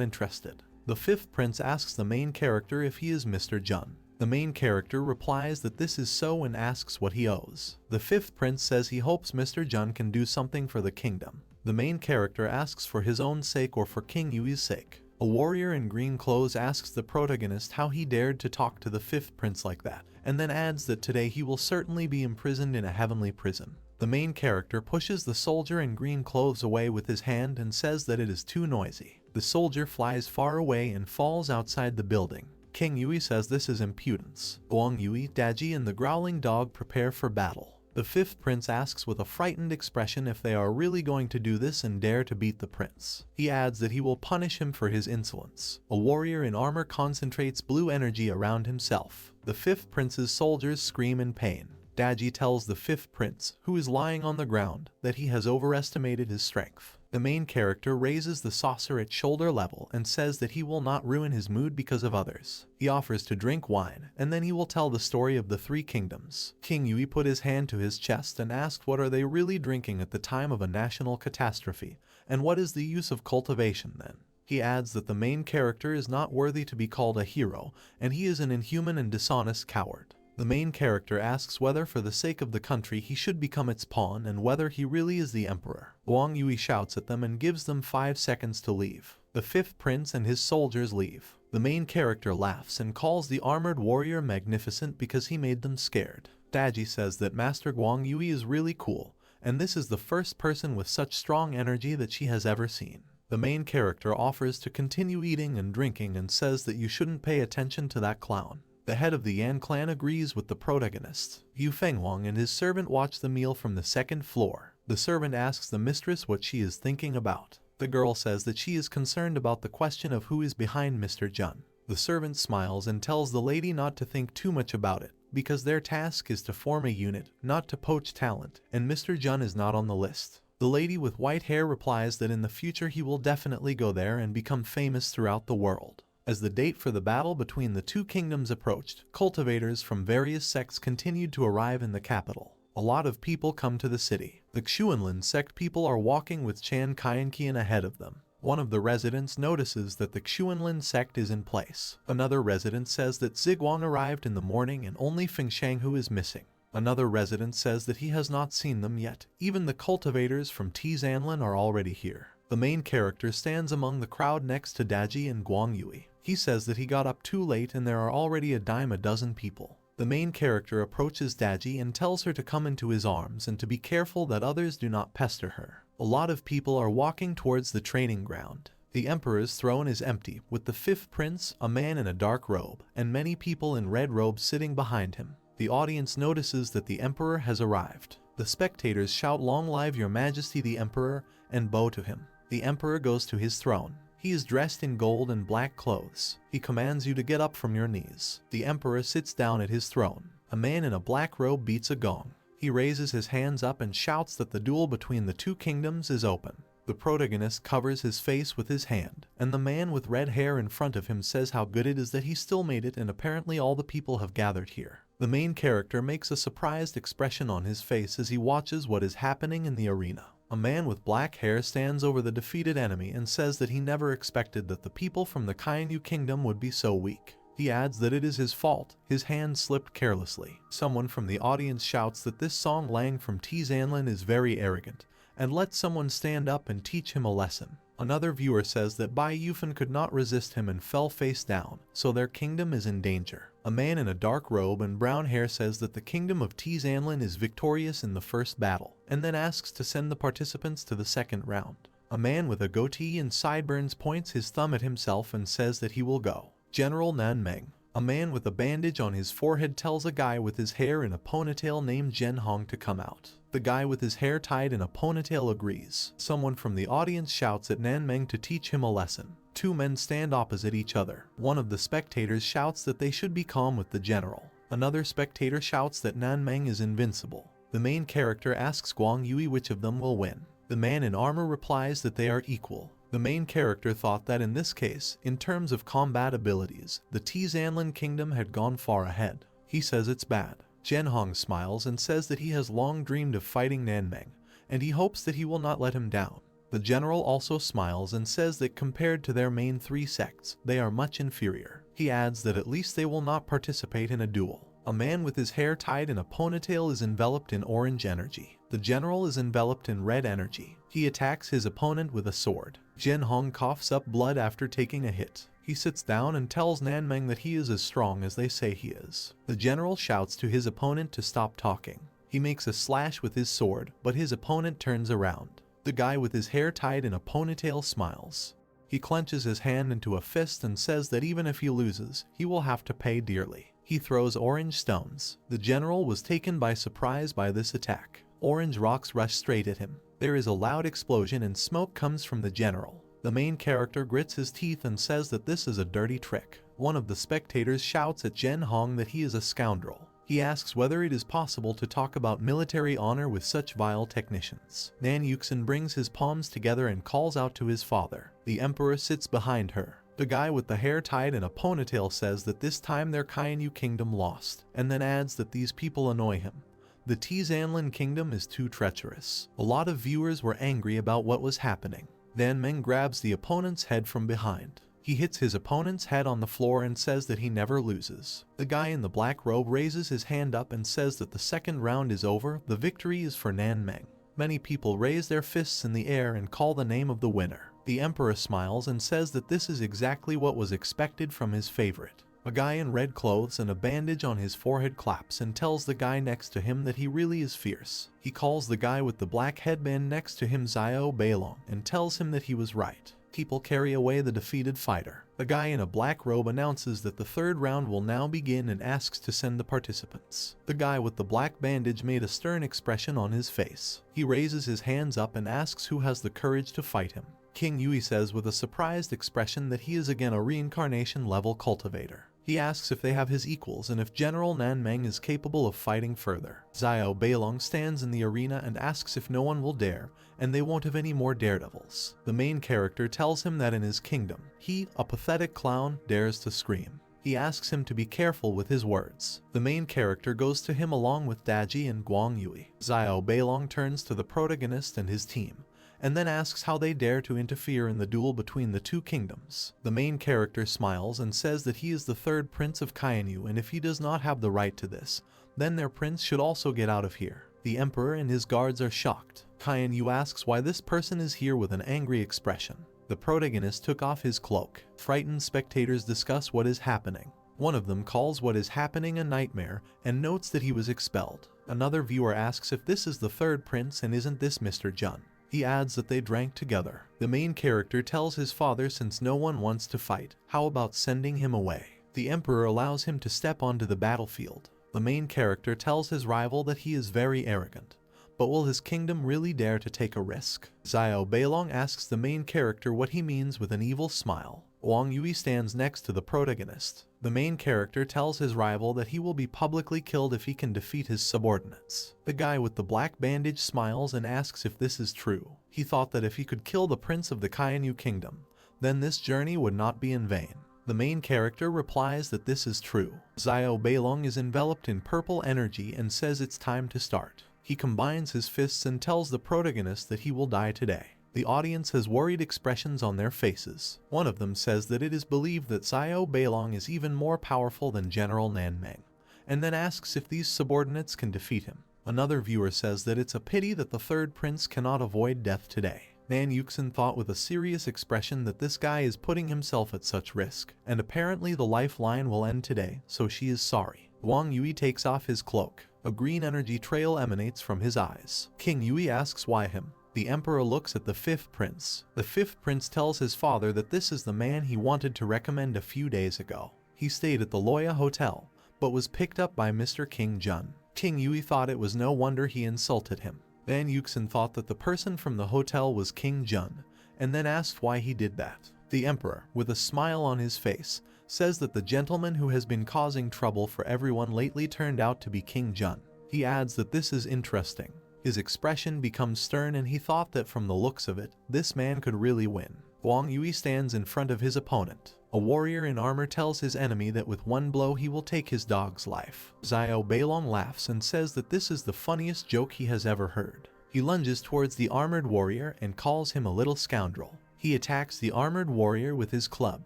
interested. The fifth prince asks the main character if he is Mr. Jun. The main character replies that this is so and asks what he owes. The fifth prince says he hopes Mr. Jun can do something for the kingdom. The main character asks for his own sake or for King Yui's sake. A warrior in green clothes asks the protagonist how he dared to talk to the fifth prince like that, and then adds that today he will certainly be imprisoned in a heavenly prison. The main character pushes the soldier in green clothes away with his hand and says that it is too noisy. The soldier flies far away and falls outside the building. King Yui says this is impudence. Guang Yui, Daji, and the growling dog prepare for battle. The fifth prince asks with a frightened expression if they are really going to do this and dare to beat the prince. He adds that he will punish him for his insolence. A warrior in armor concentrates blue energy around himself. The fifth prince's soldiers scream in pain. Daji tells the fifth prince, who is lying on the ground, that he has overestimated his strength. The main character raises the saucer at shoulder level and says that he will not ruin his mood because of others. He offers to drink wine, and then he will tell the story of the three kingdoms. King Yui put his hand to his chest and asked what are they really drinking at the time of a national catastrophe, and what is the use of cultivation then? He adds that the main character is not worthy to be called a hero, and he is an inhuman and dishonest coward. The main character asks whether for the sake of the country he should become its pawn and whether he really is the emperor. Guang Yui shouts at them and gives them 5 seconds to leave. The fifth prince and his soldiers leave. The main character laughs and calls the armored warrior magnificent because he made them scared. Daji says that Master Guang Yui is really cool, and this is the first person with such strong energy that she has ever seen. The main character offers to continue eating and drinking and says that you shouldn't pay attention to that clown. The head of the Yan clan agrees with the protagonist. Yu Fenghuang and his servant watch the meal from the second floor. The servant asks the mistress what she is thinking about. The girl says that she is concerned about the question of who is behind Mr. Jun. The servant smiles and tells the lady not to think too much about it, because their task is to form a unit, not to poach talent, and Mr. Jun is not on the list. The lady with white hair replies that in the future he will definitely go there and become famous throughout the world. As the date for the battle between the two kingdoms approached, cultivators from various sects continued to arrive in the capital. A lot of people come to the city. The Xuanlin sect people are walking with Chan Kyanqian ahead of them. One of the residents notices that the Xuanlin sect is in place. Another resident says that Ziguang arrived in the morning and only Feng Shanghu is missing. Another resident says that he has not seen them yet. Even the cultivators from Tizanlin are already here. The main character stands among the crowd next to Daji and Guang Yui. He says that he got up too late and there are already a dime a dozen people. The main character approaches Daji and tells her to come into his arms and to be careful that others do not pester her. A lot of people are walking towards the training ground. The emperor's throne is empty, with the fifth prince, a man in a dark robe, and many people in red robes sitting behind him. The audience notices that the emperor has arrived. The spectators shout, "Long live your majesty the emperor," and bow to him. The emperor goes to his throne. He is dressed in gold and black clothes. He commands you to get up from your knees. The emperor sits down at his throne. A man in a black robe beats a gong. He raises his hands up and shouts that the duel between the two kingdoms is open. The protagonist covers his face with his hand, and the man with red hair in front of him says how good it is that he still made it and apparently all the people have gathered here. The main character makes a surprised expression on his face as he watches what is happening in the arena. A man with black hair stands over the defeated enemy and says that he never expected that the people from the Kainyu kingdom would be so weak. He adds that it is his fault. His hand slipped carelessly. Someone from the audience shouts that this Song Lang from Tizanlin is very arrogant, and let someone stand up and teach him a lesson. Another viewer says that Bai Yufan could not resist him and fell face down, so their kingdom is in danger. A man in a dark robe and brown hair says that the kingdom of Tizanlin is victorious in the first battle, and then asks to send the participants to the second round. A man with a goatee and sideburns points his thumb at himself and says that he will go. General Nan Meng, a man with a bandage on his forehead, tells a guy with his hair in a ponytail named Zhen Hong to come out. The guy with his hair tied in a ponytail agrees. Someone from the audience shouts at Nan Meng to teach him a lesson. Two men stand opposite each other. One of the spectators shouts that they should be calm with the general. Another spectator shouts that Nan Meng is invincible. The main character asks Guang Yui which of them will win. The man in armor replies that they are equal. The main character thought that in this case, in terms of combat abilities, the Zanlan Kingdom had gone far ahead. He says it's bad. Zhenhong smiles and says that he has long dreamed of fighting Nanmeng, and he hopes that he will not let him down. The general also smiles and says that compared to their main three sects, they are much inferior. He adds that at least they will not participate in a duel. A man with his hair tied in a ponytail is enveloped in orange energy. The general is enveloped in red energy. He attacks his opponent with a sword. Zhenhong coughs up blood after taking a hit. He sits down and tells Nanmeng that he is as strong as they say he is. The general shouts to his opponent to stop talking. He makes a slash with his sword, but his opponent turns around. The guy with his hair tied in a ponytail smiles. He clenches his hand into a fist and says that even if he loses, he will have to pay dearly. He throws orange stones. The general was taken by surprise by this attack. Orange rocks rush straight at him. There is a loud explosion and smoke comes from the general. The main character grits his teeth and says that this is a dirty trick. One of the spectators shouts at Zhenhong that he is a scoundrel. He asks whether it is possible to talk about military honor with such vile technicians. Nan Yuxin brings his palms together and calls out to his father. The emperor sits behind her. The guy with the hair tied in a ponytail says that this time their Kainyu kingdom lost, and then adds that these people annoy him. The Zanlan kingdom is too treacherous. A lot of viewers were angry about what was happening. Nanmeng grabs the opponent's head from behind. He hits his opponent's head on the floor and says that he never loses. The guy in the black robe raises his hand up and says that the second round is over, the victory is for Nanmeng. Many people raise their fists in the air and call the name of the winner. The emperor smiles and says that this is exactly what was expected from his favorite. A guy in red clothes and a bandage on his forehead claps and tells the guy next to him that he really is fierce. He calls the guy with the black headband next to him Xiao Beilong and tells him that he was right. People carry away the defeated fighter. The guy in a black robe announces that the third round will now begin and asks to send the participants. The guy with the black bandage made a stern expression on his face. He raises his hands up and asks who has the courage to fight him. King Yui says with a surprised expression that he is again a reincarnation level cultivator. He asks if they have his equals and if General Nanmeng is capable of fighting further. Xiao Beilong stands in the arena and asks if no one will dare, and they won't have any more daredevils. The main character tells him that in his kingdom, he, a pathetic clown, dares to scream. He asks him to be careful with his words. The main character goes to him along with Daji and Guang Yui. Xiao Beilong turns to the protagonist and his team, and then asks how they dare to interfere in the duel between the two kingdoms. The main character smiles and says that he is the third prince of Kainyu, and if he does not have the right to this, then their prince should also get out of here. The emperor and his guards are shocked. Kainyu asks why this person is here with an angry expression. The protagonist took off his cloak. Frightened spectators discuss what is happening. One of them calls what is happening a nightmare and notes that he was expelled. Another viewer asks if this is the third prince and isn't this Mr. Jun. He adds that they drank together. The main character tells his father since no one wants to fight, how about sending him away? The emperor allows him to step onto the battlefield. The main character tells his rival that he is very arrogant. But will his kingdom really dare to take a risk? Xiao Beilong asks the main character what he means with an evil smile. Wang Yui stands next to the protagonist. The main character tells his rival that he will be publicly killed if he can defeat his subordinates. The guy with the black bandage smiles and asks if this is true. He thought that if he could kill the prince of the Kainyu kingdom, then this journey would not be in vain. The main character replies that this is true. Xiao Beilong is enveloped in purple energy and says it's time to start. He combines his fists and tells the protagonist that he will die today. The audience has worried expressions on their faces. One of them says that it is believed that Xiao Beilong is even more powerful than General Nanmeng, and then asks if these subordinates can defeat him. Another viewer says that it's a pity that the third prince cannot avoid death today. Nan Yuxin thought with a serious expression that this guy is putting himself at such risk, and apparently the lifeline will end today, so she is sorry. Wang Yui takes off his cloak. A green energy trail emanates from his eyes. King Yui asks why him. The emperor looks at the fifth prince. The fifth prince tells his father that this is the man he wanted to recommend a few days ago. He stayed at the Loya Hotel, but was picked up by Mr. King Jun. King Yui thought it was no wonder he insulted him. Van Yuxin thought that the person from the hotel was King Jun, and then asked why he did that. The emperor, with a smile on his face, says that the gentleman who has been causing trouble for everyone lately turned out to be King Jun. He adds that this is interesting. His expression becomes stern and he thought that from the looks of it, this man could really win. Guang Yui stands in front of his opponent. A warrior in armor tells his enemy that with one blow he will take his dog's life. Xiao Beilong laughs and says that this is the funniest joke he has ever heard. He lunges towards the armored warrior and calls him a little scoundrel. He attacks the armored warrior with his club,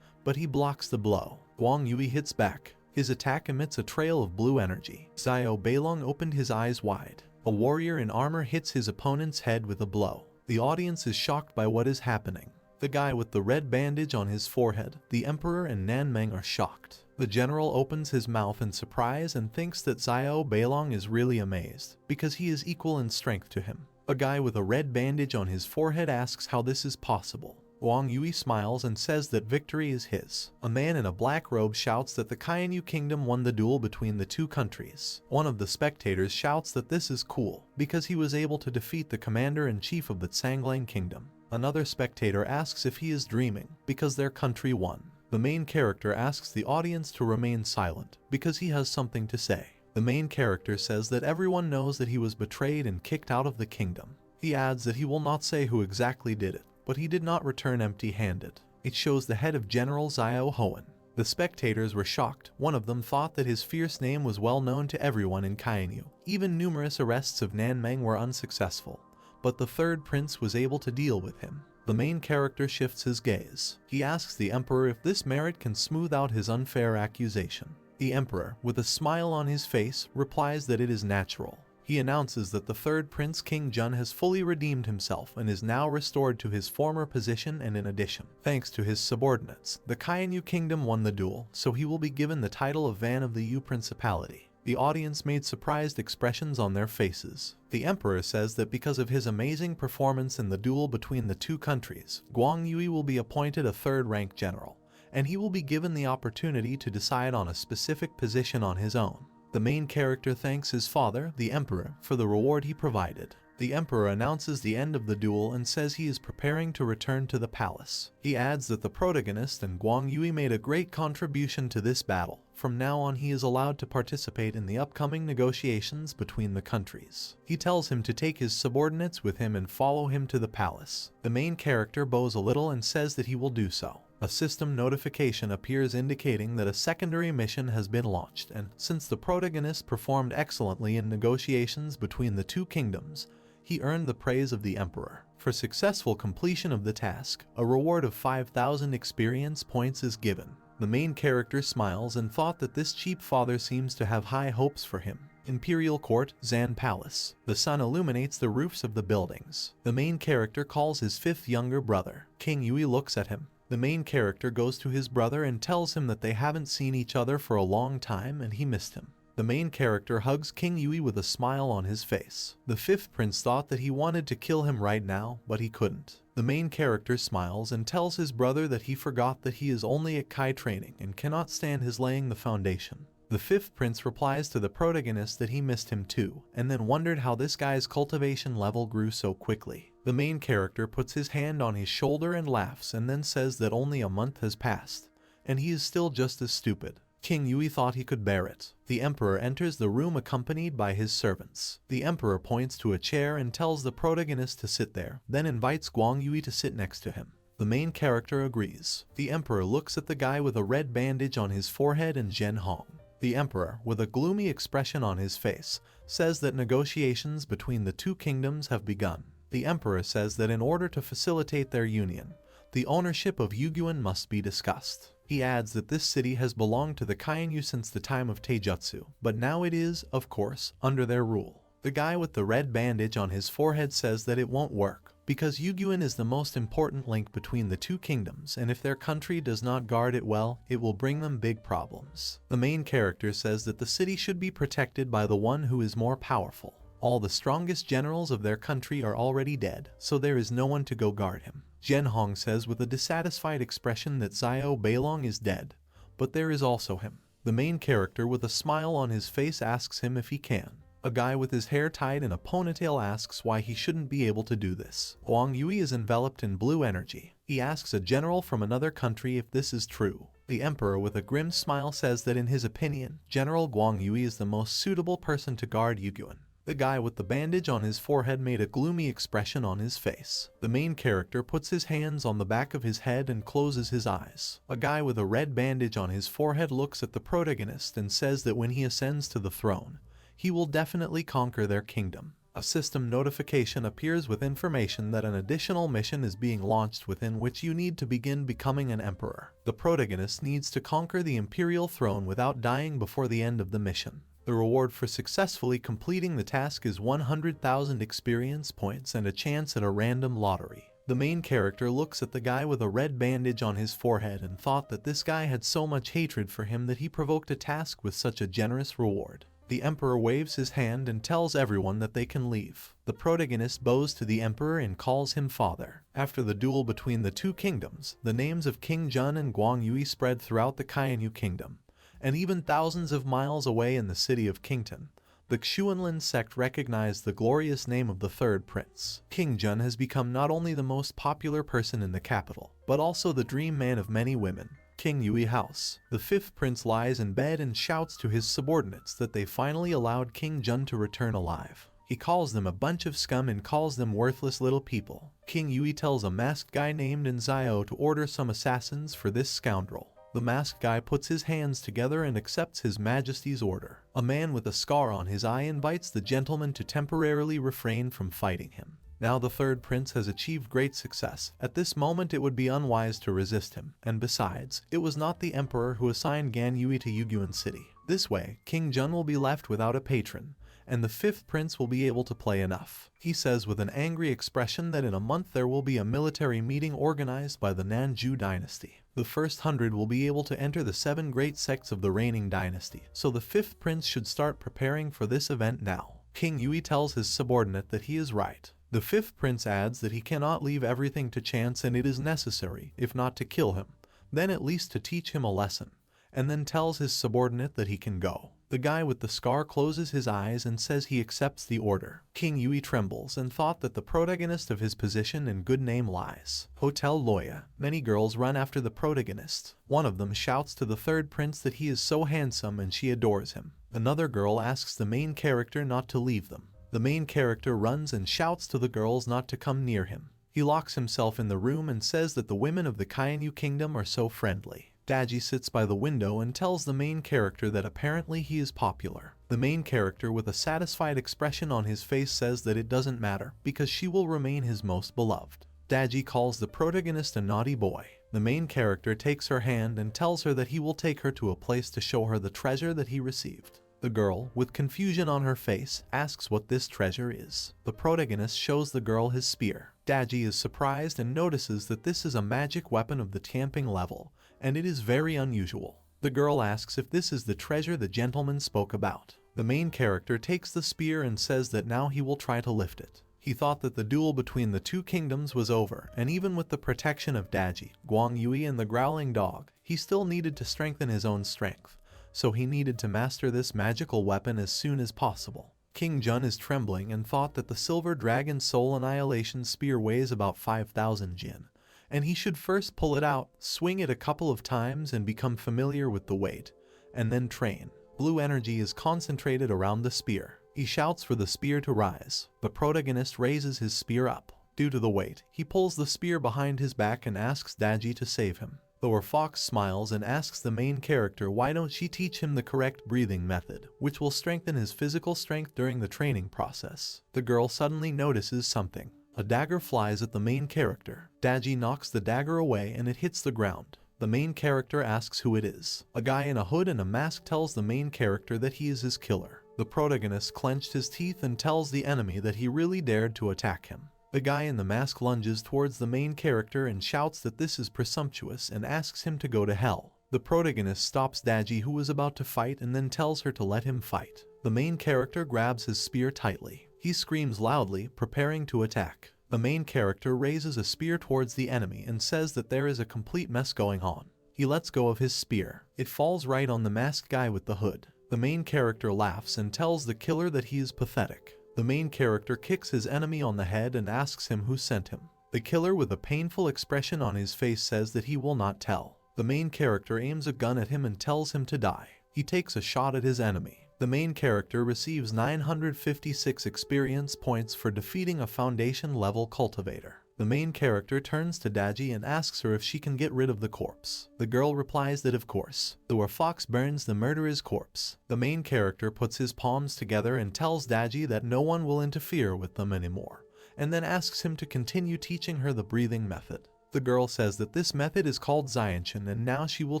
but he blocks the blow. Guang Yui hits back. His attack emits a trail of blue energy. Xiao Beilong opened his eyes wide. A warrior in armor hits his opponent's head with a blow. The audience is shocked by what is happening. The guy with the red bandage on his forehead, the Emperor and Nanmeng are shocked. The general opens his mouth in surprise and thinks that Xiao Beilong is really amazed, because he is equal in strength to him. A guy with a red bandage on his forehead asks how this is possible. Guang Yui smiles and says that victory is his. A man in a black robe shouts that the Kainyu kingdom won the duel between the two countries. One of the spectators shouts that this is cool, because he was able to defeat the commander-in-chief of the Tsanglang kingdom. Another spectator asks if he is dreaming, because their country won. The main character asks the audience to remain silent, because he has something to say. The main character says that everyone knows that he was betrayed and kicked out of the kingdom. He adds that he will not say who exactly did it, but he did not return empty-handed. It shows the head of General Xiao Hoen. The spectators were shocked. One of them thought that his fierce name was well known to everyone in Kainyu. Even numerous arrests of Nanmeng were unsuccessful, but the third prince was able to deal with him. The main character shifts his gaze. He asks the Emperor if this merit can smooth out his unfair accusation. The Emperor, with a smile on his face, replies that it is natural. He announces that the third prince, King Jun, has fully redeemed himself and is now restored to his former position, and in addition, thanks to his subordinates, the Kainyu kingdom won the duel, so he will be given the title of Van of the Yu Principality. The audience made surprised expressions on their faces. The Emperor says that because of his amazing performance in the duel between the two countries, Guang Yui will be appointed a third-rank general, and he will be given the opportunity to decide on a specific position on his own. The main character thanks his father, the Emperor, for the reward he provided. The Emperor announces the end of the duel and says he is preparing to return to the palace. He adds that the protagonist and Guang Yui made a great contribution to this battle. From now on he is allowed to participate in the upcoming negotiations between the countries. He tells him to take his subordinates with him and follow him to the palace. The main character bows a little and says that he will do so. A system notification appears indicating that a secondary mission has been launched, and since the protagonist performed excellently in negotiations between the two kingdoms, he earned the praise of the Emperor. For successful completion of the task, a reward of 5,000 experience points is given. The main character smiles and thought that this cheap father seems to have high hopes for him. Imperial Court, Zan Palace. The sun illuminates the roofs of the buildings. The main character calls his fifth younger brother. King Yui looks at him. The main character goes to his brother and tells him that they haven't seen each other for a long time and he missed him. The main character hugs King Yui with a smile on his face. The fifth prince thought that he wanted to kill him right now, but he couldn't. The main character smiles and tells his brother that he forgot that he is only at Kai training and cannot stand his laying the foundation. The fifth prince replies to the protagonist that he missed him too, and then wondered how this guy's cultivation level grew so quickly. The main character puts his hand on his shoulder and laughs and then says that only a month has passed, and he is still just as stupid. King Yui thought he could bear it. The Emperor enters the room accompanied by his servants. The Emperor points to a chair and tells the protagonist to sit there, then invites Guang Yui to sit next to him. The main character agrees. The Emperor looks at the guy with a red bandage on his forehead and Zhen Hong. The Emperor, with a gloomy expression on his face, says that negotiations between the two kingdoms have begun. The Emperor says that in order to facilitate their union, the ownership of Yugyuan must be discussed. He adds that this city has belonged to the Kainyu since the time of Taijutsu, but now it is, of course, under their rule. The guy with the red bandage on his forehead says that it won't work, because Yugyuan is the most important link between the two kingdoms, and if their country does not guard it well, it will bring them big problems. The main character says that the city should be protected by the one who is more powerful. All the strongest generals of their country are already dead, so there is no one to go guard him. Zhen Hong says with a dissatisfied expression that Xiao Beilong is dead, but there is also him. The main character with a smile on his face asks him if he can. A guy with his hair tied in a ponytail asks why he shouldn't be able to do this. Guang Yui is enveloped in blue energy. He asks a general from another country if this is true. The Emperor with a grim smile says that in his opinion, General Guang Yui is the most suitable person to guard Yugyuan. The guy with the bandage on his forehead made a gloomy expression on his face. The main character puts his hands on the back of his head and closes his eyes. A guy with a red bandage on his forehead looks at the protagonist and says that when he ascends to the throne, he will definitely conquer their kingdom. A system notification appears with information that an additional mission is being launched within which you need to begin becoming an emperor. The protagonist needs to conquer the imperial throne without dying before the end of the mission. The reward for successfully completing the task is 100,000 experience points and a chance at a random lottery. The main character looks at the guy with a red bandage on his forehead and thought that this guy had so much hatred for him that he provoked a task with such a generous reward. The emperor waves his hand and tells everyone that they can leave. The protagonist bows to the emperor and calls him father. After the duel between the two kingdoms, the names of King Jun and Guang Yui spread throughout the Kainyu kingdom, and even thousands of miles away in the city of Kington. The Xuanlin sect recognized the glorious name of the third prince. King Jun has become not only the most popular person in the capital, but also the dream man of many women. King Yui House. The fifth prince lies in bed and shouts to his subordinates that they finally allowed King Jun to return alive. He calls them a bunch of scum and calls them worthless little people. King Yui tells a masked guy named Nzio to order some assassins for this scoundrel. The masked guy puts his hands together and accepts his majesty's order. A man with a scar on his eye invites the gentleman to temporarily refrain from fighting him. Now the third prince has achieved great success. At this moment it would be unwise to resist him, and besides, it was not the emperor who assigned Gan Yui to Yugyuan City. This way, King Jun will be left without a patron, and the fifth prince will be able to play enough. He says with an angry expression that in a month there will be a military meeting organized by the Nanju dynasty. The first 100 will be able to enter the 7 great sects of the reigning dynasty, so the fifth prince should start preparing for this event now. King Yui tells his subordinate that he is right. The fifth prince adds that he cannot leave everything to chance and it is necessary, if not to kill him, then at least to teach him a lesson, and then tells his subordinate that he can go. The guy with the scar closes his eyes and says he accepts the order. King Yui trembles and thought that the protagonist of his position and good name lies. Hotel Loya. Many girls run after the protagonist. One of them shouts to the third prince that he is so handsome and she adores him. Another girl asks the main character not to leave them. The main character runs and shouts to the girls not to come near him. He locks himself in the room and says that the women of the Kainyu kingdom are so friendly. Daji sits by the window and tells the main character that apparently he is popular. The main character with a satisfied expression on his face says that it doesn't matter because she will remain his most beloved. Daji calls the protagonist a naughty boy. The main character takes her hand and tells her that he will take her to a place to show her the treasure that he received. The girl, with confusion on her face, asks what this treasure is. The protagonist shows the girl his spear. Daji is surprised and notices that this is a magic weapon of the tamping level, and it is very unusual. The girl asks if this is the treasure the gentleman spoke about. The main character takes the spear and says that now he will try to lift it. He thought that the duel between the two kingdoms was over, and even with the protection of Daji, Guang Yui and the growling dog, he still needed to strengthen his own strength. So he needed to master this magical weapon as soon as possible. King Jun is trembling and thought that the Silver Dragon Soul Annihilation Spear weighs about 5,000 jin, and he should first pull it out, swing it a couple of times and become familiar with the weight, and then train. Blue energy is concentrated around the spear. He shouts for the spear to rise. The protagonist raises his spear up. Due to the weight, he pulls the spear behind his back and asks Daji to save him. Thor Fox smiles and asks the main character why don't she teach him the correct breathing method, which will strengthen his physical strength during the training process. The girl suddenly notices something. A dagger flies at the main character. Daji knocks the dagger away and it hits the ground. The main character asks who it is. A guy in a hood and a mask tells the main character that he is his killer. The protagonist clenched his teeth and tells the enemy that he really dared to attack him. The guy in the mask lunges towards the main character and shouts that this is presumptuous and asks him to go to hell. The protagonist stops Daji, who was about to fight, and then tells her to let him fight. The main character grabs his spear tightly. He screams loudly, preparing to attack. The main character raises a spear towards the enemy and says that there is a complete mess going on. He lets go of his spear. It falls right on the masked guy with the hood. The main character laughs and tells the killer that he is pathetic. The main character kicks his enemy on the head and asks him who sent him. The killer with a painful expression on his face says that he will not tell. The main character aims a gun at him and tells him to die. He takes a shot at his enemy. The main character receives 956 experience points for defeating a foundation level cultivator. The main character turns to Daji and asks her if she can get rid of the corpse. The girl replies that of course. The fox burns the murderer's corpse. The main character puts his palms together and tells Daji that no one will interfere with them anymore, and then asks him to continue teaching her the breathing method. The girl says that this method is called Xianshan and now she will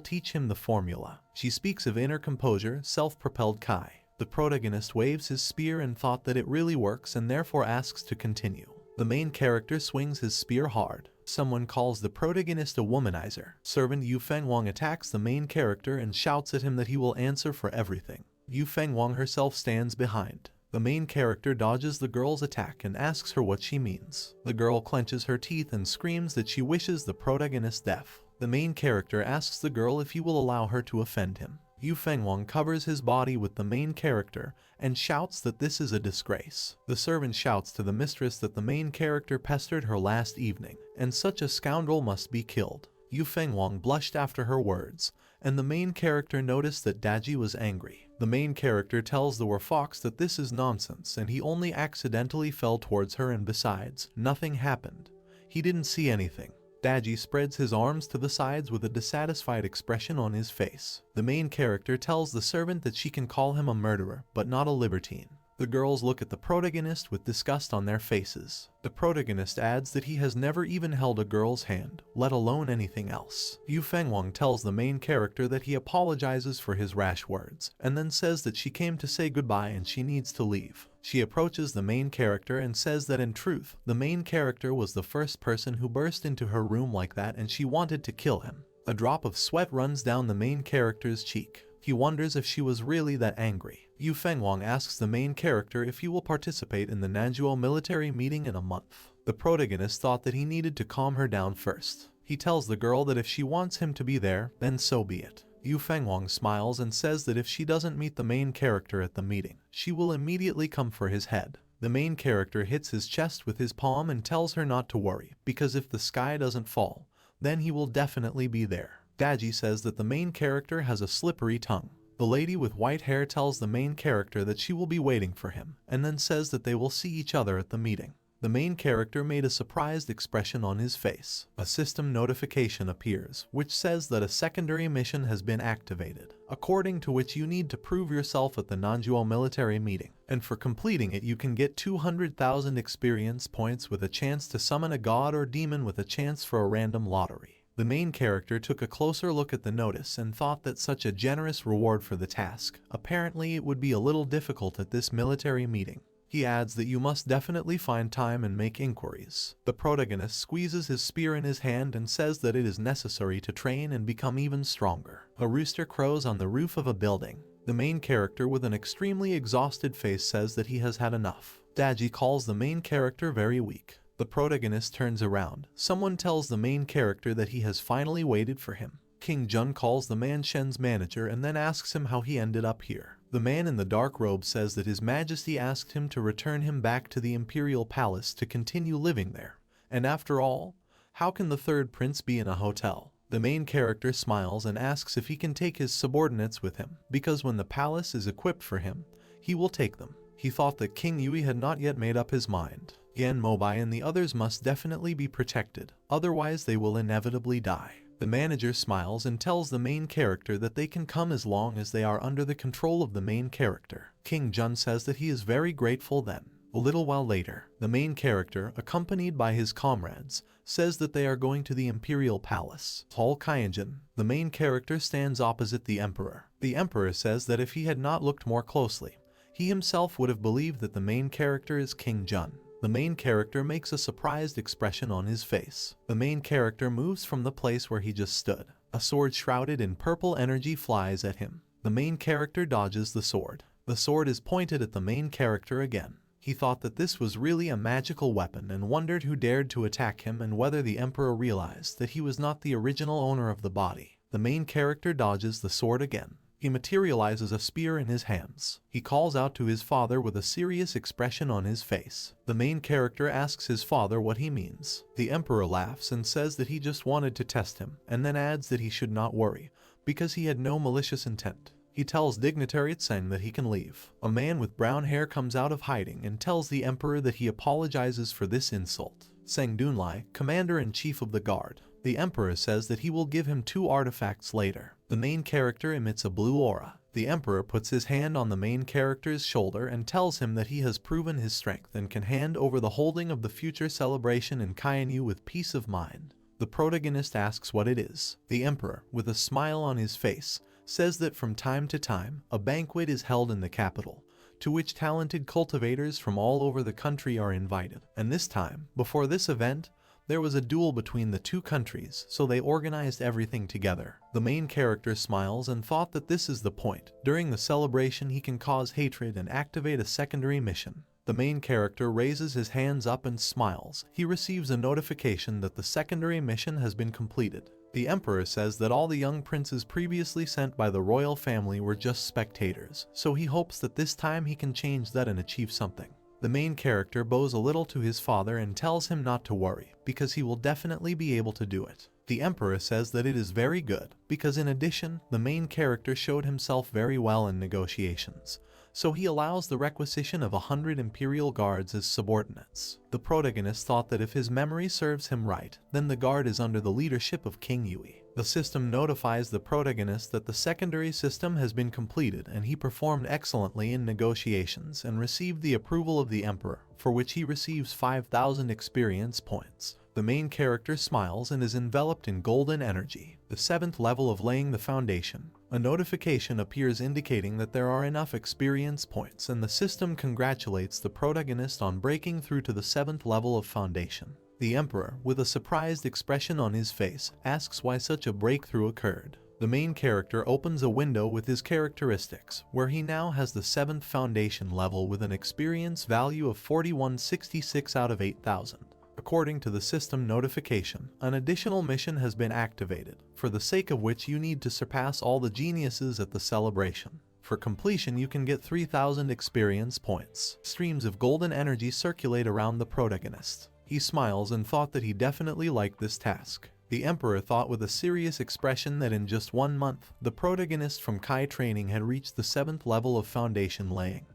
teach him the formula. She speaks of inner composure, self-propelled Kai. The protagonist waves his spear and thought that it really works and therefore asks to continue. The main character swings his spear hard. Someone calls the protagonist a womanizer. Servant Yu Fengwang attacks the main character and shouts at him that he will answer for everything. Yu Fengwang herself stands behind. The main character dodges the girl's attack and asks her what she means. The girl clenches her teeth and screams that she wishes the protagonist death. The main character asks the girl if he will allow her to offend him. Yu Fengwang covers his body with the main character and shouts that this is a disgrace. The servant shouts to the mistress that the main character pestered her last evening, and such a scoundrel must be killed. Yu Fengwang blushed after her words, and the main character noticed that Daji was angry. The main character tells the fox that this is nonsense and he only accidentally fell towards her and besides, nothing happened. He didn't see anything. Daji spreads his arms to the sides with a dissatisfied expression on his face. The main character tells the servant that she can call him a murderer, but not a libertine. The girls look at the protagonist with disgust on their faces. The protagonist adds that he has never even held a girl's hand, let alone anything else. Yu Fengwang tells the main character that he apologizes for his rash words, and then says that she came to say goodbye and she needs to leave. She approaches the main character and says that in truth, the main character was the first person who burst into her room like that and she wanted to kill him. A drop of sweat runs down the main character's cheek. He wonders if she was really that angry. Yu Fengwang asks the main character if he will participate in the Nanjuo military meeting in a month. The protagonist thought that he needed to calm her down first. He tells the girl that if she wants him to be there, then so be it. Yu Fengwang smiles and says that if she doesn't meet the main character at the meeting, she will immediately come for his head. The main character hits his chest with his palm and tells her not to worry, because if the sky doesn't fall, then he will definitely be there. Daji says that the main character has a slippery tongue. The lady with white hair tells the main character that she will be waiting for him, and then says that they will see each other at the meeting. The main character made a surprised expression on his face. A system notification appears, which says that a secondary mission has been activated, according to which you need to prove yourself at the Nanjuo military meeting, and for completing it you can get 200,000 experience points with a chance to summon a god or demon with a chance for a random lottery. The main character took a closer look at the notice and thought that such a generous reward for the task. Apparently it would be a little difficult at this military meeting. He adds that you must definitely find time and make inquiries. The protagonist squeezes his spear in his hand and says that it is necessary to train and become even stronger. A rooster crows on the roof of a building. The main character with an extremely exhausted face says that he has had enough. Daji calls the main character very weak. The protagonist turns around. Someone tells the main character that he has finally waited for him. King Jun calls the man Shen's manager and then asks him how he ended up here. The man in the dark robe says that His Majesty asked him to return him back to the Imperial Palace to continue living there. And after all, how can the third prince be in a hotel? The main character smiles and asks if he can take his subordinates with him, because when the palace is equipped for him, he will take them. He thought that King Yui had not yet made up his mind. Yan Mobai and the others must definitely be protected, otherwise they will inevitably die. The manager smiles and tells the main character that they can come as long as they are under the control of the main character. King Jun says that he is very grateful then. A little while later, the main character, accompanied by his comrades, says that they are going to the Imperial Palace. Hall Kyanjin, the main character, stands opposite the Emperor. The Emperor says that if he had not looked more closely, he himself would have believed that the main character is King Jun. The main character makes a surprised expression on his face. The main character moves from the place where he just stood. A sword shrouded in purple energy flies at him. The main character dodges the sword. The sword is pointed at the main character again. He thought that this was really a magical weapon and wondered who dared to attack him and whether the Emperor realized that he was not the original owner of the body. The main character dodges the sword again. He materializes a spear in his hands. He calls out to his father with a serious expression on his face. The main character asks his father what he means. The Emperor laughs and says that he just wanted to test him, and then adds that he should not worry, because he had no malicious intent. He tells dignitary Tseng that he can leave. A man with brown hair comes out of hiding and tells the emperor that he apologizes for this insult. Tseng Dunlai, commander-in-chief of the guard. The emperor says that he will give him 2 artifacts later. The main character emits a blue aura. The emperor puts his hand on the main character's shoulder and tells him that he has proven his strength and can hand over the holding of the future celebration in Kainyu with peace of mind. The protagonist asks what it is. The emperor, with a smile on his face, says that from time to time, a banquet is held in the capital, to which talented cultivators from all over the country are invited. And this time, before this event, there was a duel between the 2 countries, so they organized everything together. The main character smiles and thought that this is the point. During the celebration, he can cause hatred and activate a secondary mission. The main character raises his hands up and smiles. He receives a notification that the secondary mission has been completed. The emperor says that all the young princes previously sent by the royal family were just spectators, so he hopes that this time he can change that and achieve something. The main character bows a little to his father and tells him not to worry, because he will definitely be able to do it. The emperor says that it is very good, because in addition, the main character showed himself very well in negotiations, so he allows the requisition of 100 imperial guards as subordinates. The protagonist thought that if his memory serves him right, then the guard is under the leadership of King Yui. The system notifies the protagonist that the secondary system has been completed and he performed excellently in negotiations and received the approval of the emperor, for which he receives 5,000 experience points. The main character smiles and is enveloped in golden energy. The 7th level of laying the foundation. A notification appears indicating that there are enough experience points and the system congratulates the protagonist on breaking through to the 7th level of foundation. The emperor, with a surprised expression on his face, asks why such a breakthrough occurred. The main character opens a window with his characteristics, where he now has the 7th foundation level with an experience value of 4166 out of 8,000. According to the system notification, an additional mission has been activated, for the sake of which you need to surpass all the geniuses at the celebration. For completion, you can get 3,000 experience points. Streams of golden energy circulate around the protagonist. He smiles and thought that he definitely liked this task. The emperor thought with a serious expression that in just 1 month, the protagonist from Kai training had reached the 7th level of foundation laying.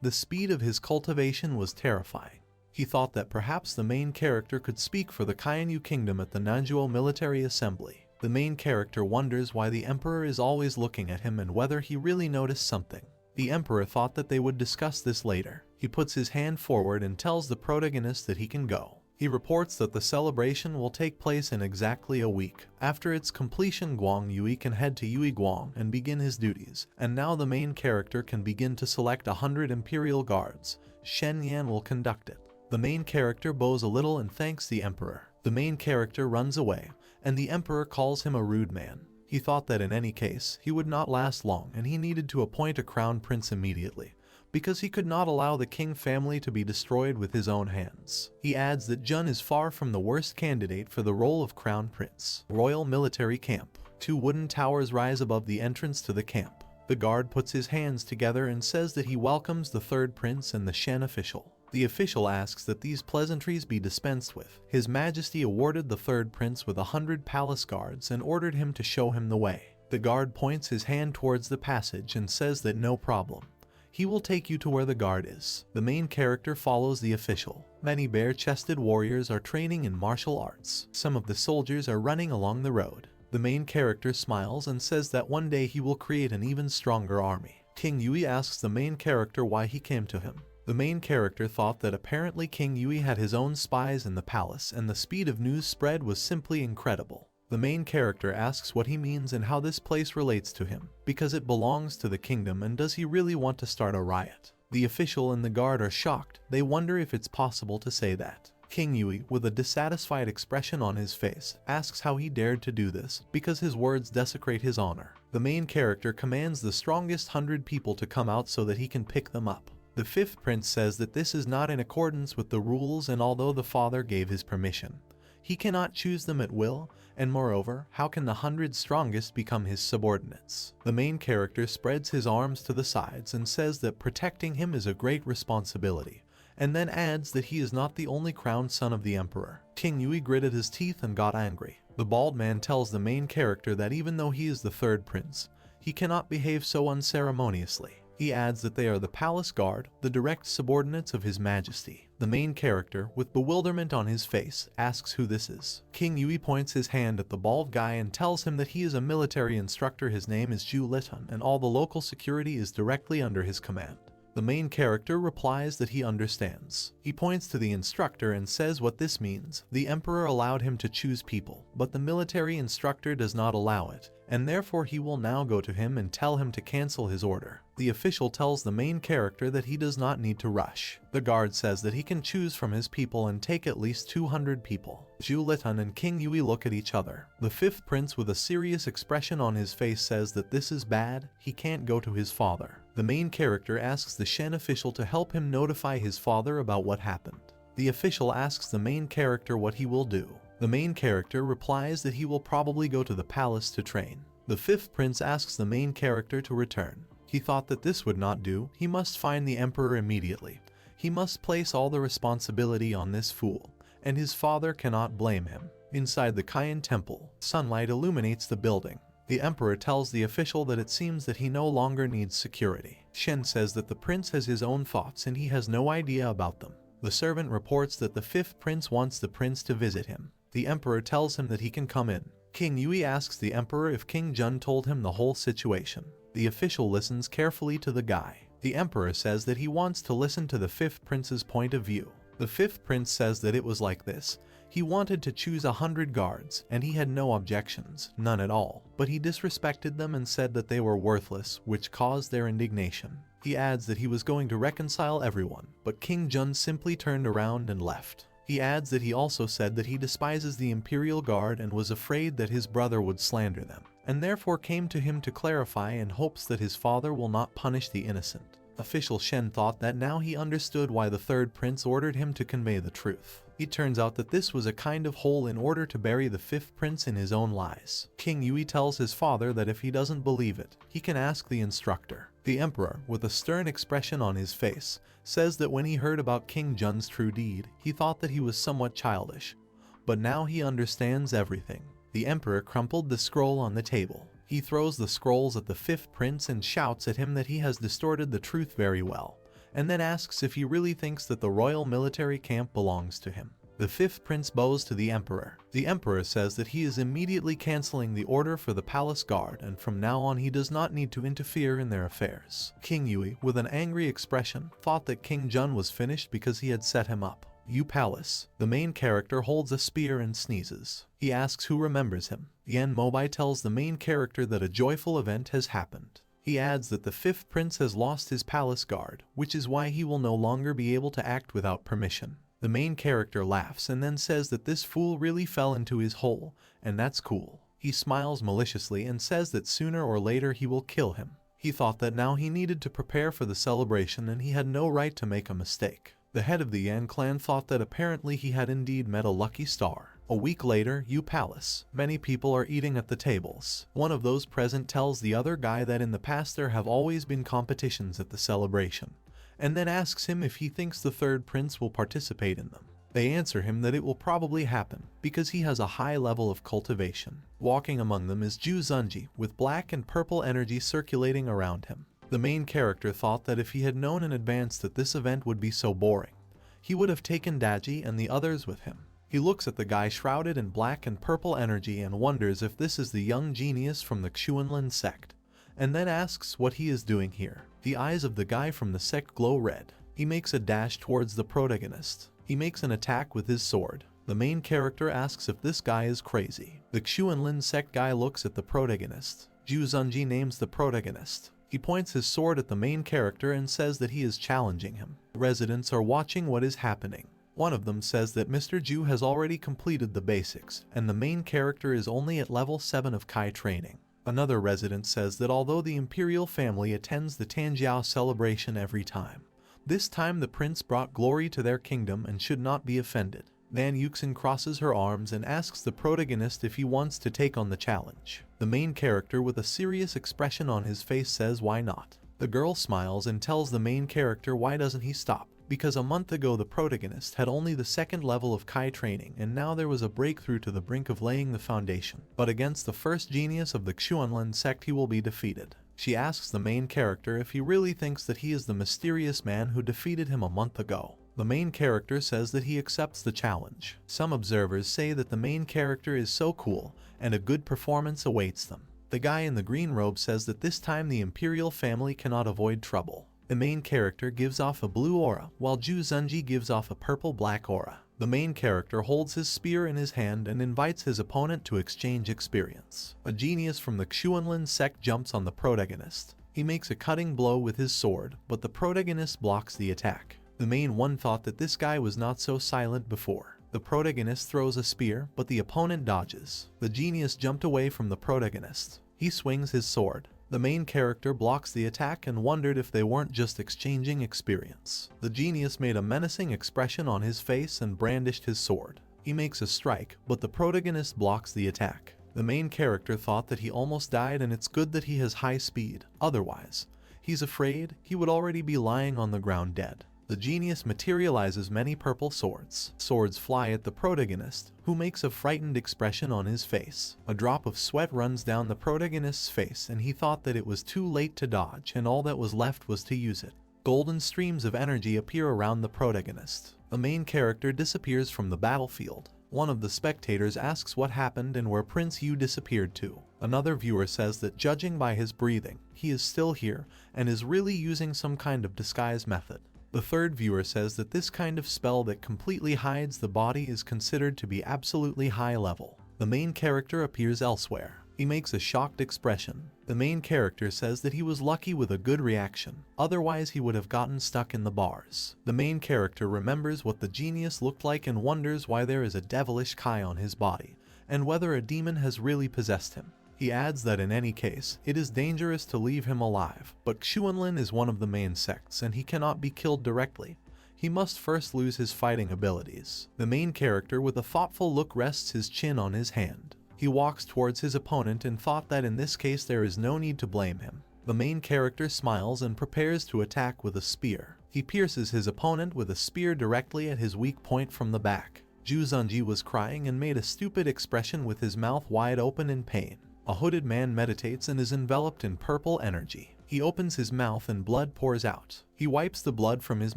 The speed of his cultivation was terrifying. He thought that perhaps the main character could speak for the Kainyu kingdom at the Nanjuo military assembly. The main character wonders why the emperor is always looking at him and whether he really noticed something. The emperor thought that they would discuss this later. He puts his hand forward and tells the protagonist that he can go. He reports that the celebration will take place in exactly a week. After its completion, Guang Yui can head to Yui Guang and begin his duties, and now the main character can begin to select 100 imperial guards. Shen Yan will conduct it. The main character bows a little and thanks the emperor. The main character runs away, and the emperor calls him a rude man. He thought that in any case, he would not last long and he needed to appoint a crown prince immediately, because he could not allow the King family to be destroyed with his own hands. He adds that Jun is far from the worst candidate for the role of crown prince. Royal military camp. 2 wooden towers rise above the entrance to the camp. The guard puts his hands together and says that he welcomes the 3rd prince and the Shen official. The official asks that these pleasantries be dispensed with. His Majesty awarded the 3rd prince with 100 palace guards and ordered him to show him the way. The guard points his hand towards the passage and says that no problem. He will take you to where the guard is. The main character follows the official. Many bare-chested warriors are training in martial arts. Some of the soldiers are running along the road. The main character smiles and says that one day he will create an even stronger army. King Yui asks the main character why he came to him. The main character thought that apparently King Yui had his own spies in the palace and the speed of news spread was simply incredible. The main character asks what he means and how this place relates to him, because it belongs to the kingdom, and does he really want to start a riot? The official and the guard are shocked. They wonder if it's possible to say that. King Yui, with a dissatisfied expression on his face, asks how he dared to do this, because his words desecrate his honor. The main character commands the strongest 100 people to come out so that he can pick them up. The 5th prince says that this is not in accordance with the rules, and although the father gave his permission, he cannot choose them at will, and moreover, how can the 100 strongest become his subordinates? The main character spreads his arms to the sides and says that protecting him is a great responsibility, and then adds that he is not the only crowned son of the emperor. King Yui gritted his teeth and got angry. The bald man tells the main character that even though he is the 3rd prince, He cannot behave so unceremoniously. He adds that they are the palace guard, the direct subordinates of His Majesty. The main character, with bewilderment on his face, asks who this is. King Yui points his hand at the bald guy and tells him that he is a military instructor. His name is Ju Litan and all the local security is directly under his command. The main character replies that he understands. He points to the instructor and says what this means. The emperor allowed him to choose people, but the military instructor does not allow it, and therefore he will now go to him and tell him to cancel his order. The official tells the main character that he does not need to rush. The guard says that he can choose from his people and take at least 200 people. Ju Litan and King Yui look at each other. The fifth prince, with a serious expression on his face, says that this is bad, he can't go to his father. The main character asks the Shen official to help him notify his father about what happened. The official asks the main character what he will do. The main character replies that he will probably go to the palace to train. The fifth prince asks the main character to return. He thought that this would not do. He must find the emperor immediately. He must place all the responsibility on this fool, and his father cannot blame him. Inside the Kayan temple, sunlight illuminates the building. The emperor tells the official that it seems that he no longer needs security. Shen says that the prince has his own thoughts and he has no idea about them. The servant reports that the fifth prince wants the prince to visit him. The emperor tells him that he can come in. King Yui asks the emperor if King Jun told him the whole situation. The official listens carefully to the guy. The emperor says that he wants to listen to the fifth prince's point of view. The fifth prince says that it was like this. He wanted to choose 100 guards, and he had no objections, none at all, but he disrespected them and said that they were worthless, which caused their indignation. He adds that he was going to reconcile everyone, but King Jun simply turned around and left. He adds that he also said that he despises the Imperial Guard and was afraid that his brother would slander them, and therefore came to him to clarify in hopes that his father will not punish the innocent. Official Shen thought that now he understood why the third prince ordered him to convey the truth. It turns out that this was a kind of hole in order to bury the fifth prince in his own lies. King Yui tells his father that if he doesn't believe it, he can ask the instructor. The emperor, with a stern expression on his face, says that when he heard about King Jun's true deed, he thought that he was somewhat childish, but now he understands everything. The emperor crumpled the scroll on the table. He throws the scrolls at the fifth prince and shouts at him that he has distorted the truth very well, and then asks if he really thinks that the royal military camp belongs to him. The fifth prince bows to the emperor. The emperor says that he is immediately canceling the order for the palace guard, and from now on he does not need to interfere in their affairs. King Yui, with an angry expression, thought that King Jun was finished because he had set him up. Yu Palace. The main character holds a spear and sneezes. He asks who remembers him. Yan Mobai tells the main character that a joyful event has happened. He adds that the fifth prince has lost his palace guard, which is why he will no longer be able to act without permission. The main character laughs and then says that this fool really fell into his hole, and that's cool. He smiles maliciously and says that sooner or later he will kill him. He thought that now he needed to prepare for the celebration and he had no right to make a mistake. The head of the Yan clan thought that apparently he had indeed met a lucky star. A week later, Yu Palace. Many people are eating at the tables. One of those present tells the other guy that in the past there have always been competitions at the celebration, and then asks him if he thinks the third prince will participate in them. They answer him that it will probably happen, because he has a high level of cultivation. Walking among them is Ju Zunji, with black and purple energy circulating around him. The main character thought that if he had known in advance that this event would be so boring, he would have taken Daji and the others with him. He looks at the guy shrouded in black and purple energy and wonders if this is the young genius from the Xuanlin sect, and then asks what he is doing here. The eyes of the guy from the sect glow red. He makes a dash towards the protagonist. He makes an attack with his sword. The main character asks if this guy is crazy. The Xuanlin sect guy looks at the protagonist. Ju Zunji names the protagonist. He points his sword at the main character and says that he is challenging him. Residents are watching what is happening. One of them says that Mr. Ju has already completed the basics, and the main character is only at level 7 of Kai training. Another resident says that although the imperial family attends the Tanjiao celebration every time, this time the prince brought glory to their kingdom and should not be offended. Nan Yuxin crosses her arms and asks the protagonist if he wants to take on the challenge. The main character, with a serious expression on his face, says why not. The girl smiles and tells the main character why doesn't he stop. because a month ago the protagonist had only the second level of Kai training and now there was a breakthrough to the brink of laying the foundation. But against the first genius of the Xuanlin sect he will be defeated. She asks the main character if he really thinks that he is the mysterious man who defeated him a month ago. The main character says that he accepts the challenge. Some observers say that the main character is so cool and a good performance awaits them. The guy in the green robe says that this time the imperial family cannot avoid trouble. The main character gives off a blue aura, while Ju Zunji gives off a purple-black aura. The main character holds his spear in his hand and invites his opponent to exchange experience. A genius from the Xuanlin sect jumps on the protagonist. He makes a cutting blow with his sword, but the protagonist blocks the attack. The main one thought that this guy was not so silent before. The protagonist throws a spear, but the opponent dodges. The genius jumped away from the protagonist. He swings his sword. The main character blocks the attack and wondered if they weren't just exchanging experience. The genius made a menacing expression on his face and brandished his sword. He makes a strike, but the protagonist blocks the attack. The main character thought that he almost died and it's good that he has high speed. Otherwise, he's afraid he would already be lying on the ground dead. The genius materializes many purple swords. Swords fly at the protagonist, who makes a frightened expression on his face. A drop of sweat runs down the protagonist's face and he thought that it was too late to dodge and all that was left was to use it. Golden streams of energy appear around the protagonist. The main character disappears from the battlefield. One of the spectators asks what happened and where Prince Yu disappeared to. Another viewer says that judging by his breathing, he is still here and is really using some kind of disguise method. The third viewer says that this kind of spell that completely hides the body is considered to be absolutely high level. The main character appears elsewhere. He makes a shocked expression. The main character says that he was lucky with a good reaction, otherwise he would have gotten stuck in the bars. The main character remembers what the genius looked like and wonders why there is a devilish Kai on his body, and whether a demon has really possessed him. He adds that in any case, it is dangerous to leave him alive, but Xuanlin is one of the main sects and he cannot be killed directly. He must first lose his fighting abilities. The main character with a thoughtful look rests his chin on his hand. He walks towards his opponent and thought that in this case there is no need to blame him. The main character smiles and prepares to attack with a spear. He pierces his opponent with a spear directly at his weak point from the back. Ju Zunji was crying and made a stupid expression with his mouth wide open in pain. A hooded man meditates and is enveloped in purple energy. He opens his mouth and blood pours out. He wipes the blood from his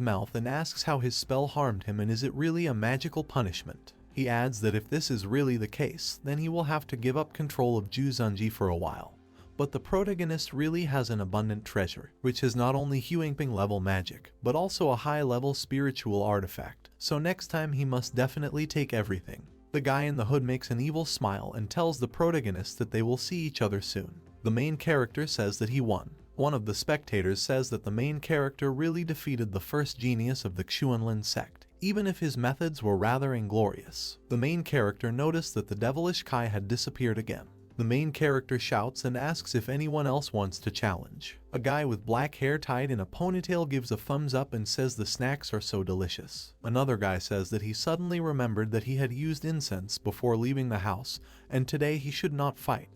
mouth and asks how his spell harmed him and is it really a magical punishment. He adds that if this is really the case, then he will have to give up control of Ju Zunji for a while. But the protagonist really has an abundant treasure, which is not only Huangping level magic, but also a high level spiritual artifact. So next time he must definitely take everything. The guy in the hood makes an evil smile and tells the protagonist that they will see each other soon. The main character says that he won. One of the spectators says that the main character really defeated the first genius of the Xuanlin sect, even if his methods were rather inglorious. The main character noticed that the devilish Kai had disappeared again. The main character shouts and asks if anyone else wants to challenge. A guy with black hair tied in a ponytail gives a thumbs up and says the snacks are so delicious. Another guy says that he suddenly remembered that he had used incense before leaving the house, and today he should not fight,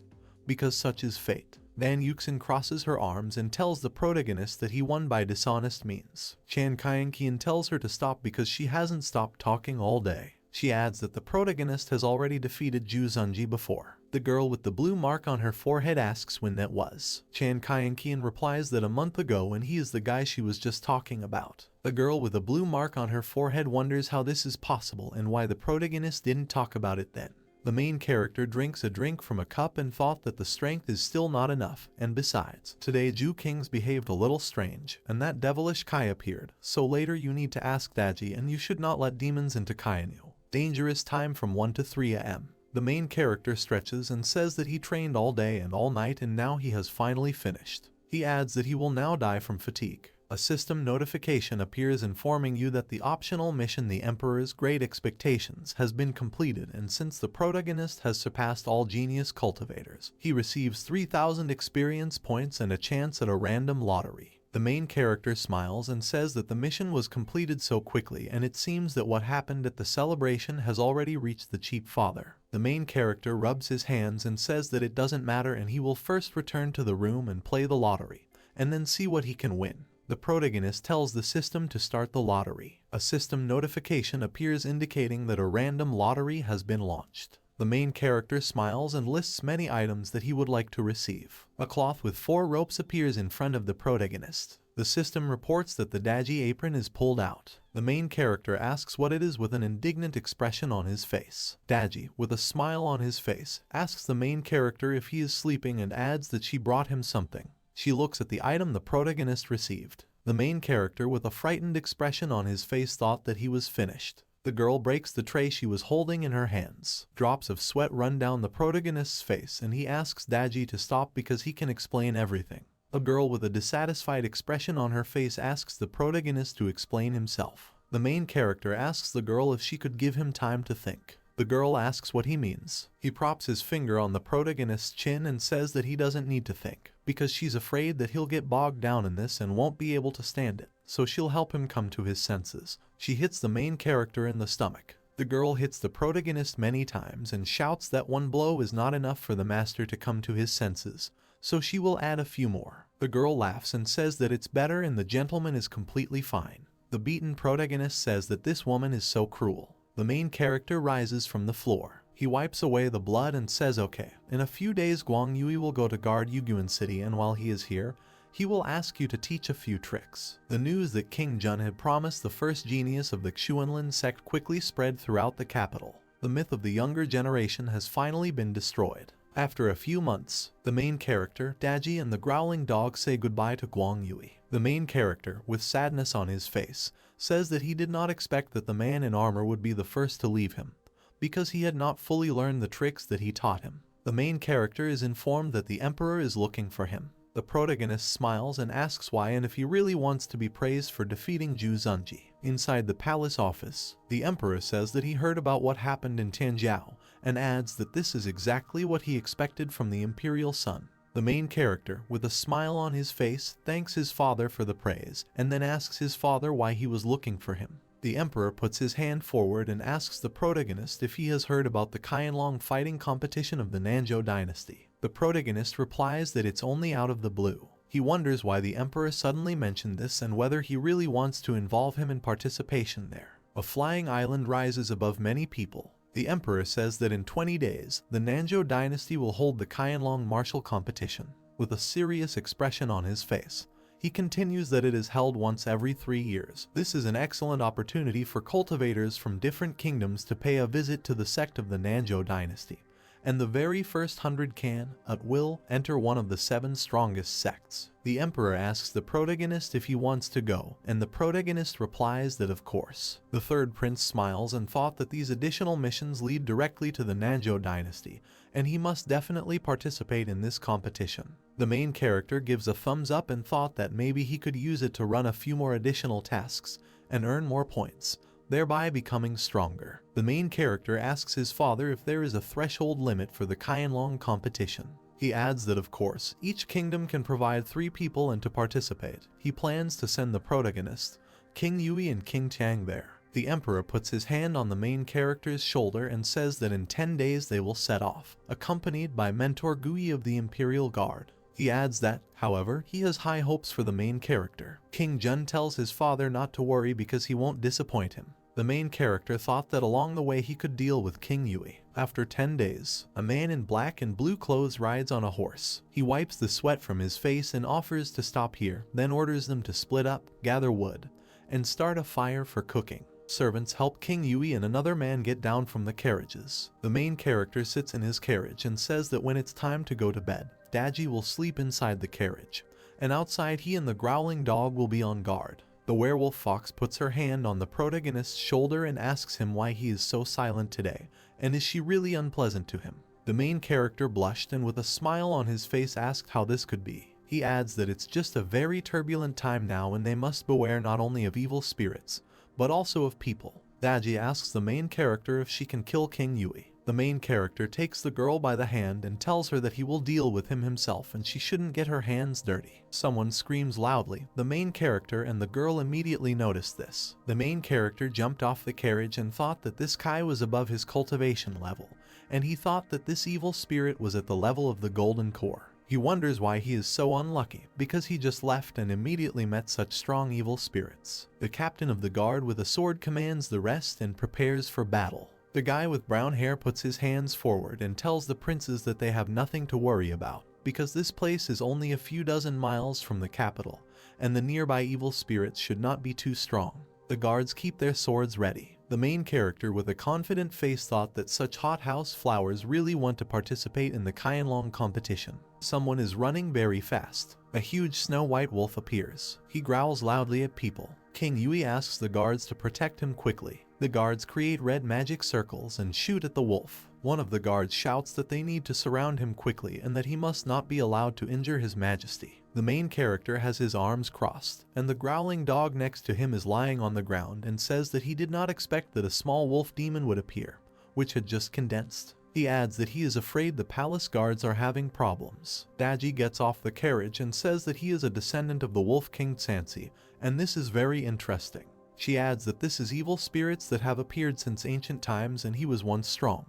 because such is fate. Van Yuxin crosses her arms and tells the protagonist that he won by dishonest means. Chan Kaienkian tells her to stop because she hasn't stopped talking all day. She adds that the protagonist has already defeated Ju Zunji before. The girl with the blue mark on her forehead asks when that was. Chan Kaienkian replies that a month ago and he is the guy she was just talking about. The girl with a blue mark on her forehead wonders how this is possible and why the protagonist didn't talk about it then. The main character drinks a drink from a cup and thought that the strength is still not enough, and besides, today Ju Kings behaved a little strange, and that devilish Kai appeared, so later you need to ask Daji and you should not let demons into Kainu. Dangerous time from 1 to 3 am. The main character stretches and says that he trained all day and all night and now he has finally finished. He adds that he will now die from fatigue. A system notification appears informing you that the optional mission The Emperor's Great Expectations has been completed, and since the protagonist has surpassed all genius cultivators, he receives 3,000 experience points and a chance at a random lottery. The main character smiles and says that the mission was completed so quickly and it seems that what happened at the celebration has already reached the Chief Father. The main character rubs his hands and says that it doesn't matter and he will first return to the room and play the lottery, and then see what he can win. The protagonist tells the system to start the lottery. A system notification appears indicating that a random lottery has been launched. The main character smiles and lists many items that he would like to receive. A cloth with 4 ropes appears in front of the protagonist. The system reports that the Daji apron is pulled out. The main character asks what it is with an indignant expression on his face. Daji, with a smile on his face, asks the main character if he is sleeping and adds that she brought him something. She looks at the item the protagonist received. The main character, with a frightened expression on his face, thought that he was finished. The girl breaks the tray she was holding in her hands. Drops of sweat run down the protagonist's face and he asks Daji to stop because he can explain everything. A girl with a dissatisfied expression on her face asks the protagonist to explain himself. The main character asks the girl if she could give him time to think. The girl asks what he means. He props his finger on the protagonist's chin and says that he doesn't need to think, because she's afraid that he'll get bogged down in this and won't be able to stand it, so she'll help him come to his senses. She hits the main character in the stomach. The girl hits the protagonist many times and shouts that one blow is not enough for the master to come to his senses, so she will add a few more. The girl laughs and says that it's better and the gentleman is completely fine. The beaten protagonist says that this woman is so cruel. The main character rises from the floor. He wipes away the blood and says okay. In a few days Guang Yui will go to guard Yuguan City, and while he is here, he will ask you to teach a few tricks. The news that King Jun had promised the first genius of the Xuanlin sect quickly spread throughout the capital. The myth of the younger generation has finally been destroyed. After a few months, the main character, Daji, and the growling dog say goodbye to Guang Yui. The main character, with sadness on his face, says that he did not expect that the man in armor would be the first to leave him, because he had not fully learned the tricks that he taught him. The main character is informed that the emperor is looking for him. The protagonist smiles and asks why and if he really wants to be praised for defeating Zhu Zunji. Inside the palace office, the emperor says that he heard about what happened in Tianjiao and adds that this is exactly what he expected from the imperial son. The main character, with a smile on his face, thanks his father for the praise and then asks his father why he was looking for him. The emperor puts his hand forward and asks the protagonist if he has heard about the Qianlong fighting competition of the Nanzhou dynasty. The protagonist replies that it's only out of the blue. He wonders why the emperor suddenly mentioned this and whether he really wants to involve him in participation there. A flying island rises above many people. The emperor says that in 20 days, the Nanzhou dynasty will hold the Qianlong martial competition. With a serious expression on his face, he continues that it is held once every 3 years. This is an excellent opportunity for cultivators from different kingdoms to pay a visit to the sect of the Nanzhou dynasty, and the very first 100 can, at will, enter one of the 7 strongest sects. The emperor asks the protagonist if he wants to go, and the protagonist replies that of course. The third prince smiles and thought that these additional missions lead directly to the Nanzhou dynasty, and he must definitely participate in this competition. The main character gives a thumbs up and thought that maybe he could use it to run a few more additional tasks and earn more points, thereby becoming stronger. The main character asks his father if there is a threshold limit for the Qianlong competition. He adds that of course, each kingdom can provide 3 people and to participate. He plans to send the protagonist, King Yui and King Tiang there. The emperor puts his hand on the main character's shoulder and says that in 10 days they will set off, accompanied by Mentor Gui of the Imperial Guard. He adds that, however, he has high hopes for the main character. King Jun tells his father not to worry because he won't disappoint him. The main character thought that along the way he could deal with King Yui. After 10 days, a man in black and blue clothes rides on a horse. He wipes the sweat from his face and offers to stop here, then orders them to split up, gather wood, and start a fire for cooking. Servants help King Yui and another man get down from the carriages. The main character sits in his carriage and says that when it's time to go to bed, Daji will sleep inside the carriage, and outside he and the growling dog will be on guard. The werewolf fox puts her hand on the protagonist's shoulder and asks him why he is so silent today, and is she really unpleasant to him. The main character blushed and with a smile on his face asked how this could be. He adds that it's just a very turbulent time now and they must beware not only of evil spirits, but also of people. Daji asks the main character if she can kill King Yui. The main character takes the girl by the hand and tells her that he will deal with him himself and she shouldn't get her hands dirty. Someone screams loudly. The main character and the girl immediately notice this. The main character jumped off the carriage and thought that this Kai was above his cultivation level, and he thought that this evil spirit was at the level of the golden core. He wonders why he is so unlucky, because he just left and immediately met such strong evil spirits. The captain of the guard with a sword commands the rest and prepares for battle. The guy with brown hair puts his hands forward and tells the princes that they have nothing to worry about, because this place is only a few dozen miles from the capital, and the nearby evil spirits should not be too strong. The guards keep their swords ready. The main character with a confident face thought that such hothouse flowers really want to participate in the Qianlong competition. Someone is running very fast. A huge snow-white wolf appears. He growls loudly at people. King Yui asks the guards to protect him quickly. The guards create red magic circles and shoot at the wolf. One of the guards shouts that they need to surround him quickly and that he must not be allowed to injure his majesty. The main character has his arms crossed, and the growling dog next to him is lying on the ground and says that he did not expect that a small wolf demon would appear, which had just condensed. He adds that he is afraid the palace guards are having problems. Daji gets off the carriage and says that he is a descendant of the Wolf King Sansi, and this is very interesting. She adds that this is evil spirits that have appeared since ancient times and he was once strong,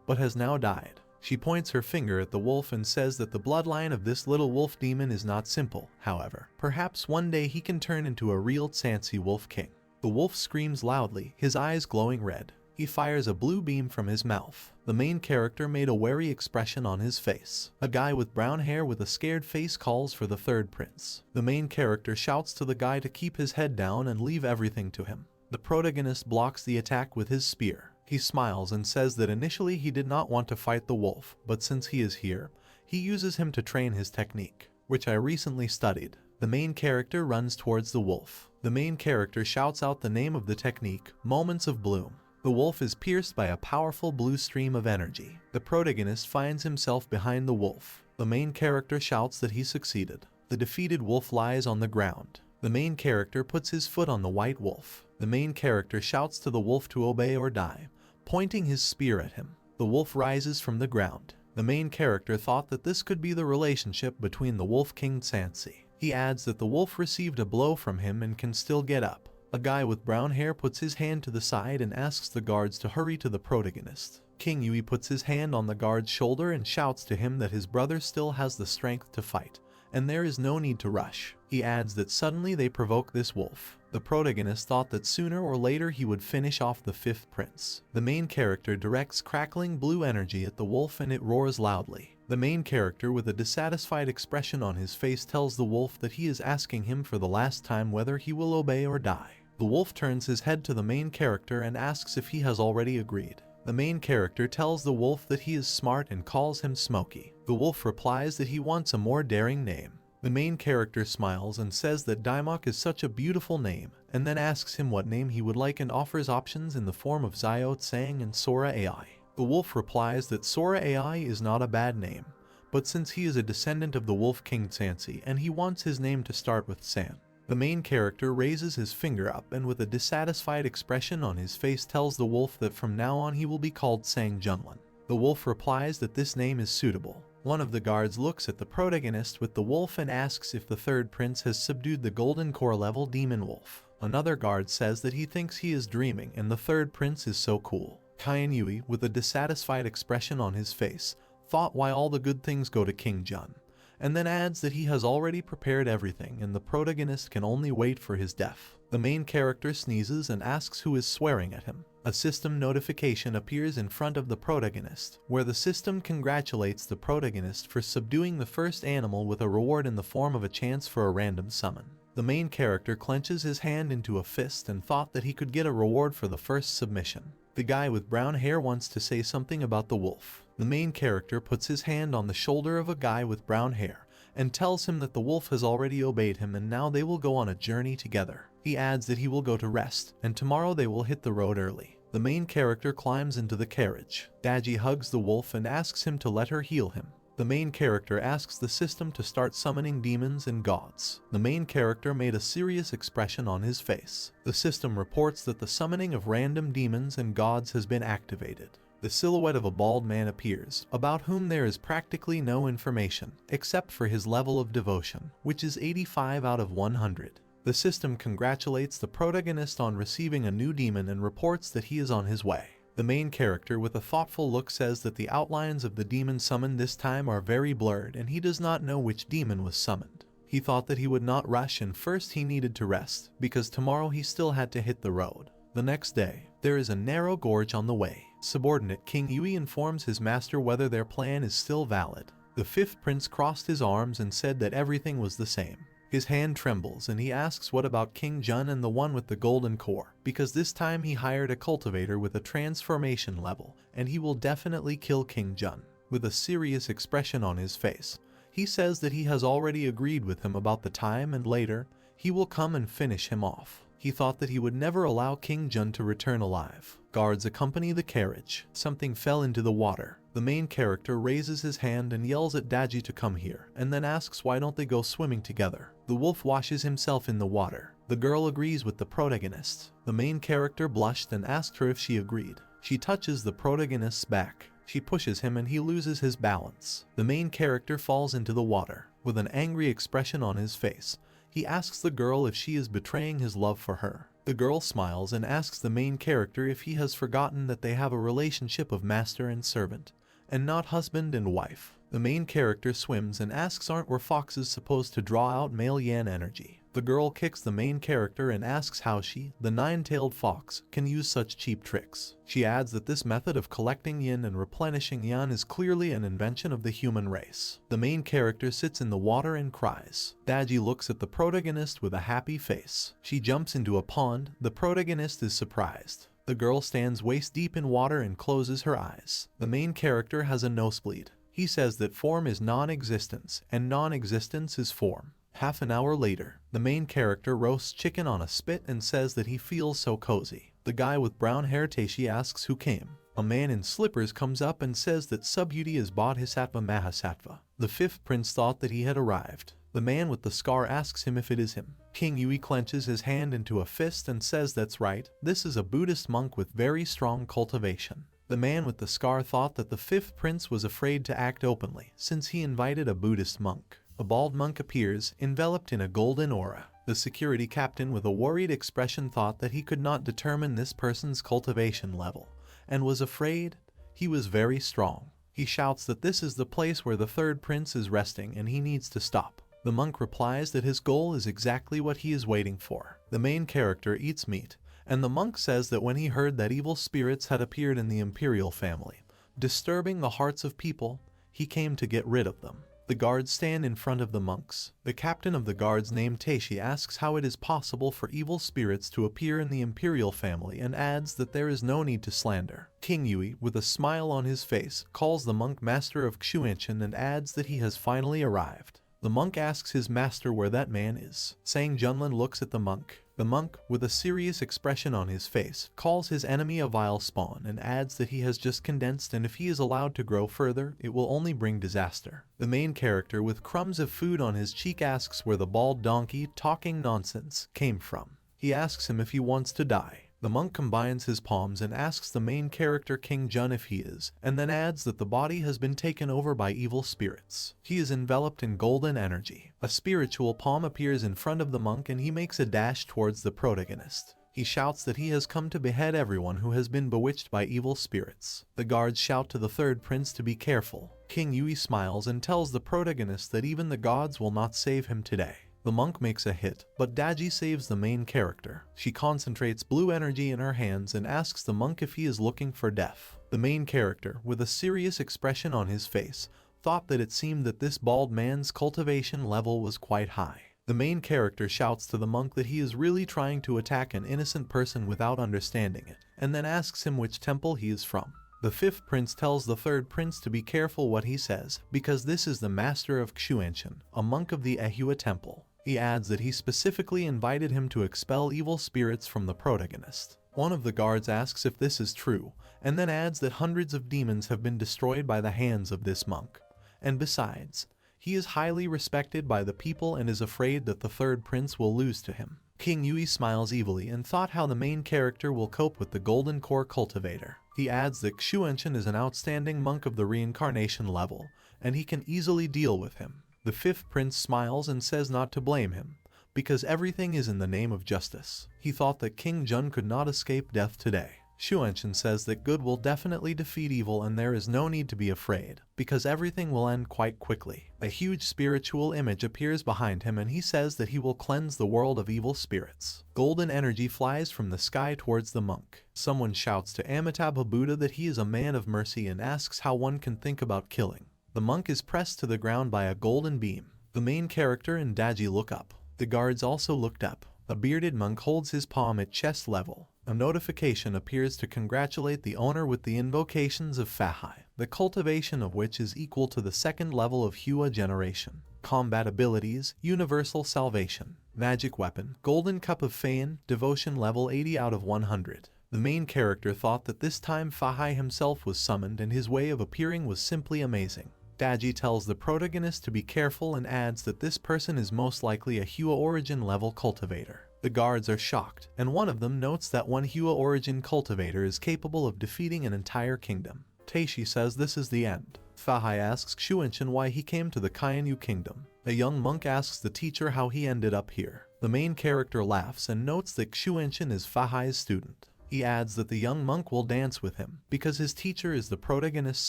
but has now died. She points her finger at the wolf and says that the bloodline of this little wolf demon is not simple, however. Perhaps one day he can turn into a real Sansi Wolf King. The wolf screams loudly, his eyes glowing red. He fires a blue beam from his mouth. The main character made a wary expression on his face. A guy with brown hair with a scared face calls for the third prince. The main character shouts to the guy to keep his head down and leave everything to him. The protagonist blocks the attack with his spear. He smiles and says that initially he did not want to fight the wolf, but since he is here, he uses him to train his technique, which I recently studied. The main character runs towards the wolf. The main character shouts out the name of the technique, Moments of Bloom. The wolf is pierced by a powerful blue stream of energy. The protagonist finds himself behind the wolf. The main character shouts that he succeeded. The defeated wolf lies on the ground. The main character puts his foot on the white wolf. The main character shouts to the wolf to obey or die, pointing his spear at him. The wolf rises from the ground. The main character thought that this could be the relationship between the Wolf King Sansi. He adds that the wolf received a blow from him and can still get up. A guy with brown hair puts his hand to the side and asks the guards to hurry to the protagonist. King Yui puts his hand on the guard's shoulder and shouts to him that his brother still has the strength to fight, and there is no need to rush. He adds that suddenly they provoke this wolf. The protagonist thought that sooner or later he would finish off the fifth prince. The main character directs crackling blue energy at the wolf and it roars loudly. The main character with a dissatisfied expression on his face tells the wolf that he is asking him for the last time whether he will obey or die. The wolf turns his head to the main character and asks if he has already agreed. The main character tells the wolf that he is smart and calls him Smokey. The wolf replies that he wants a more daring name. The main character smiles and says that Daimok is such a beautiful name, and then asks him what name he would like and offers options in the form of Xiao Tsang and Sora AI. The wolf replies that Sora AI is not a bad name, but since he is a descendant of the Wolf King Sansi and he wants his name to start with San. The main character raises his finger up and with a dissatisfied expression on his face tells the wolf that from now on he will be called Sang Junlin. The wolf replies that this name is suitable. One of the guards looks at the protagonist with the wolf and asks if the third prince has subdued the golden core level demon wolf. Another guard says that he thinks he is dreaming and the third prince is so cool. Kian Yui, with a dissatisfied expression on his face, thought why all the good things go to King Jun, and then adds that he has already prepared everything and the protagonist can only wait for his death. The main character sneezes and asks who is swearing at him. A system notification appears in front of the protagonist, where the system congratulates the protagonist for subduing the first animal with a reward in the form of a chance for a random summon. The main character clenches his hand into a fist and thought that he could get a reward for the first submission. The guy with brown hair wants to say something about the wolf. The main character puts his hand on the shoulder of a guy with brown hair and tells him that the wolf has already obeyed him and now they will go on a journey together. He adds that he will go to rest and tomorrow they will hit the road early. The main character climbs into the carriage. Daji hugs the wolf and asks him to let her heal him. The main character asks the system to start summoning demons and gods. The main character made a serious expression on his face. The system reports that the summoning of random demons and gods has been activated. The silhouette of a bald man appears, about whom there is practically no information, except for his level of devotion, which is 85 out of 100. The system congratulates the protagonist on receiving a new demon and reports that he is on his way. The main character with a thoughtful look says that the outlines of the demon summoned this time are very blurred and he does not know which demon was summoned. He thought that he would not rush and first he needed to rest, because tomorrow he still had to hit the road. The next day, there is a narrow gorge on the way. Subordinate King Yui informs his master whether their plan is still valid. The fifth prince crossed his arms and said that everything was the same. His hand trembles and he asks what about King Jun and the one with the golden core, because this time he hired a cultivator with a transformation level and he will definitely kill King Jun. With a serious expression on his face, he says that he has already agreed with him about the time and later, he will come and finish him off. He thought that he would never allow King Jun to return alive. Guards accompany the carriage. Something fell into the water. The main character raises his hand and yells at Daji to come here, and then asks why don't they go swimming together. The wolf washes himself in the water. The girl agrees with the protagonist. The main character blushed and asked her if she agreed. She touches the protagonist's back. She pushes him and he loses his balance. The main character falls into the water. With an angry expression on his face, he asks the girl if she is betraying his love for her. The girl smiles and asks the main character if he has forgotten that they have a relationship of master and servant, and not husband and wife. The main character swims and asks aren't we foxes supposed to draw out male yin energy. The girl kicks the main character and asks how she, the nine-tailed fox, can use such cheap tricks. She adds that this method of collecting yin and replenishing yang is clearly an invention of the human race. The main character sits in the water and cries. Daji looks at the protagonist with a happy face. She jumps into a pond. The protagonist is surprised. The girl stands waist deep in water and closes her eyes. The main character has a nosebleed. He says that form is non-existence and non-existence is form. Half an hour later, the main character roasts chicken on a spit and says that he feels so cozy. The guy with brown hair Teishi asks who came. A man in slippers comes up and says that Subhuti is Bodhisattva Mahasattva. The fifth prince thought that he had arrived. The man with the scar asks him if it is him. King Yui clenches his hand into a fist and says that's right, this is a Buddhist monk with very strong cultivation. The man with the scar thought that the fifth prince was afraid to act openly since he invited a Buddhist monk. A bald monk appears, enveloped in a golden aura. The security captain with a worried expression thought that he could not determine this person's cultivation level, and was afraid. He was very strong. He shouts that this is the place where the third prince is resting and he needs to stop. The monk replies that his goal is exactly what he is waiting for. The main character eats meat, and the monk says that when he heard that evil spirits had appeared in the imperial family, disturbing the hearts of people, he came to get rid of them. The guards stand in front of the monks. The captain of the guards named Teishi asks how it is possible for evil spirits to appear in the imperial family and adds that there is no need to slander. King Yui, with a smile on his face, calls the monk master of Xuanchen and adds that he has finally arrived. The monk asks his master where that man is. Sang Junlin looks at the monk. The monk, with a serious expression on his face, calls his enemy a vile spawn and adds that he has just condensed and if he is allowed to grow further, it will only bring disaster. The main character with crumbs of food on his cheek asks where the bald donkey, talking nonsense, came from. He asks him if he wants to die. The monk combines his palms and asks the main character King Jun if he is, and then adds that the body has been taken over by evil spirits. He is enveloped in golden energy. A spiritual palm appears in front of the monk and he makes a dash towards the protagonist. He shouts that he has come to behead everyone who has been bewitched by evil spirits. The guards shout to the third prince to be careful. King Yui smiles and tells the protagonist that even the gods will not save him today. The monk makes a hit, but Daji saves the main character. She concentrates blue energy in her hands and asks the monk if he is looking for death. The main character, with a serious expression on his face, thought that it seemed that this bald man's cultivation level was quite high. The main character shouts to the monk that he is really trying to attack an innocent person without understanding it, and then asks him which temple he is from. The fifth prince tells the third prince to be careful what he says, because this is the master of Xuanchen, a monk of the Ehua temple. He adds that he specifically invited him to expel evil spirits from the protagonist. One of the guards asks if this is true, and then adds that hundreds of demons have been destroyed by the hands of this monk. And besides, he is highly respected by the people and is afraid that the third prince will lose to him. King Yui smiles evilly and thought how the main character will cope with the Golden Core Cultivator. He adds that Xuanchen is an outstanding monk of the reincarnation level, and he can easily deal with him. The fifth prince smiles and says not to blame him, because everything is in the name of justice. He thought that King Jun could not escape death today. Shuenshin says that good will definitely defeat evil and there is no need to be afraid, because everything will end quite quickly. A huge spiritual image appears behind him and he says that he will cleanse the world of evil spirits. Golden energy flies from the sky towards the monk. Someone shouts to Amitabha Buddha that he is a man of mercy and asks how one can think about killing. The monk is pressed to the ground by a golden beam. The main character and Daji look up. The guards also looked up. A bearded monk holds his palm at chest level. A notification appears to congratulate the owner with the invocations of Fahai, the cultivation of which is equal to the second level of Hua generation. Combat abilities, Universal Salvation, Magic Weapon, Golden Cup of Fein, Devotion level 80 out of 100. The main character thought that this time Fahai himself was summoned and his way of appearing was simply amazing. Daji tells the protagonist to be careful and adds that this person is most likely a Hua origin level cultivator. The guards are shocked, and one of them notes that one Hua origin cultivator is capable of defeating an entire kingdom. Teishi says this is the end. Fahai asks Shuenshin why he came to the Kainu kingdom. A young monk asks the teacher how he ended up here. The main character laughs and notes that Shuenshin is Fahai's student. He adds that the young monk will dance with him, because his teacher is the protagonist's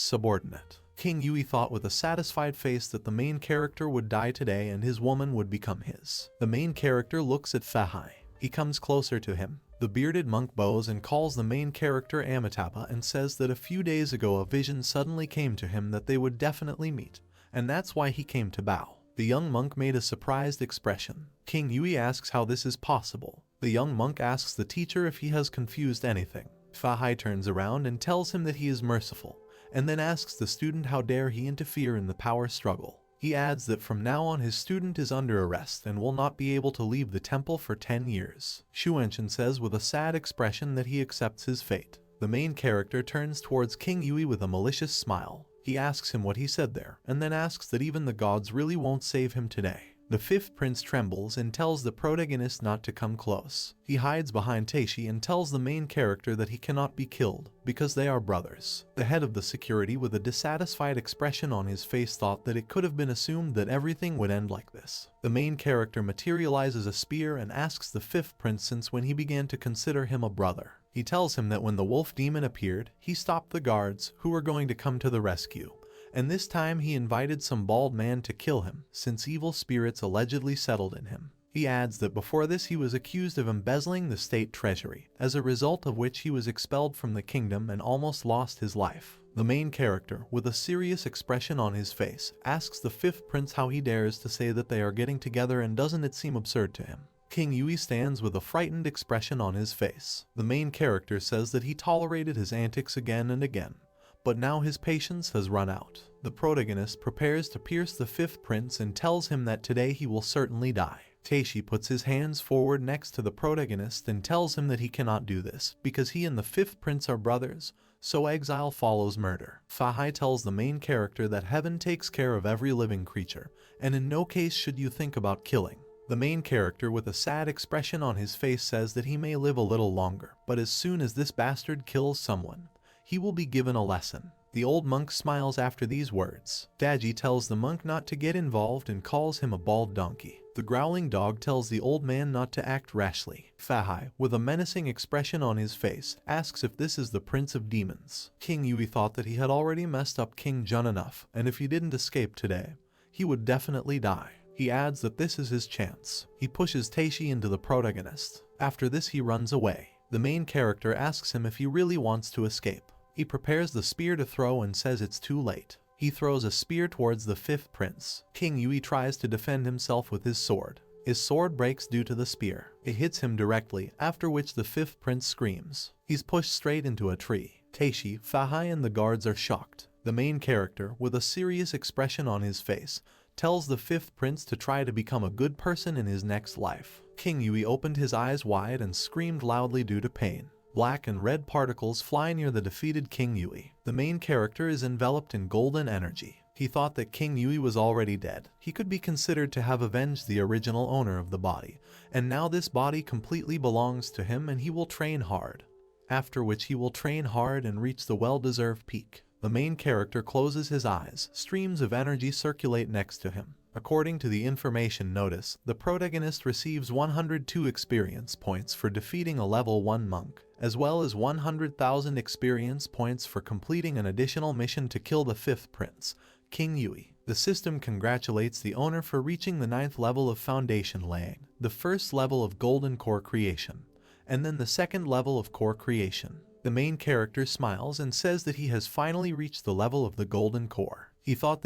subordinate. King Yui thought with a satisfied face that the main character would die today and his woman would become his. The main character looks at Fahai. He comes closer to him. The bearded monk bows and calls the main character Amitabha and says that a few days ago a vision suddenly came to him that they would definitely meet, and that's why he came to bow. The young monk made a surprised expression. King Yui asks how this is possible. The young monk asks the teacher if he has confused anything. Fahai turns around and tells him that he is merciful, and then asks the student how dare he interfere in the power struggle. He adds that from now on his student is under arrest and will not be able to leave the temple for 10 years. Shuenshin says with a sad expression that he accepts his fate. The main character turns towards King Yui with a malicious smile. He asks him what he said there, and then asks that even the gods really won't save him today. The fifth prince trembles and tells the protagonist not to come close. He hides behind Teishi and tells the main character that he cannot be killed, because they are brothers. The head of the security with a dissatisfied expression on his face thought that it could have been assumed that everything would end like this. The main character materializes a spear and asks the fifth prince since when he began to consider him a brother. He tells him that when the wolf demon appeared, he stopped the guards, who were going to come to the rescue. And this time he invited some bald man to kill him, since evil spirits allegedly settled in him. He adds that before this he was accused of embezzling the state treasury, as a result of which he was expelled from the kingdom and almost lost his life. The main character, with a serious expression on his face, asks the fifth prince how he dares to say that they are getting together and doesn't it seem absurd to him. King Yui stands with a frightened expression on his face. The main character says that he tolerated his antics again and again, but now his patience has run out. The protagonist prepares to pierce the fifth prince and tells him that today he will certainly die. Teishi puts his hands forward next to the protagonist and tells him that he cannot do this, because he and the fifth prince are brothers, so exile follows murder. Fahai tells the main character that heaven takes care of every living creature, and in no case should you think about killing. The main character with a sad expression on his face says that he may live a little longer, but as soon as this bastard kills someone, he will be given a lesson. The old monk smiles after these words. Daji tells the monk not to get involved and calls him a bald donkey. The growling dog tells the old man not to act rashly. Fahai, with a menacing expression on his face, asks if this is the Prince of Demons. King Yui thought that he had already messed up King Jun enough, and if he didn't escape today, he would definitely die. He adds that this is his chance. He pushes Teishi into the protagonist. After this he runs away. The main character asks him if he really wants to escape. He prepares the spear to throw and says it's too late. He throws a spear towards the fifth prince. King Yui tries to defend himself with his sword. His sword breaks due to the spear. It hits him directly, after which the fifth prince screams. He's pushed straight into a tree. Teishi, Fahai and the guards are shocked. The main character, with a serious expression on his face, tells the fifth prince to try to become a good person in his next life. King Yui opened his eyes wide and screamed loudly due to pain. Black and red particles fly near the defeated King Yui. The main character is enveloped in golden energy. He thought that King Yui was already dead. He could be considered to have avenged the original owner of the body, and now this body completely belongs to him and he will train hard. After which he will train hard and reach the well-deserved peak. The main character closes his eyes. Streams of energy circulate next to him. According to the information notice, the protagonist receives 102 experience points for defeating a level 1 monk, as well as 100,000 experience points for completing an additional mission to kill the 5th prince, King Yui. The system congratulates the owner for reaching the 9th level of foundation laying, the 1st level of golden core creation, and then the 2nd level of core creation. The main character smiles and says that he has finally reached the level of the golden core. He thought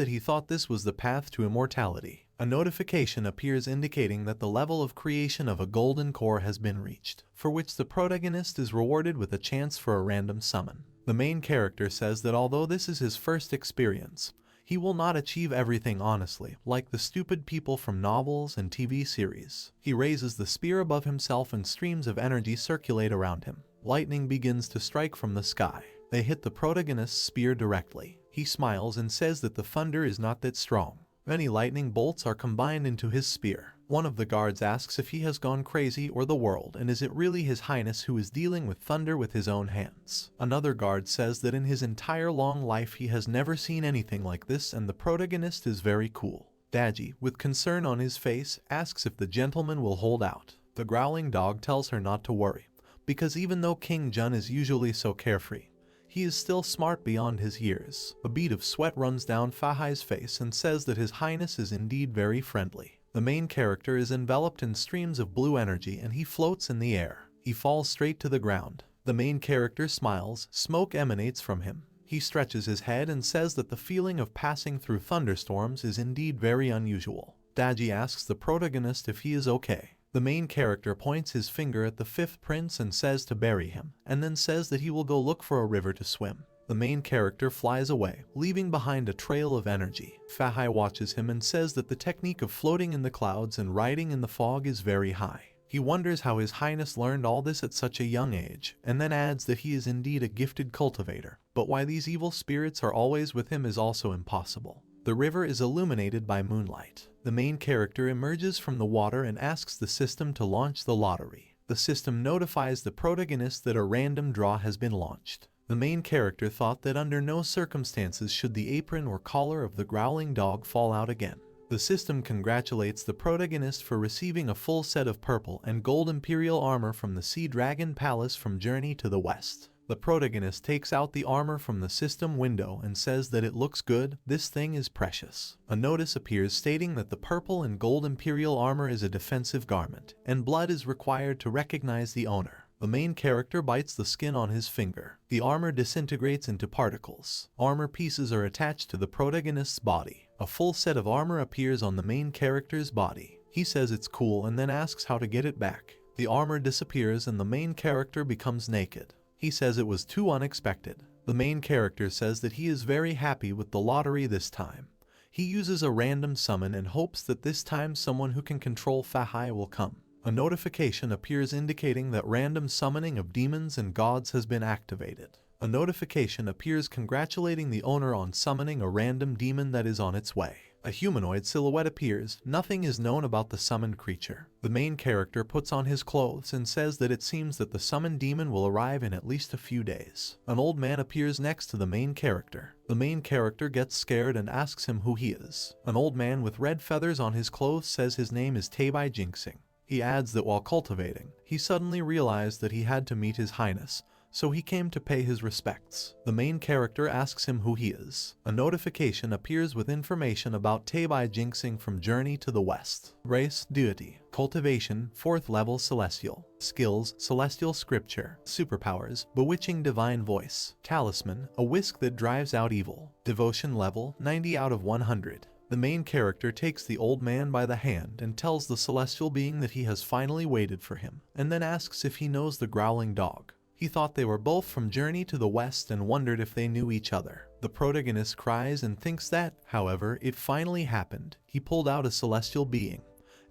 this was the path to immortality. A notification appears indicating that the level of creation of a golden core has been reached, for which the protagonist is rewarded with a chance for a random summon. The main character says that although this is his first experience, he will not achieve everything honestly, like the stupid people from novels and TV series. He raises the spear above himself and streams of energy circulate around him. Lightning begins to strike from the sky. They hit the protagonist's spear directly. He smiles and says that the thunder is not that strong. Many lightning bolts are combined into his spear. One of the guards asks if he has gone crazy or the world, and is it really His Highness who is dealing with thunder with his own hands. Another guard says that in his entire long life he has never seen anything like this, and the protagonist is very cool. Daji, with concern on his face, asks if the gentleman will hold out. The growling dog tells her not to worry, because even though King Jun is usually so carefree, he is still smart beyond his years. A bead of sweat runs down Fahai's face and says that His Highness is indeed very friendly. The main character is enveloped in streams of blue energy and he floats in the air. He falls straight to the ground. The main character smiles, smoke emanates from him. He stretches his head and says that the feeling of passing through thunderstorms is indeed very unusual. Daji asks the protagonist if he is okay. The main character points his finger at the 5th prince and says to bury him, and then says that he will go look for a river to swim. The main character flies away, leaving behind a trail of energy. Fahai watches him and says that the technique of floating in the clouds and riding in the fog is very high. He wonders how His Highness learned all this at such a young age, and then adds that he is indeed a gifted cultivator, but why these evil spirits are always with him is also impossible. The river is illuminated by moonlight. The main character emerges from the water and asks the system to launch the lottery. The system notifies the protagonist that a random draw has been launched. The main character thought that under no circumstances should the apron or collar of the growling dog fall out again. The system congratulates the protagonist for receiving a full set of purple and gold imperial armor from the Sea Dragon Palace from Journey to the West. The protagonist takes out the armor from the system window and says that it looks good, this thing is precious. A notice appears stating that the purple and gold imperial armor is a defensive garment, and blood is required to recognize the owner. The main character bites the skin on his finger. The armor disintegrates into particles. Armor pieces are attached to the protagonist's body. A full set of armor appears on the main character's body. He says it's cool and then asks how to get it back. The armor disappears and the main character becomes naked. He says it was too unexpected. The main character says that he is very happy with the lottery this time. He uses a random summon and hopes that this time someone who can control Fahai will come. A notification appears indicating that random summoning of demons and gods has been activated. A notification appears congratulating the owner on summoning a random demon that is on its way. A humanoid silhouette appears. Nothing is known about the summoned creature. The main character puts on his clothes and says that it seems that the summoned demon will arrive in at least a few days. An old man appears next to the main character. The main character gets scared and asks him who he is. An old man with red feathers on his clothes says his name is Teibai Jinxing. He adds that while cultivating, he suddenly realized that he had to meet His Highness, so he came to pay his respects. The main character asks him who he is. A notification appears with information about Teibai Jinxing from Journey to the West. Race, Deity. Cultivation, 4th level Celestial. Skills, Celestial Scripture. Superpowers, Bewitching Divine Voice. Talisman, a whisk that drives out evil. Devotion level, 90 out of 100. The main character takes the old man by the hand and tells the celestial being that he has finally waited for him, and then asks if he knows the growling dog. He thought they were both from Journey to the West and wondered if they knew each other. The protagonist cries and thinks that, however, it finally happened. He pulled out a celestial being,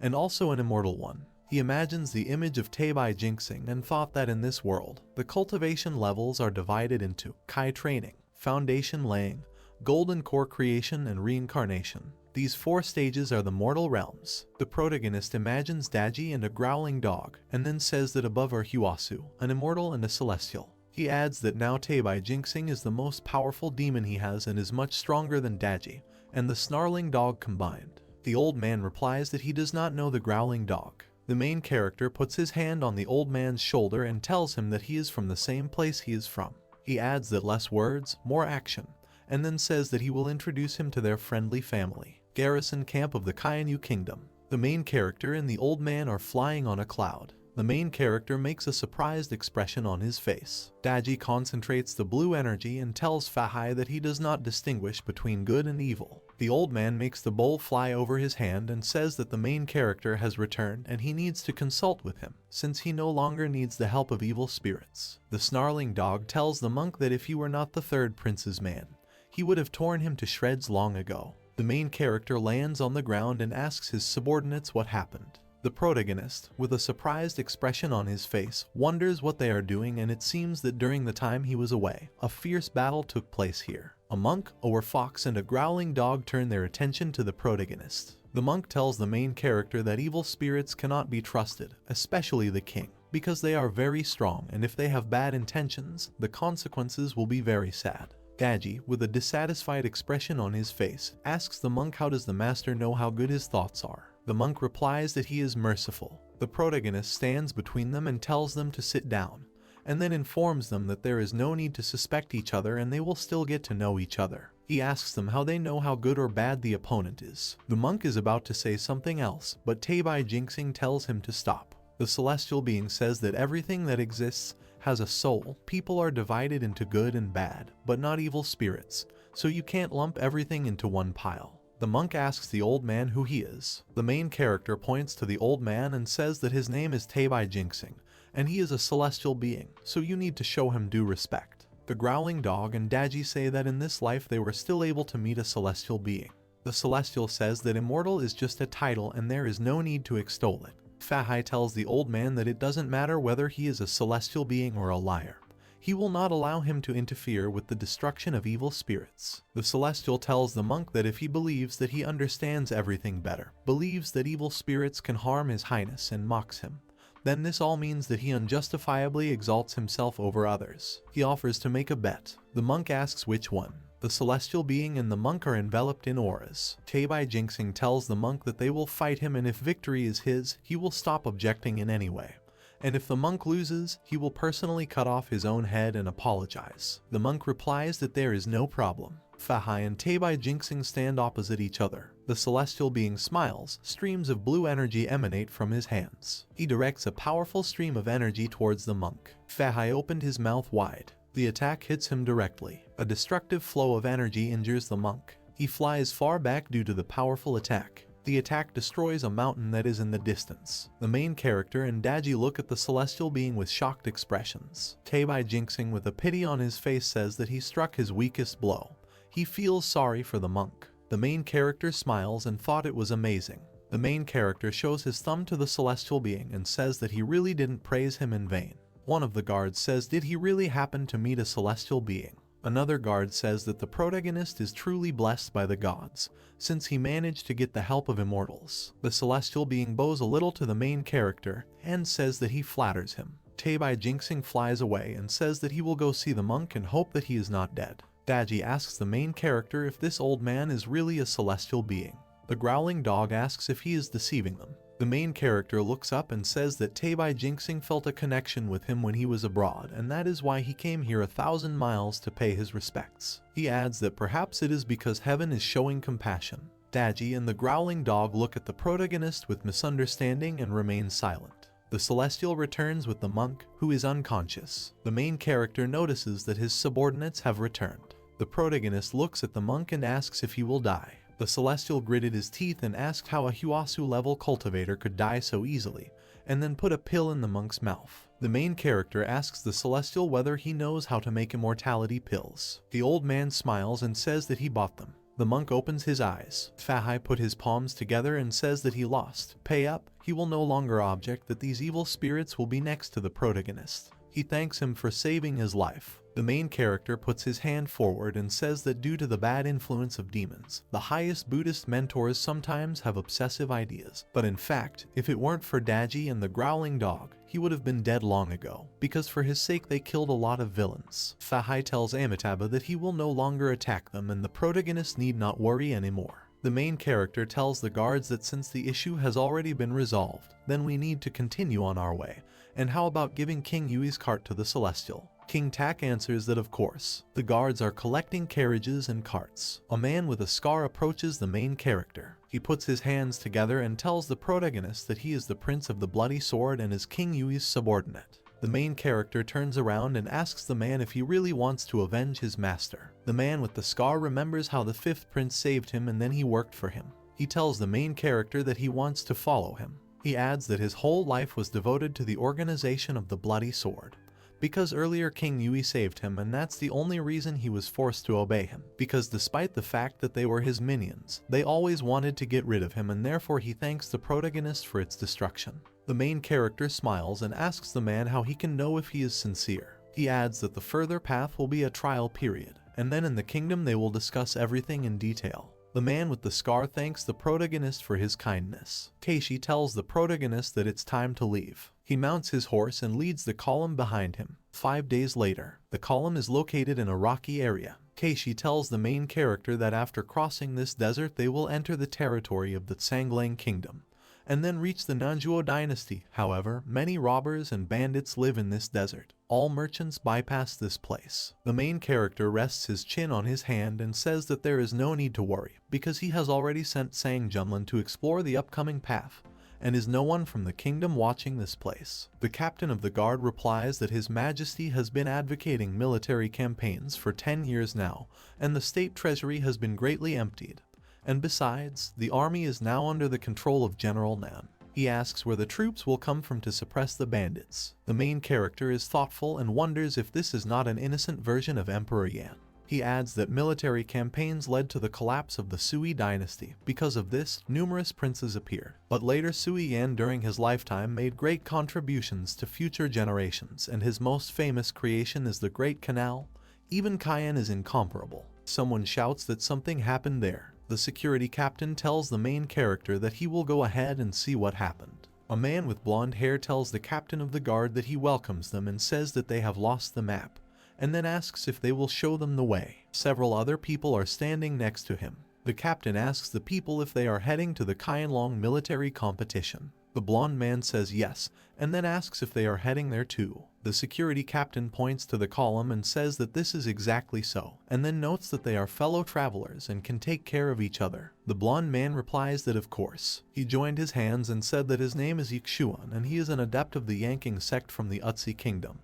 and also an immortal one. He imagines the image of Teibai Jinxing and thought that in this world, the cultivation levels are divided into Kai Training, Foundation Laying, Golden Core Creation, and Reincarnation. These 4 stages are the mortal realms. The protagonist imagines Daji and a growling dog, and then says that above are Huasu, an immortal and a celestial. He adds that now Teibai Jinxing is the most powerful demon he has and is much stronger than Daji and the snarling dog combined. The old man replies that he does not know the growling dog. The main character puts his hand on the old man's shoulder and tells him that he is from the same place he is from. He adds that less words, more action, and then says that he will introduce him to their friendly family. Garrison camp of the Kainu Kingdom. The main character and the old man are flying on a cloud. The main character makes a surprised expression on his face. Daji concentrates the blue energy and tells Fahai that he does not distinguish between good and evil. The old man makes the bowl fly over his hand and says that the main character has returned and he needs to consult with him, since he no longer needs the help of evil spirits. The snarling dog tells the monk that if he were not the third prince's man, he would have torn him to shreds long ago. The main character lands on the ground and asks his subordinates what happened. The protagonist, with a surprised expression on his face, wonders what they are doing, and it seems that during the time he was away, a fierce battle took place here. A monk, a fox, and a growling dog turn their attention to the protagonist. The monk tells the main character that evil spirits cannot be trusted, especially the king, because they are very strong, and if they have bad intentions, the consequences will be very sad. Daji, with a dissatisfied expression on his face, asks the monk how does the master know how good his thoughts are. The monk replies that he is merciful. The protagonist stands between them and tells them to sit down, and then informs them that there is no need to suspect each other and they will still get to know each other. He asks them how they know how good or bad the opponent is. The monk is about to say something else, but Taebai Jinxing tells him to stop. The celestial being says that everything that exists has a soul. People are divided into good and bad, but not evil spirits, so you can't lump everything into one pile. The monk asks the old man who he is. The main character points to the old man and says that his name is Taebai Jinxing, and he is a celestial being, so you need to show him due respect. The growling dog and Daji say that in this life they were still able to meet a celestial being. The celestial says that immortal is just a title and there is no need to extol it. Fahai tells the old man that it doesn't matter whether he is a celestial being or a liar. He will not allow him to interfere with the destruction of evil spirits. The celestial tells the monk that if he believes that he understands everything better, believes that evil spirits can harm his highness and mocks him, then this all means that he unjustifiably exalts himself over others. He offers to make a bet. The monk asks which one. The celestial being and the monk are enveloped in auras. Taebai Jinxing tells the monk that they will fight him and if victory is his, he will stop objecting in any way. And if the monk loses, he will personally cut off his own head and apologize. The monk replies that there is no problem. Fahai and Taebai Jinxing stand opposite each other. The celestial being smiles. Streams of blue energy emanate from his hands. He directs a powerful stream of energy towards the monk. Fahai opened his mouth wide. The attack hits him directly. A destructive flow of energy injures the monk. He flies far back due to the powerful attack. The attack destroys a mountain that is in the distance. The main character and Daji look at the celestial being with shocked expressions. Taebai Jinxing with a pity on his face says that he struck his weakest blow. He feels sorry for the monk. The main character smiles and thought it was amazing. The main character shows his thumb to the celestial being and says that he really didn't praise him in vain. One of the guards says did he really happen to meet a celestial being? Another guard says that the protagonist is truly blessed by the gods, since he managed to get the help of immortals. The celestial being bows a little to the main character and says that he flatters him. Taebai Jinxing flies away and says that he will go see the monk and hope that he is not dead. Daji asks the main character if this old man is really a celestial being. The growling dog asks if he is deceiving them. The main character looks up and says that Taebai Jinxing felt a connection with him when he was abroad, and that is why he came here 1,000 miles to pay his respects. He adds that perhaps it is because heaven is showing compassion. Daji and the growling dog look at the protagonist with misunderstanding and remain silent. The celestial returns with the monk, who is unconscious. The main character notices that his subordinates have returned. The protagonist looks at the monk and asks if he will die. The celestial gritted his teeth and asked how a Huasu-level cultivator could die so easily, and then put a pill in the monk's mouth. The main character asks the celestial whether he knows how to make immortality pills. The old man smiles and says that he bought them. The monk opens his eyes. Fahai put his palms together and says that he lost. Pay up, he will no longer object that these evil spirits will be next to the protagonist. He thanks him for saving his life. The main character puts his hand forward and says that due to the bad influence of demons, the highest Buddhist mentors sometimes have obsessive ideas. But in fact, if it weren't for Daji and the growling dog, he would have been dead long ago, because for his sake they killed a lot of villains. Fahai tells Amitabha that he will no longer attack them and the protagonist need not worry anymore. The main character tells the guards that since the issue has already been resolved, then we need to continue on our way, and how about giving King Yui's cart to the Celestial? King Tak answers that of course. The guards are collecting carriages and carts. A man with a scar approaches the main character. He puts his hands together and tells the protagonist that he is the Prince of the Bloody Sword and is King Yui's subordinate. The main character turns around and asks the man if he really wants to avenge his master. The man with the scar remembers how the fifth prince saved him and then he worked for him. He tells the main character that he wants to follow him. He adds that his whole life was devoted to the organization of the Bloody Sword, because earlier King Yui saved him and that's the only reason he was forced to obey him, because despite the fact that they were his minions, they always wanted to get rid of him and therefore he thanks the protagonist for its destruction. The main character smiles and asks the man how he can know if he is sincere. He adds that the further path will be a trial period, and then in the kingdom they will discuss everything in detail. The man with the scar thanks the protagonist for his kindness. Keishi tells the protagonist that it's time to leave. He mounts his horse and leads the column behind him. 5 days later, the column is located in a rocky area. Keishi tells the main character that after crossing this desert they will enter the territory of the Tsanglang Kingdom, and then reach the Nanjuo dynasty. However, many robbers and bandits live in this desert. All merchants bypass this place. The main character rests his chin on his hand and says that there is no need to worry, because he has already sent Sang Junlin to explore the upcoming path, and is no one from the kingdom watching this place. The captain of the guard replies that His Majesty has been advocating military campaigns for 10 years now, and the state treasury has been greatly emptied. And besides, the army is now under the control of General Nan. He asks where the troops will come from to suppress the bandits. The main character is thoughtful and wonders if this is not an innocent version of Emperor Yan. He adds that military campaigns led to the collapse of the Sui dynasty. Because of this, numerous princes appeared. But later Sui Yan during his lifetime made great contributions to future generations, and his most famous creation is the Great Canal. Even Cayenne is incomparable. Someone shouts that something happened there. The security captain tells the main character that he will go ahead and see what happened. A man with blonde hair tells the captain of the guard that he welcomes them and says that they have lost the map, and then asks if they will show them the way. Several other people are standing next to him. The captain asks the people if they are heading to the Qianlong military competition. The blonde man says yes, and then asks if they are heading there too. The security captain points to the column and says that this is exactly so, and then notes that they are fellow travelers and can take care of each other. The blonde man replies that of course. He joined his hands and said that his name is Yixuan and he is an adept of the Yanking sect from the Utsi kingdom,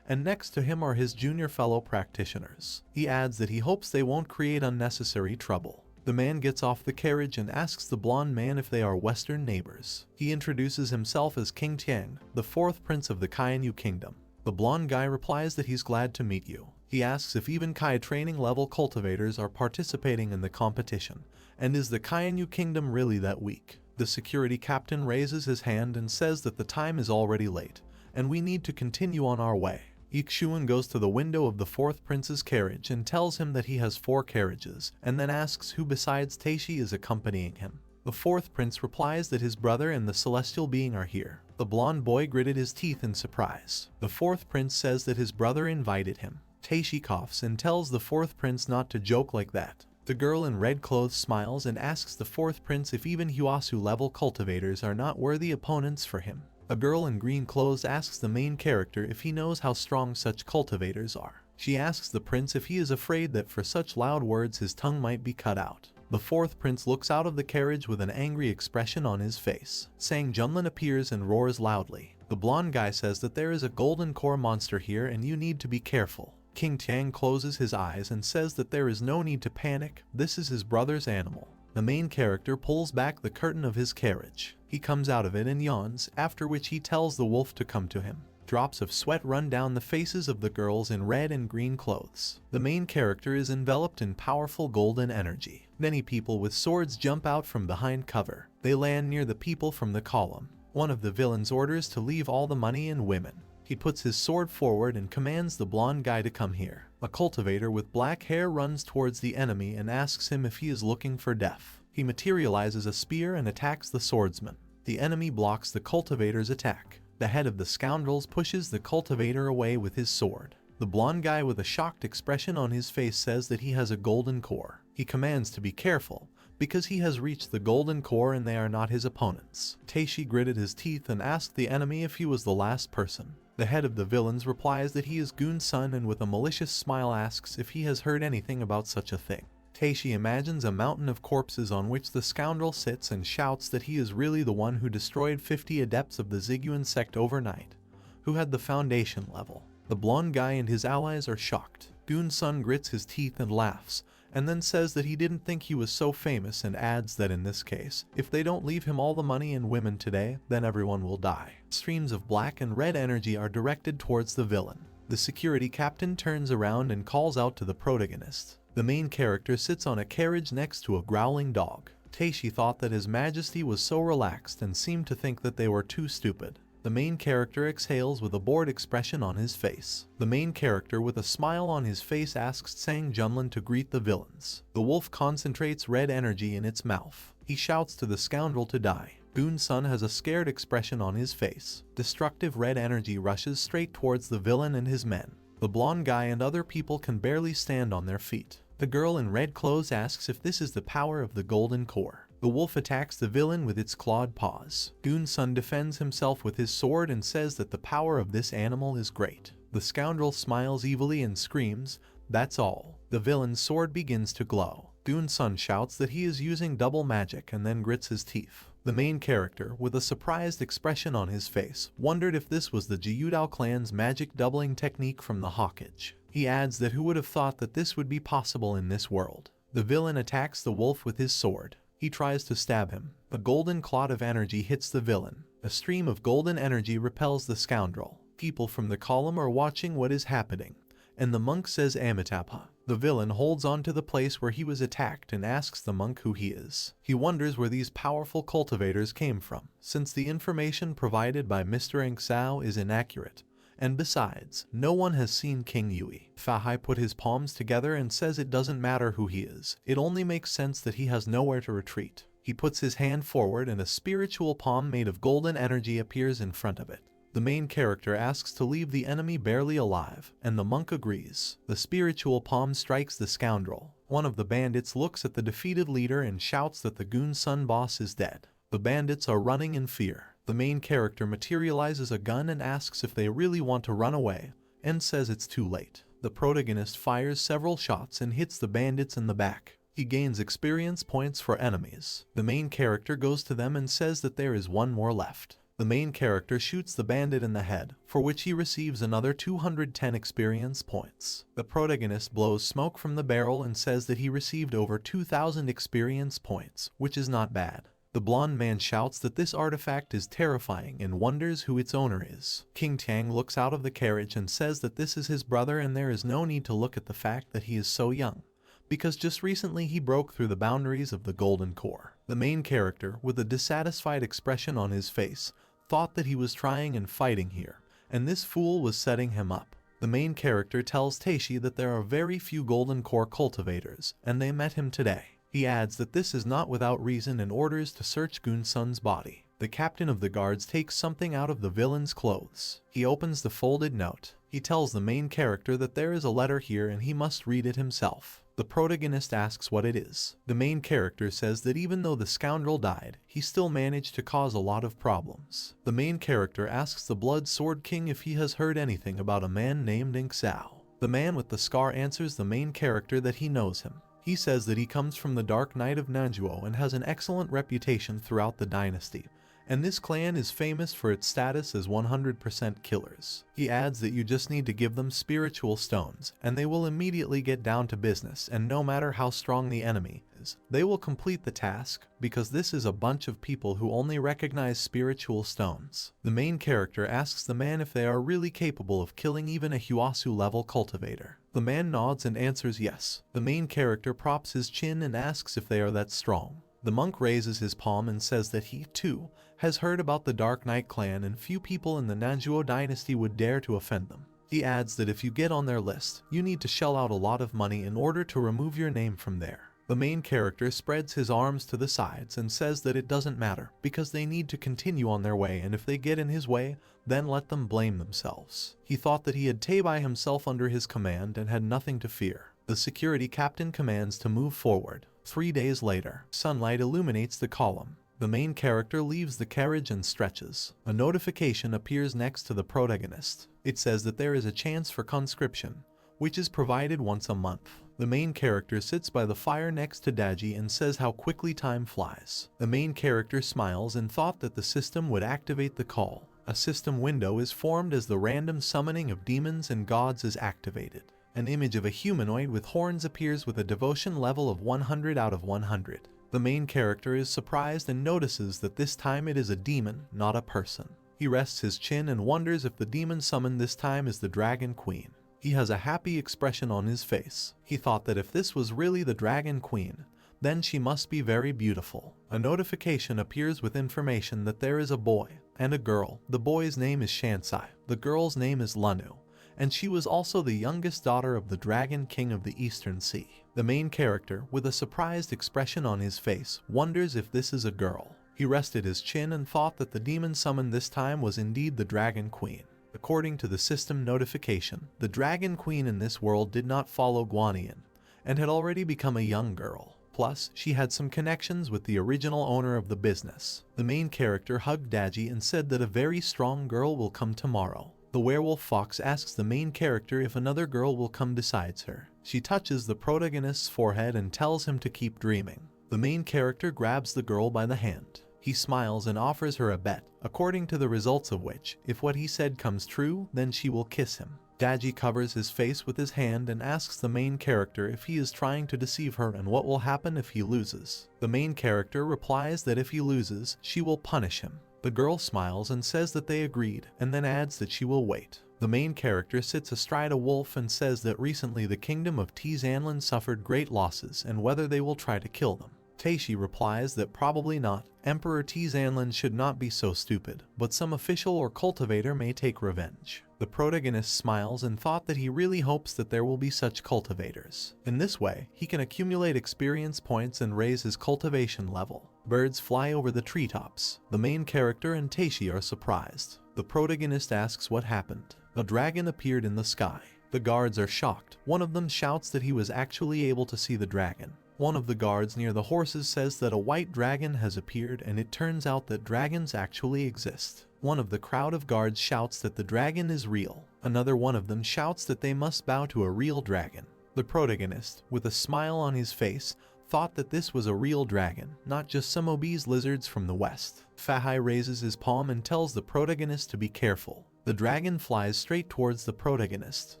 and next to him are his junior fellow practitioners. He adds that he hopes they won't create unnecessary trouble. The man gets off the carriage and asks the blonde man if they are Western neighbors. He introduces himself as King Tiang, the 4th prince of the Kainyu kingdom. The blonde guy replies that he's glad to meet you. He asks if even Kai training level cultivators are participating in the competition, and is the Kainyu kingdom really that weak? The security captain raises his hand and says that the time is already late, and we need to continue on our way. Yixuan goes to the window of the 4th prince's carriage and tells him that he has 4 carriages, and then asks who besides Taishi is accompanying him. The 4th prince replies that his brother and the celestial being are here. The blonde boy gritted his teeth in surprise. The 4th prince says that his brother invited him. Taishi coughs and tells the 4th prince not to joke like that. The girl in red clothes smiles and asks the 4th prince if even Huasu level cultivators are not worthy opponents for him. A girl in green clothes asks the main character if he knows how strong such cultivators are. She asks the prince if he is afraid that for such loud words his tongue might be cut out. The 4th prince looks out of the carriage with an angry expression on his face. Sang Junlin appears and roars loudly. The blonde guy says that there is a golden core monster here and you need to be careful. King Tiang closes his eyes and says that there is no need to panic, this is his brother's animal. The main character pulls back the curtain of his carriage. He comes out of it and yawns, after which he tells the wolf to come to him. Drops of sweat run down the faces of the girls in red and green clothes. The main character is enveloped in powerful golden energy. Many people with swords jump out from behind cover. They land near the people from the column. One of the villains orders to leave all the money and women. He puts his sword forward and commands the blonde guy to come here. A cultivator with black hair runs towards the enemy and asks him if he is looking for death. He materializes a spear and attacks the swordsman. The enemy blocks the cultivator's attack. The head of the scoundrels pushes the cultivator away with his sword. The blonde guy with a shocked expression on his face says that he has a golden core. He commands to be careful, because he has reached the golden core and they are not his opponents. Taishi gritted his teeth and asked the enemy if he was the last person. The head of the villains replies that he is Goon's son and with a malicious smile asks if he has heard anything about such a thing. Taishi imagines a mountain of corpses on which the scoundrel sits and shouts that he is really the one who destroyed 50 adepts of the Ziguan sect overnight, who had the foundation level. The blonde guy and his allies are shocked. Goon's son grits his teeth and laughs, and then says that he didn't think he was so famous and adds that in this case, if they don't leave him all the money and women today, then everyone will die. Streams of black and red energy are directed towards the villain. The security captain turns around and calls out to the protagonist. The main character sits on a carriage next to a growling dog. Taishi thought that His Majesty was so relaxed and seemed to think that they were too stupid. The main character exhales with a bored expression on his face. The main character with a smile on his face asks Sang Junlin to greet the villains. The wolf concentrates red energy in its mouth. He shouts to the scoundrel to die. Goon's son has a scared expression on his face. Destructive red energy rushes straight towards the villain and his men. The blonde guy and other people can barely stand on their feet. The girl in red clothes asks if this is the power of the golden core. The wolf attacks the villain with its clawed paws. Goon's son defends himself with his sword and says that the power of this animal is great. The scoundrel smiles evilly and screams, "That's all." The villain's sword begins to glow. Goon's son shouts that he is using double magic and then grits his teeth. The main character, with a surprised expression on his face, wondered if this was the Gyudao clan's magic doubling technique from the Hawkage. He adds that who would have thought that this would be possible in this world. The villain attacks the wolf with his sword. He tries to stab him. A golden clot of energy hits the villain. A stream of golden energy repels the scoundrel. People from the column are watching what is happening, and the monk says Amitabha. The villain holds on to the place where he was attacked and asks the monk who he is. He wonders where these powerful cultivators came from, since the information provided by Mr. Engsao is inaccurate. And besides, no one has seen King Yui. Fahai put his palms together and says it doesn't matter who he is. It only makes sense that he has nowhere to retreat. He puts his hand forward and a spiritual palm made of golden energy appears in front of it. The main character asks to leave the enemy barely alive, and the monk agrees. The spiritual palm strikes the scoundrel. One of the bandits looks at the defeated leader and shouts that the Goon Sun boss is dead. The bandits are running in fear. The main character materializes a gun and asks if they really want to run away, and says it's too late. The protagonist fires several shots and hits the bandits in the back. He gains experience points for enemies. The main character goes to them and says that there is one more left. The main character shoots the bandit in the head, for which he receives another 210 experience points. The protagonist blows smoke from the barrel and says that he received over 2,000 experience points, which is not bad. The blonde man shouts that this artifact is terrifying and wonders who its owner is. King Tang looks out of the carriage and says that this is his brother and there is no need to look at the fact that he is so young, because just recently he broke through the boundaries of the golden core. The main character, with a dissatisfied expression on his face, thought that he was trying and fighting here, and this fool was setting him up. The main character tells Taishi that there are very few golden core cultivators, and they met him today. He adds that this is not without reason and orders to search Goon Sun's body. The captain of the guards takes something out of the villain's clothes. He opens the folded note. He tells the main character that there is a letter here and he must read it himself. The protagonist asks what it is. The main character says that even though the scoundrel died, he still managed to cause a lot of problems. The main character asks the Blood Sword King if he has heard anything about a man named Engsao. The man with the scar answers the main character that he knows him. He says that he comes from the Dark Knight of Nanjuo and has an excellent reputation throughout the dynasty, and this clan is famous for its status as 100% killers. He adds that you just need to give them spiritual stones, and they will immediately get down to business, and no matter how strong the enemy is, they will complete the task, because this is a bunch of people who only recognize spiritual stones. The main character asks the man if they are really capable of killing even a Huasu level cultivator. The man nods and answers yes. The main character props his chin and asks if they are that strong. The monk raises his palm and says that he, too, has heard about the Dark Knight clan and few people in the Nanjuo dynasty would dare to offend them. He adds that if you get on their list, you need to shell out a lot of money in order to remove your name from there. The main character spreads his arms to the sides and says that it doesn't matter because they need to continue on their way, and if they get in his way, then let them blame themselves. He thought that he had Teibai himself under his command and had nothing to fear. The security captain commands to move forward. 3 days later, sunlight illuminates the column. The main character leaves the carriage and stretches. A notification appears next to the protagonist. It says that there is a chance for conscription, which is provided once a month. The main character sits by the fire next to Daji and says how quickly time flies. The main character smiles and thought that the system would activate the call. A system window is formed as the random summoning of demons and gods is activated. An image of a humanoid with horns appears with a devotion level of 100 out of 100. The main character is surprised and notices that this time it is a demon, not a person. He rests his chin and wonders if the demon summoned this time is the Dragon Queen. He has a happy expression on his face. He thought that if this was really the Dragon Queen, then she must be very beautiful. A notification appears with information that there is a boy and a girl. The boy's name is Shansai. The girl's name is Lanu, and she was also the youngest daughter of the Dragon King of the Eastern Sea. The main character, with a surprised expression on his face, wonders if this is a girl. He rested his chin and thought that the demon summoned this time was indeed the Dragon Queen. According to the system notification, the Dragon Queen in this world did not follow Guanyin and had already become a young girl. Plus, she had some connections with the original owner of the business. The main character hugged Daji and said that a very strong girl will come tomorrow. The werewolf fox asks the main character if another girl will come besides her. She touches the protagonist's forehead and tells him to keep dreaming. The main character grabs the girl by the hand. He smiles and offers her a bet, according to the results of which, if what he said comes true, then she will kiss him. Daji covers his face with his hand and asks the main character if he is trying to deceive her and what will happen if he loses. The main character replies that if he loses, she will punish him. The girl smiles and says that they agreed, and then adds that she will wait. The main character sits astride a wolf and says that recently the kingdom of Tizanlin suffered great losses and whether they will try to kill them. Taishi replies that probably not. Emperor Tizanlin should not be so stupid, but some official or cultivator may take revenge. The protagonist smiles and thought that he really hopes that there will be such cultivators. In this way, he can accumulate experience points and raise his cultivation level. Birds fly over the treetops. The main character and Taishi are surprised. The protagonist asks what happened. A dragon appeared in the sky. The guards are shocked. One of them shouts that he was actually able to see the dragon. One of the guards near the horses says that a white dragon has appeared, and it turns out that dragons actually exist. One of the crowd of guards shouts that the dragon is real. Another one of them shouts that they must bow to a real dragon. The protagonist, with a smile on his face, thought that this was a real dragon, not just some obese lizards from the west. Fahai raises his palm and tells the protagonist to be careful. The dragon flies straight towards the protagonist.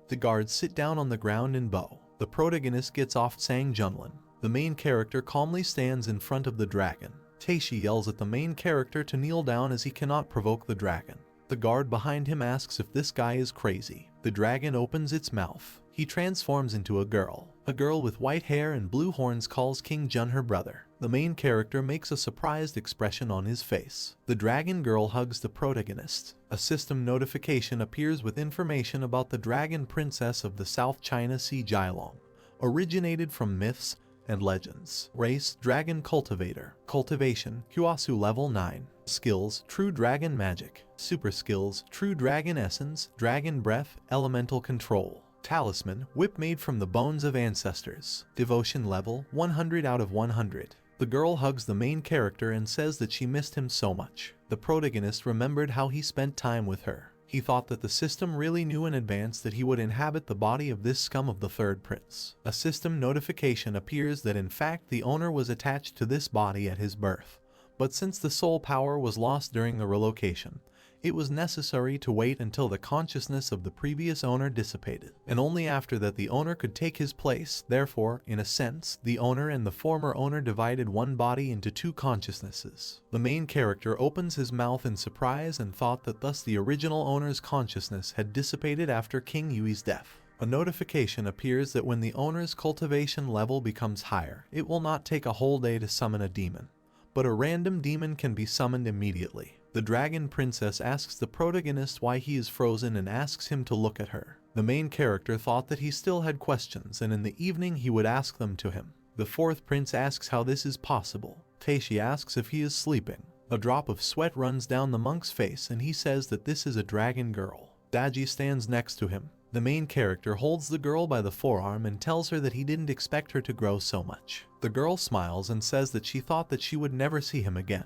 The guards sit down on the ground and bow. The protagonist gets off Sang Junlin. The main character calmly stands in front of the dragon. Taishi yells at the main character to kneel down as he cannot provoke the dragon. The guard behind him asks if this guy is crazy. The dragon opens its mouth. He transforms into a girl. A girl with white hair and blue horns calls King Jun her brother. The main character makes a surprised expression on his face. The dragon girl hugs the protagonist. A system notification appears with information about the dragon princess of the South China Sea Jilong, originated from myths and legends. Race, Dragon Cultivator. Cultivation, Kyosu level 9. Skills, True Dragon Magic. Super skills, True Dragon Essence, Dragon Breath, Elemental Control. Talisman, Whip made from the bones of ancestors. Devotion level, 100 out of 100. The girl hugs the main character and says that she missed him so much. The protagonist remembered how he spent time with her. He thought that the system really knew in advance that he would inhabit the body of this scum of the third prince. A system notification appears that in fact the owner was attached to this body at his birth, but since the soul power was lost during the relocation, it was necessary to wait until the consciousness of the previous owner dissipated, and only after that the owner could take his place. Therefore, in a sense, the owner and the former owner divided one body into two consciousnesses. The main character opens his mouth in surprise and thought that thus the original owner's consciousness had dissipated after King Yui's death. A notification appears that when the owner's cultivation level becomes higher, it will not take a whole day to summon a demon, but a random demon can be summoned immediately. The dragon princess asks the protagonist why he is frozen and asks him to look at her. The main character thought that he still had questions and in the evening he would ask them to him. The fourth prince asks how this is possible. Taishi asks if he is sleeping. A drop of sweat runs down the monk's face and he says that this is a dragon girl. Daji stands next to him. The main character holds the girl by the forearm and tells her that he didn't expect her to grow so much. The girl smiles and says that she thought that she would never see him again.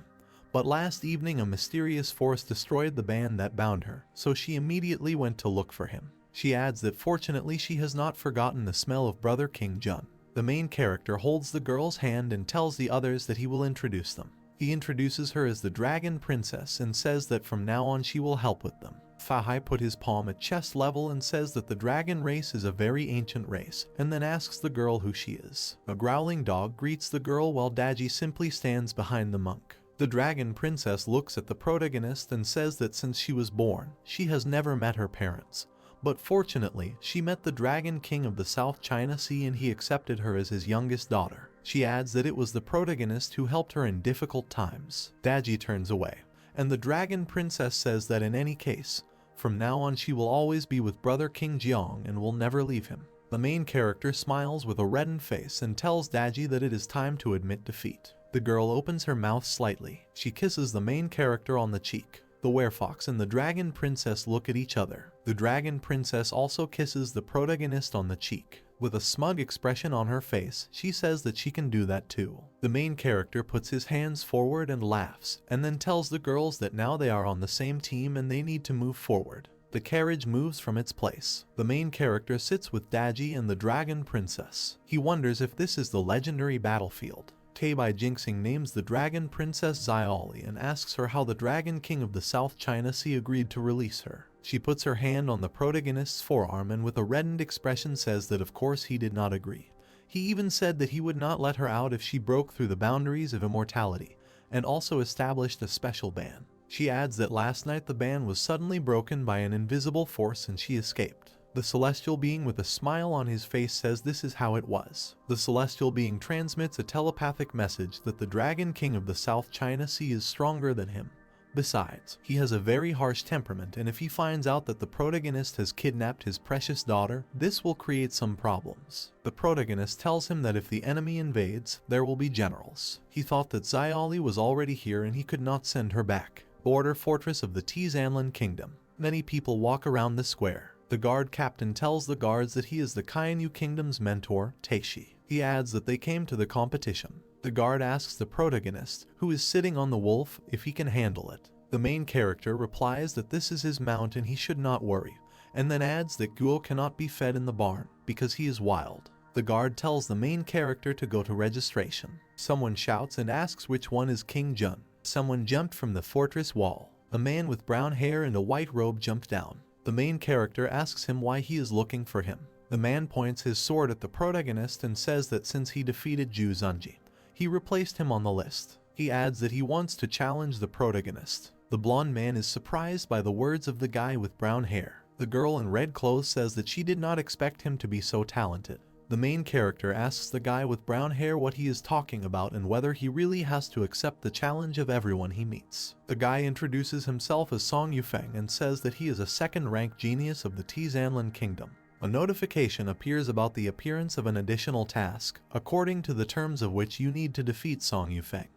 But last evening a mysterious force destroyed the band that bound her, so she immediately went to look for him. She adds that fortunately she has not forgotten the smell of Brother King Jun. The main character holds the girl's hand and tells the others that he will introduce them. He introduces her as the Dragon Princess and says that from now on she will help with them. Fahai put his palm at chest level and says that the dragon race is a very ancient race, and then asks the girl who she is. A growling dog greets the girl while Daji simply stands behind the monk. The Dragon Princess looks at the protagonist and says that since she was born, she has never met her parents. But fortunately, she met the Dragon King of the South China Sea and he accepted her as his youngest daughter. She adds that it was the protagonist who helped her in difficult times. Daji turns away, and the Dragon Princess says that in any case, from now on she will always be with Brother King Jiang and will never leave him. The main character smiles with a reddened face and tells Daji that it is time to admit defeat. The girl opens her mouth slightly. She kisses the main character on the cheek. The Werefox and the Dragon Princess look at each other. The Dragon Princess also kisses the protagonist on the cheek. With a smug expression on her face, she says that she can do that too. The main character puts his hands forward and laughs, and then tells the girls that now they are on the same team and they need to move forward. The carriage moves from its place. The main character sits with Daji and the Dragon Princess. He wonders if this is the legendary battlefield. Bei Jinxing names the Dragon Princess Xiaoli and asks her how the Dragon King of the South China Sea agreed to release her. She puts her hand on the protagonist's forearm and with a reddened expression says that of course he did not agree. He even said that he would not let her out if she broke through the boundaries of immortality, and also established a special ban. She adds that last night the ban was suddenly broken by an invisible force and she escaped. The celestial being with a smile on his face says this is how it was. The celestial being transmits a telepathic message that the Dragon King of the South China Sea is stronger than him. Besides, he has a very harsh temperament and if he finds out that the protagonist has kidnapped his precious daughter, this will create some problems. The protagonist tells him that if the enemy invades, there will be generals. He thought that Xiaoli was already here and he could not send her back. Border fortress of the Tizanlan Kingdom. Many people walk around the square. The guard captain tells the guards that he is the Kainyu Kingdom's mentor, Teishi. He adds that they came to the competition. The guard asks the protagonist, who is sitting on the wolf, if he can handle it. The main character replies that this is his mount and he should not worry, and then adds that Guo cannot be fed in the barn, because he is wild. The guard tells the main character to go to registration. Someone shouts and asks which one is King Jun. Someone jumped from the fortress wall. A man with brown hair and a white robe jumped down. The main character asks him why he is looking for him. The man points his sword at the protagonist and says that since he defeated Ju Zunji, he replaced him on the list. He adds that he wants to challenge the protagonist. The blonde man is surprised by the words of the guy with brown hair. The girl in red clothes says that she did not expect him to be so talented. The main character asks the guy with brown hair what he is talking about and whether he really has to accept the challenge of everyone he meets. The guy introduces himself as Song Yufeng and says that he is a second-rank genius of the Tizanlan Kingdom. A notification appears about the appearance of an additional task, according to the terms of which you need to defeat Song Yufeng,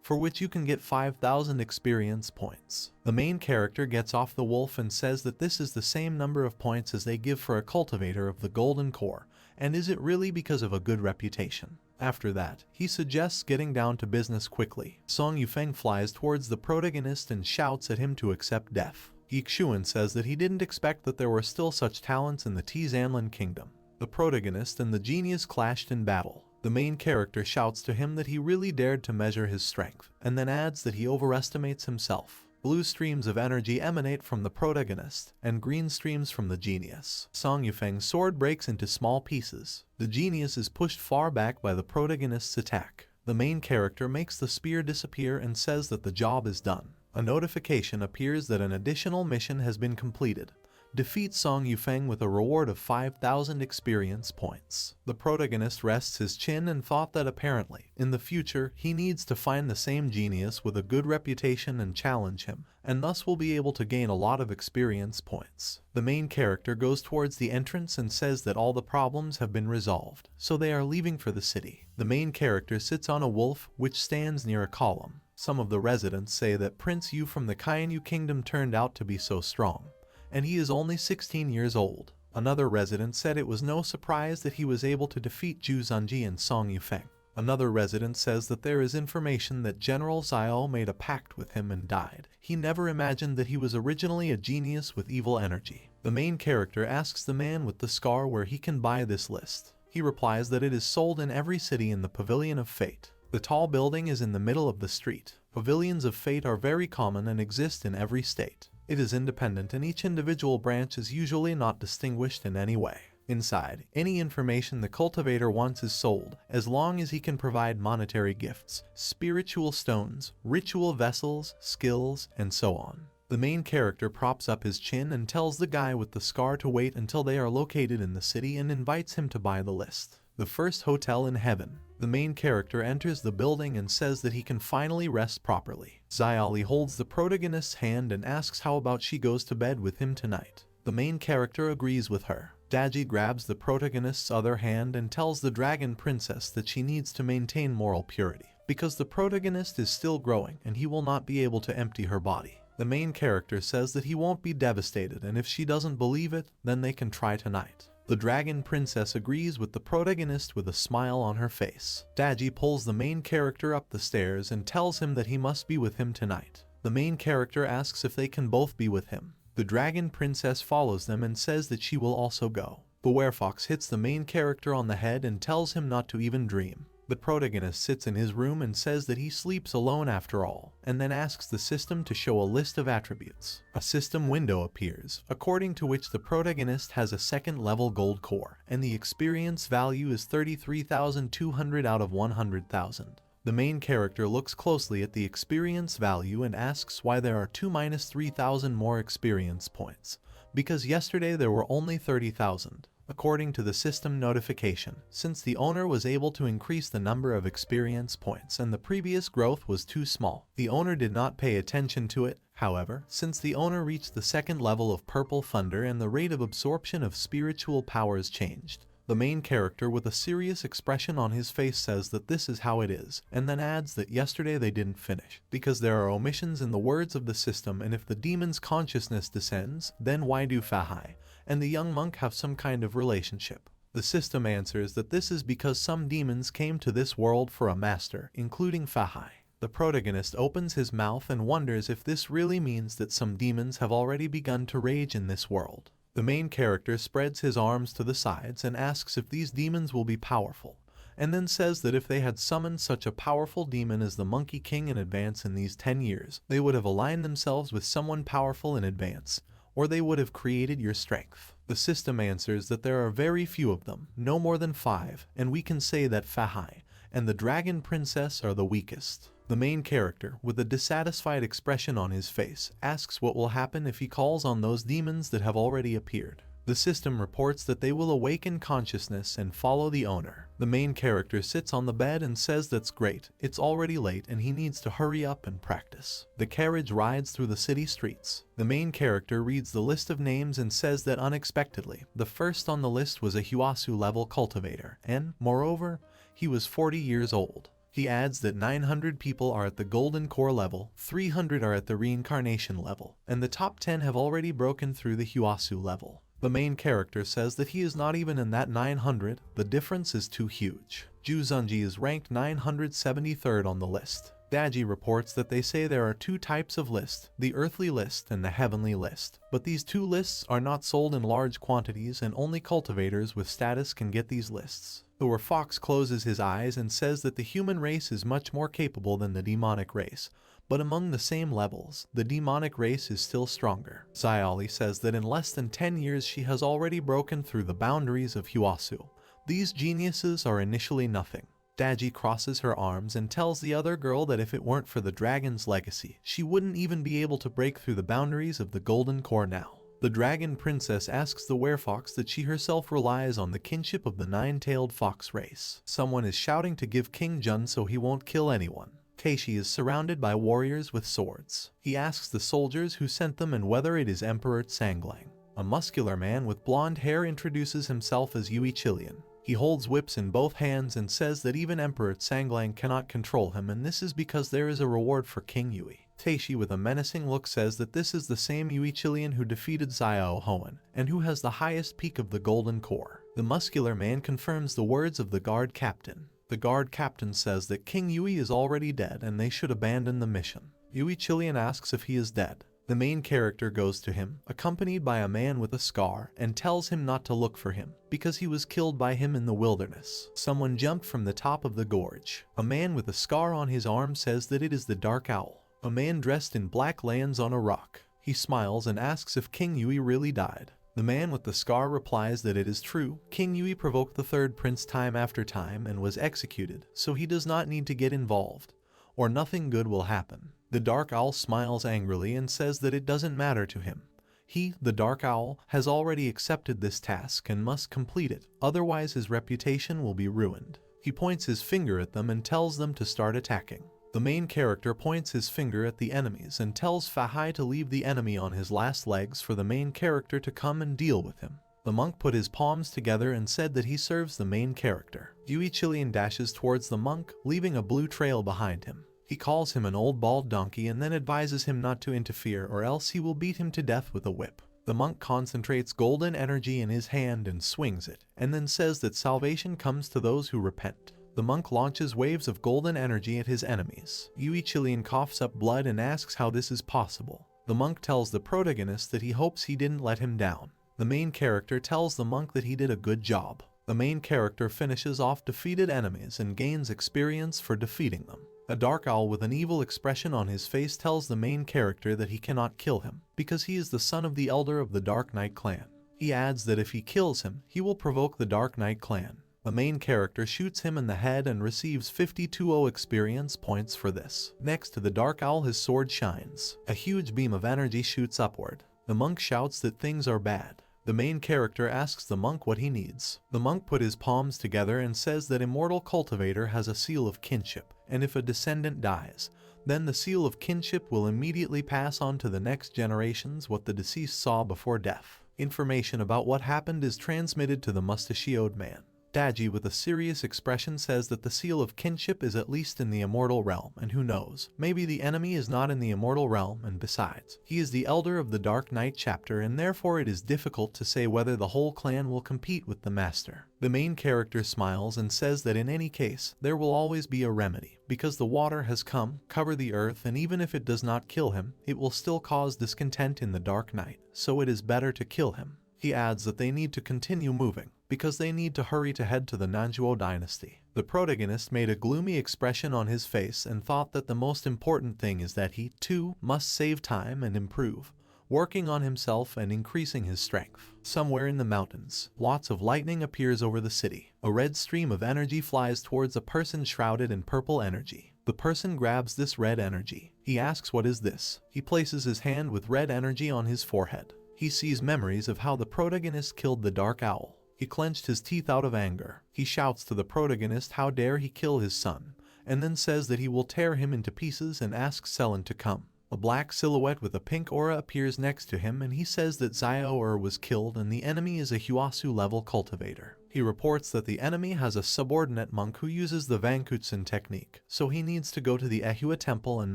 for which you can get 5,000 experience points. The main character gets off the wolf and says that this is the same number of points as they give for a cultivator of the golden core, and is it really because of a good reputation? After that, he suggests getting down to business quickly. Song Yufeng flies towards the protagonist and shouts at him to accept death. Yixuan says that he didn't expect that there were still such talents in the Tizanlan Kingdom. The protagonist and the genius clashed in battle. The main character shouts to him that he really dared to measure his strength, and then adds that he overestimates himself. Blue streams of energy emanate from the protagonist, and green streams from the genius. Song Yufeng's sword breaks into small pieces. The genius is pushed far back by the protagonist's attack. The main character makes the spear disappear and says that the job is done. A notification appears that an additional mission has been completed. Defeat Song Yufeng with a reward of 5,000 experience points. The protagonist rests his chin and thought that apparently, in the future, he needs to find the same genius with a good reputation and challenge him, and thus will be able to gain a lot of experience points. The main character goes towards the entrance and says that all the problems have been resolved, so they are leaving for the city. The main character sits on a wolf, which stands near a column. Some of the residents say that Prince Yu from the Kainyu Kingdom turned out to be so strong, and he is only 16 years old. Another resident said it was no surprise that he was able to defeat Zhu Zunji and Song Yufeng. Another resident says that there is information that General Xiao made a pact with him and died. He never imagined that he was originally a genius with evil energy. The main character asks the man with the scar where he can buy this list. He replies that it is sold in every city in the Pavilion of Fate. The tall building is in the middle of the street. Pavilions of Fate are very common and exist in every state. It is independent and each individual branch is usually not distinguished in any way. Inside, any information the cultivator wants is sold, as long as he can provide monetary gifts, spiritual stones, ritual vessels, skills, and so on. The main character props up his chin and tells the guy with the scar to wait until they are located in the city and invites him to buy the list. The first hotel in heaven. The main character enters the building and says that he can finally rest properly. Xiaoli holds the protagonist's hand and asks how about she goes to bed with him tonight. The main character agrees with her. Daji grabs the protagonist's other hand and tells the dragon princess that she needs to maintain moral purity, because the protagonist is still growing and he will not be able to empty her body. The main character says that he won't be devastated, and if she doesn't believe it, then they can try tonight. The dragon princess agrees with the protagonist with a smile on her face. Daji pulls the main character up the stairs and tells him that he must be with him tonight. The main character asks if they can both be with him. The dragon princess follows them and says that she will also go. The werefox hits the main character on the head and tells him not to even dream. The protagonist sits in his room and says that he sleeps alone after all, and then asks the system to show a list of attributes. A system window appears, according to which the protagonist has a second-level gold core, and the experience value is 33,200 out of 100,000. The main character looks closely at the experience value and asks why there are 3,000 more experience points, because yesterday there were only 30,000. According to the system notification, since the owner was able to increase the number of experience points and the previous growth was too small, the owner did not pay attention to it. However, since the owner reached the second level of Purple Thunder and the rate of absorption of spiritual powers changed, the main character with a serious expression on his face says that this is how it is, and then adds that yesterday they didn't finish, because there are omissions in the words of the system, and if the demon's consciousness descends, then why do Fahai and the young monk have some kind of relationship? The system answers that this is because some demons came to this world for a master, including Fahai. The protagonist opens his mouth and wonders if this really means that some demons have already begun to rage in this world. The main character spreads his arms to the sides and asks if these demons will be powerful, and then says that if they had summoned such a powerful demon as the Monkey King in advance in these 10 years, they would have aligned themselves with someone powerful in advance, or they would have created your strength. The system answers that there are very few of them, no more than 5, and we can say that Fahai and the Dragon Princess are the weakest. The main character, with a dissatisfied expression on his face, asks what will happen if he calls on those demons that have already appeared. The system reports that they will awaken consciousness and follow the owner. The main character sits on the bed and says that's great, it's already late and he needs to hurry up and practice. The carriage rides through the city streets. The main character reads the list of names and says that unexpectedly, the first on the list was a Huasu level cultivator, and, moreover, he was 40 years old. He adds that 900 people are at the Golden Core level, 300 are at the Reincarnation level, and the top 10 have already broken through the Huasu level. The main character says that he is not even in that 900, the difference is too huge. Zhu Zunji is ranked 973rd on the list. Daji reports that they say there are 2 types of list, the earthly list and the heavenly list, but these 2 lists are not sold in large quantities and only cultivators with status can get these lists. The Werfox closes his eyes and says that the human race is much more capable than the demonic race, but among the same levels, the demonic race is still stronger. Xiaoli says that in less than 10 years she has already broken through the boundaries of Huasu. These geniuses are initially nothing. Daji crosses her arms and tells the other girl that if it weren't for the dragon's legacy, she wouldn't even be able to break through the boundaries of the Golden Core now. The Dragon Princess asks the Werefox that she herself relies on the kinship of the 9-tailed fox race. Someone is shouting to give King Jun so he won't kill anyone. Keishi is surrounded by warriors with swords. He asks the soldiers who sent them and whether it is Emperor Tsanglang. A muscular man with blonde hair introduces himself as Yui Chilian. He holds whips in both hands and says that even Emperor Tsanglang cannot control him, and this is because there is a reward for King Yui. Taishi with a menacing look says that this is the same Yui Chilean who defeated Xiao Hoenn, and who has the highest peak of the Golden Core. The muscular man confirms the words of the guard captain. The guard captain says that King Yui is already dead and they should abandon the mission. Yui Chilean asks if he is dead. The main character goes to him, accompanied by a man with a scar, and tells him not to look for him, because he was killed by him in the wilderness. Someone jumped from the top of the gorge. A man with a scar on his arm says that it is the Dark Owl. A man dressed in black lands on a rock. He smiles and asks if King Yui really died. The man with the scar replies that it is true. King Yui provoked the third prince time after time and was executed, so he does not need to get involved, or nothing good will happen. The Dark Owl smiles angrily and says that it doesn't matter to him. He, the Dark Owl, has already accepted this task and must complete it, otherwise his reputation will be ruined. He points his finger at them and tells them to start attacking. The main character points his finger at the enemies and tells Fahai to leave the enemy on his last legs for the main character to come and deal with him. The monk put his palms together and said that he serves the main character. Yui Chilean dashes towards the monk, leaving a blue trail behind him. He calls him an old bald donkey and then advises him not to interfere or else he will beat him to death with a whip. The monk concentrates golden energy in his hand and swings it, and then says that salvation comes to those who repent. The monk launches waves of golden energy at his enemies. Yui Chilean coughs up blood and asks how this is possible. The monk tells the protagonist that he hopes he didn't let him down. The main character tells the monk that he did a good job. The main character finishes off defeated enemies and gains experience for defeating them. A Dark Owl with an evil expression on his face tells the main character that he cannot kill him, because he is the son of the elder of the Dark Knight clan. He adds that if he kills him, he will provoke the Dark Knight clan. The main character shoots him in the head and receives 52 experience points for this. Next to the Dark Owl, his sword shines. A huge beam of energy shoots upward. The monk shouts that things are bad. The main character asks the monk what he needs. The monk put his palms together and says that Immortal Cultivator has a seal of kinship, and if a descendant dies, then the seal of kinship will immediately pass on to the next generations what the deceased saw before death. Information about what happened is transmitted to the mustachioed man. Daji with a serious expression says that the seal of kinship is at least in the immortal realm, and who knows, maybe the enemy is not in the immortal realm, and besides, he is the elder of the Dark Knight chapter and therefore it is difficult to say whether the whole clan will compete with the master. The main character smiles and says that in any case, there will always be a remedy, because the water has come, cover the earth, and even if it does not kill him, it will still cause discontent in the Dark Knight, so it is better to kill him. He adds that they need to continue moving, because they need to hurry to head to the Nanjuo dynasty. The protagonist made a gloomy expression on his face and thought that the most important thing is that he, too, must save time and improve, working on himself and increasing his strength. Somewhere in the mountains, lots of lightning appears over the city. A red stream of energy flies towards a person shrouded in purple energy. The person grabs this red energy. He asks what is this. He places his hand with red energy on his forehead. He sees memories of how the protagonist killed the Dark Owl. He clenched his teeth out of anger. He shouts to the protagonist how dare he kill his son, and then says that he will tear him into pieces and asks Selen to come. A black silhouette with a pink aura appears next to him and he says that Xiao was killed and the enemy is a Huasu level cultivator. He reports that the enemy has a subordinate monk who uses the Vankutsun technique, so he needs to go to the Ehua temple and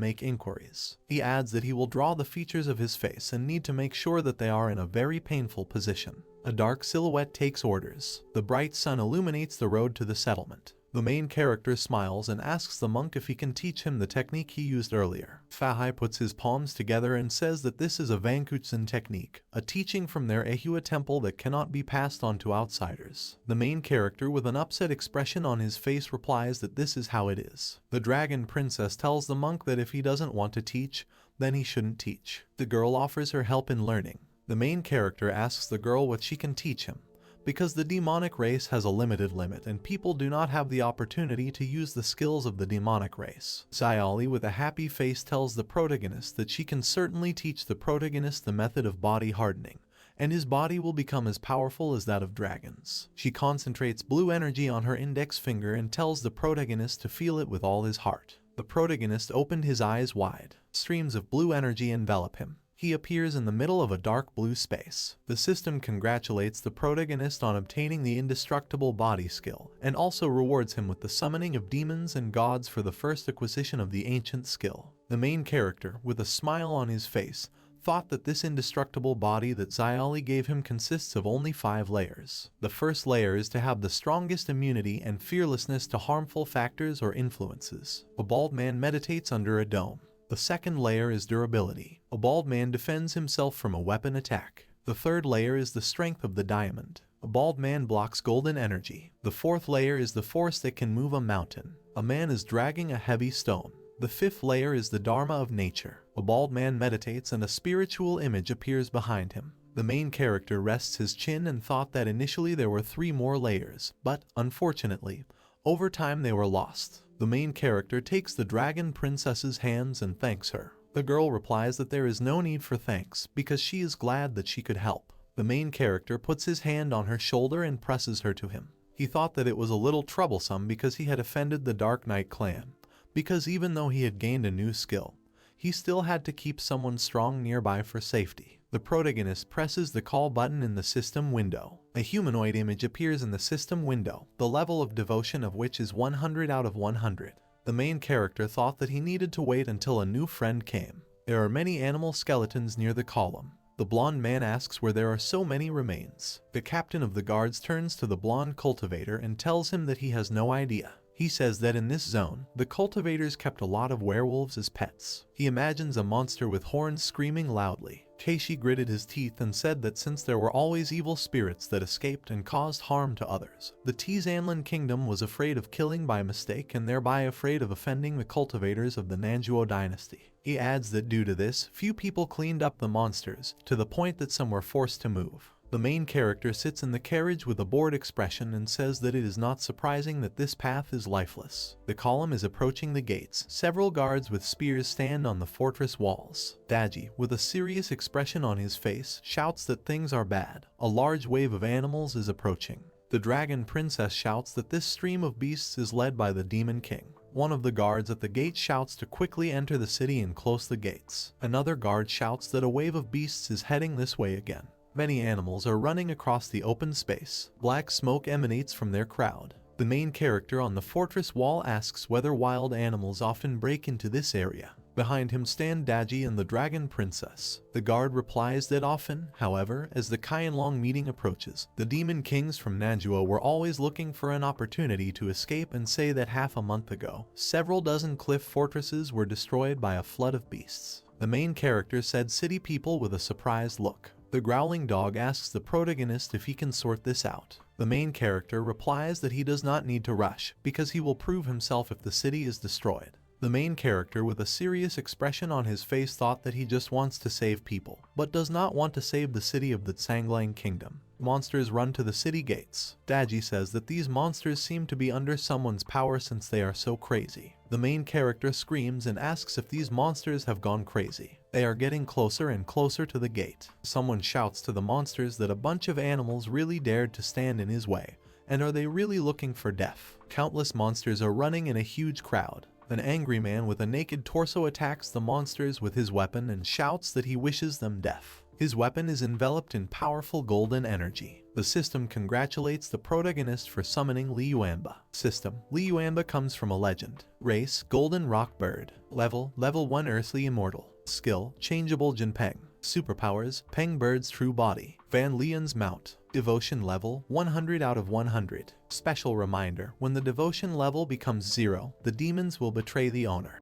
make inquiries. He adds that he will draw the features of his face and need to make sure that they are in a very painful position. A dark silhouette takes orders. The bright sun illuminates the road to the settlement. The main character smiles and asks the monk if he can teach him the technique he used earlier. Fahai puts his palms together and says that this is a Vankutsun technique, a teaching from their Ehua temple that cannot be passed on to outsiders. The main character with an upset expression on his face replies that this is how it is. The dragon princess tells the monk that if he doesn't want to teach, then he shouldn't teach. The girl offers her help in learning. The main character asks the girl what she can teach him, because the demonic race has a limited limit and people do not have the opportunity to use the skills of the demonic race. Sayali with a happy face tells the protagonist that she can certainly teach the protagonist the method of body hardening, and his body will become as powerful as that of dragons. She concentrates blue energy on her index finger and tells the protagonist to feel it with all his heart. The protagonist opened his eyes wide. Streams of blue energy envelop him. He appears in the middle of a dark blue space. The system congratulates the protagonist on obtaining the indestructible body skill, and also rewards him with the summoning of demons and gods for the first acquisition of the ancient skill. The The main character, with a smile on his face, thought that this indestructible body that Xiaoli gave him consists of only 5 layers. The first layer is to have the strongest immunity and fearlessness to harmful factors or influences. A bald man meditates under a dome. The second layer is durability. A bald man defends himself from a weapon attack. The third layer is the strength of the diamond. A bald man blocks golden energy. The fourth layer is the force that can move a mountain. A man is dragging a heavy stone. The fifth layer is the dharma of nature. A bald man meditates and a spiritual image appears behind him. The main character rests his chin and thought that initially there were 3 more layers, but, unfortunately, over time they were lost. The main character takes the dragon princess's hands and thanks her. The girl replies that there is no need for thanks because she is glad that she could help. The main character puts his hand on her shoulder and presses her to him. He thought that it was a little troublesome because he had offended the Dark Knight clan. Because even though he had gained a new skill, he still had to keep someone strong nearby for safety. The protagonist presses the call button in the system window. A humanoid image appears in the system window, the level of devotion of which is 100 out of 100. The main character thought that he needed to wait until a new friend came. There are many animal skeletons near the column. The blonde man asks where there are so many remains. The captain of the guards turns to the blonde cultivator and tells him that he has no idea. He says that in this zone, the cultivators kept a lot of werewolves as pets. He imagines a monster with horns screaming loudly. Keishi gritted his teeth and said that since there were always evil spirits that escaped and caused harm to others, the Tizanlan kingdom was afraid of killing by mistake and thereby afraid of offending the cultivators of the Nanjuo dynasty. He adds that due to this, few people cleaned up the monsters, to the point that some were forced to move. The main character sits in the carriage with a bored expression and says that it is not surprising that this path is lifeless. The column is approaching the gates. Several guards with spears stand on the fortress walls. Daji, with a serious expression on his face, shouts that things are bad. A large wave of animals is approaching. The dragon princess shouts that this stream of beasts is led by the demon king. One of the guards at the gate shouts to quickly enter the city and close the gates. Another guard shouts that a wave of beasts is heading this way again. Many animals are running across the open space. Black smoke emanates from their crowd. The main character on the fortress wall asks whether wild animals often break into this area. Behind him stand Daji and the dragon princess. The guard replies that often, however, as the Qianlong meeting approaches, the demon kings from Nanjuo were always looking for an opportunity to escape and say that half a month ago, several dozen cliff fortresses were destroyed by a flood of beasts. The main character said city people with a surprised look. The growling dog asks the protagonist if he can sort this out. The main character replies that he does not need to rush, because he will prove himself if the city is destroyed. The main character with a serious expression on his face thought that he just wants to save people, but does not want to save the city of the Tsanglang kingdom. Monsters run to the city gates. Daji says that these monsters seem to be under someone's power since they are so crazy. The main character screams and asks if these monsters have gone crazy. They are getting closer and closer to the gate. Someone shouts to the monsters that a bunch of animals really dared to stand in his way, and are they really looking for death? Countless monsters are running in a huge crowd. An angry man with a naked torso attacks the monsters with his weapon and shouts that he wishes them death. His weapon is enveloped in powerful golden energy. The system congratulates the protagonist for summoning Li Yuanba. System: Li Yuanba comes from a legend. Race: Golden Rock Bird. Level: Level 1 Earthly Immortal. Skill: Changeable Jinpeng. Superpowers: Peng Bird's True Body. Van Leon's Mount. Devotion level: 100 out of 100. Special reminder: when the devotion level becomes 0, the demons will betray the owner.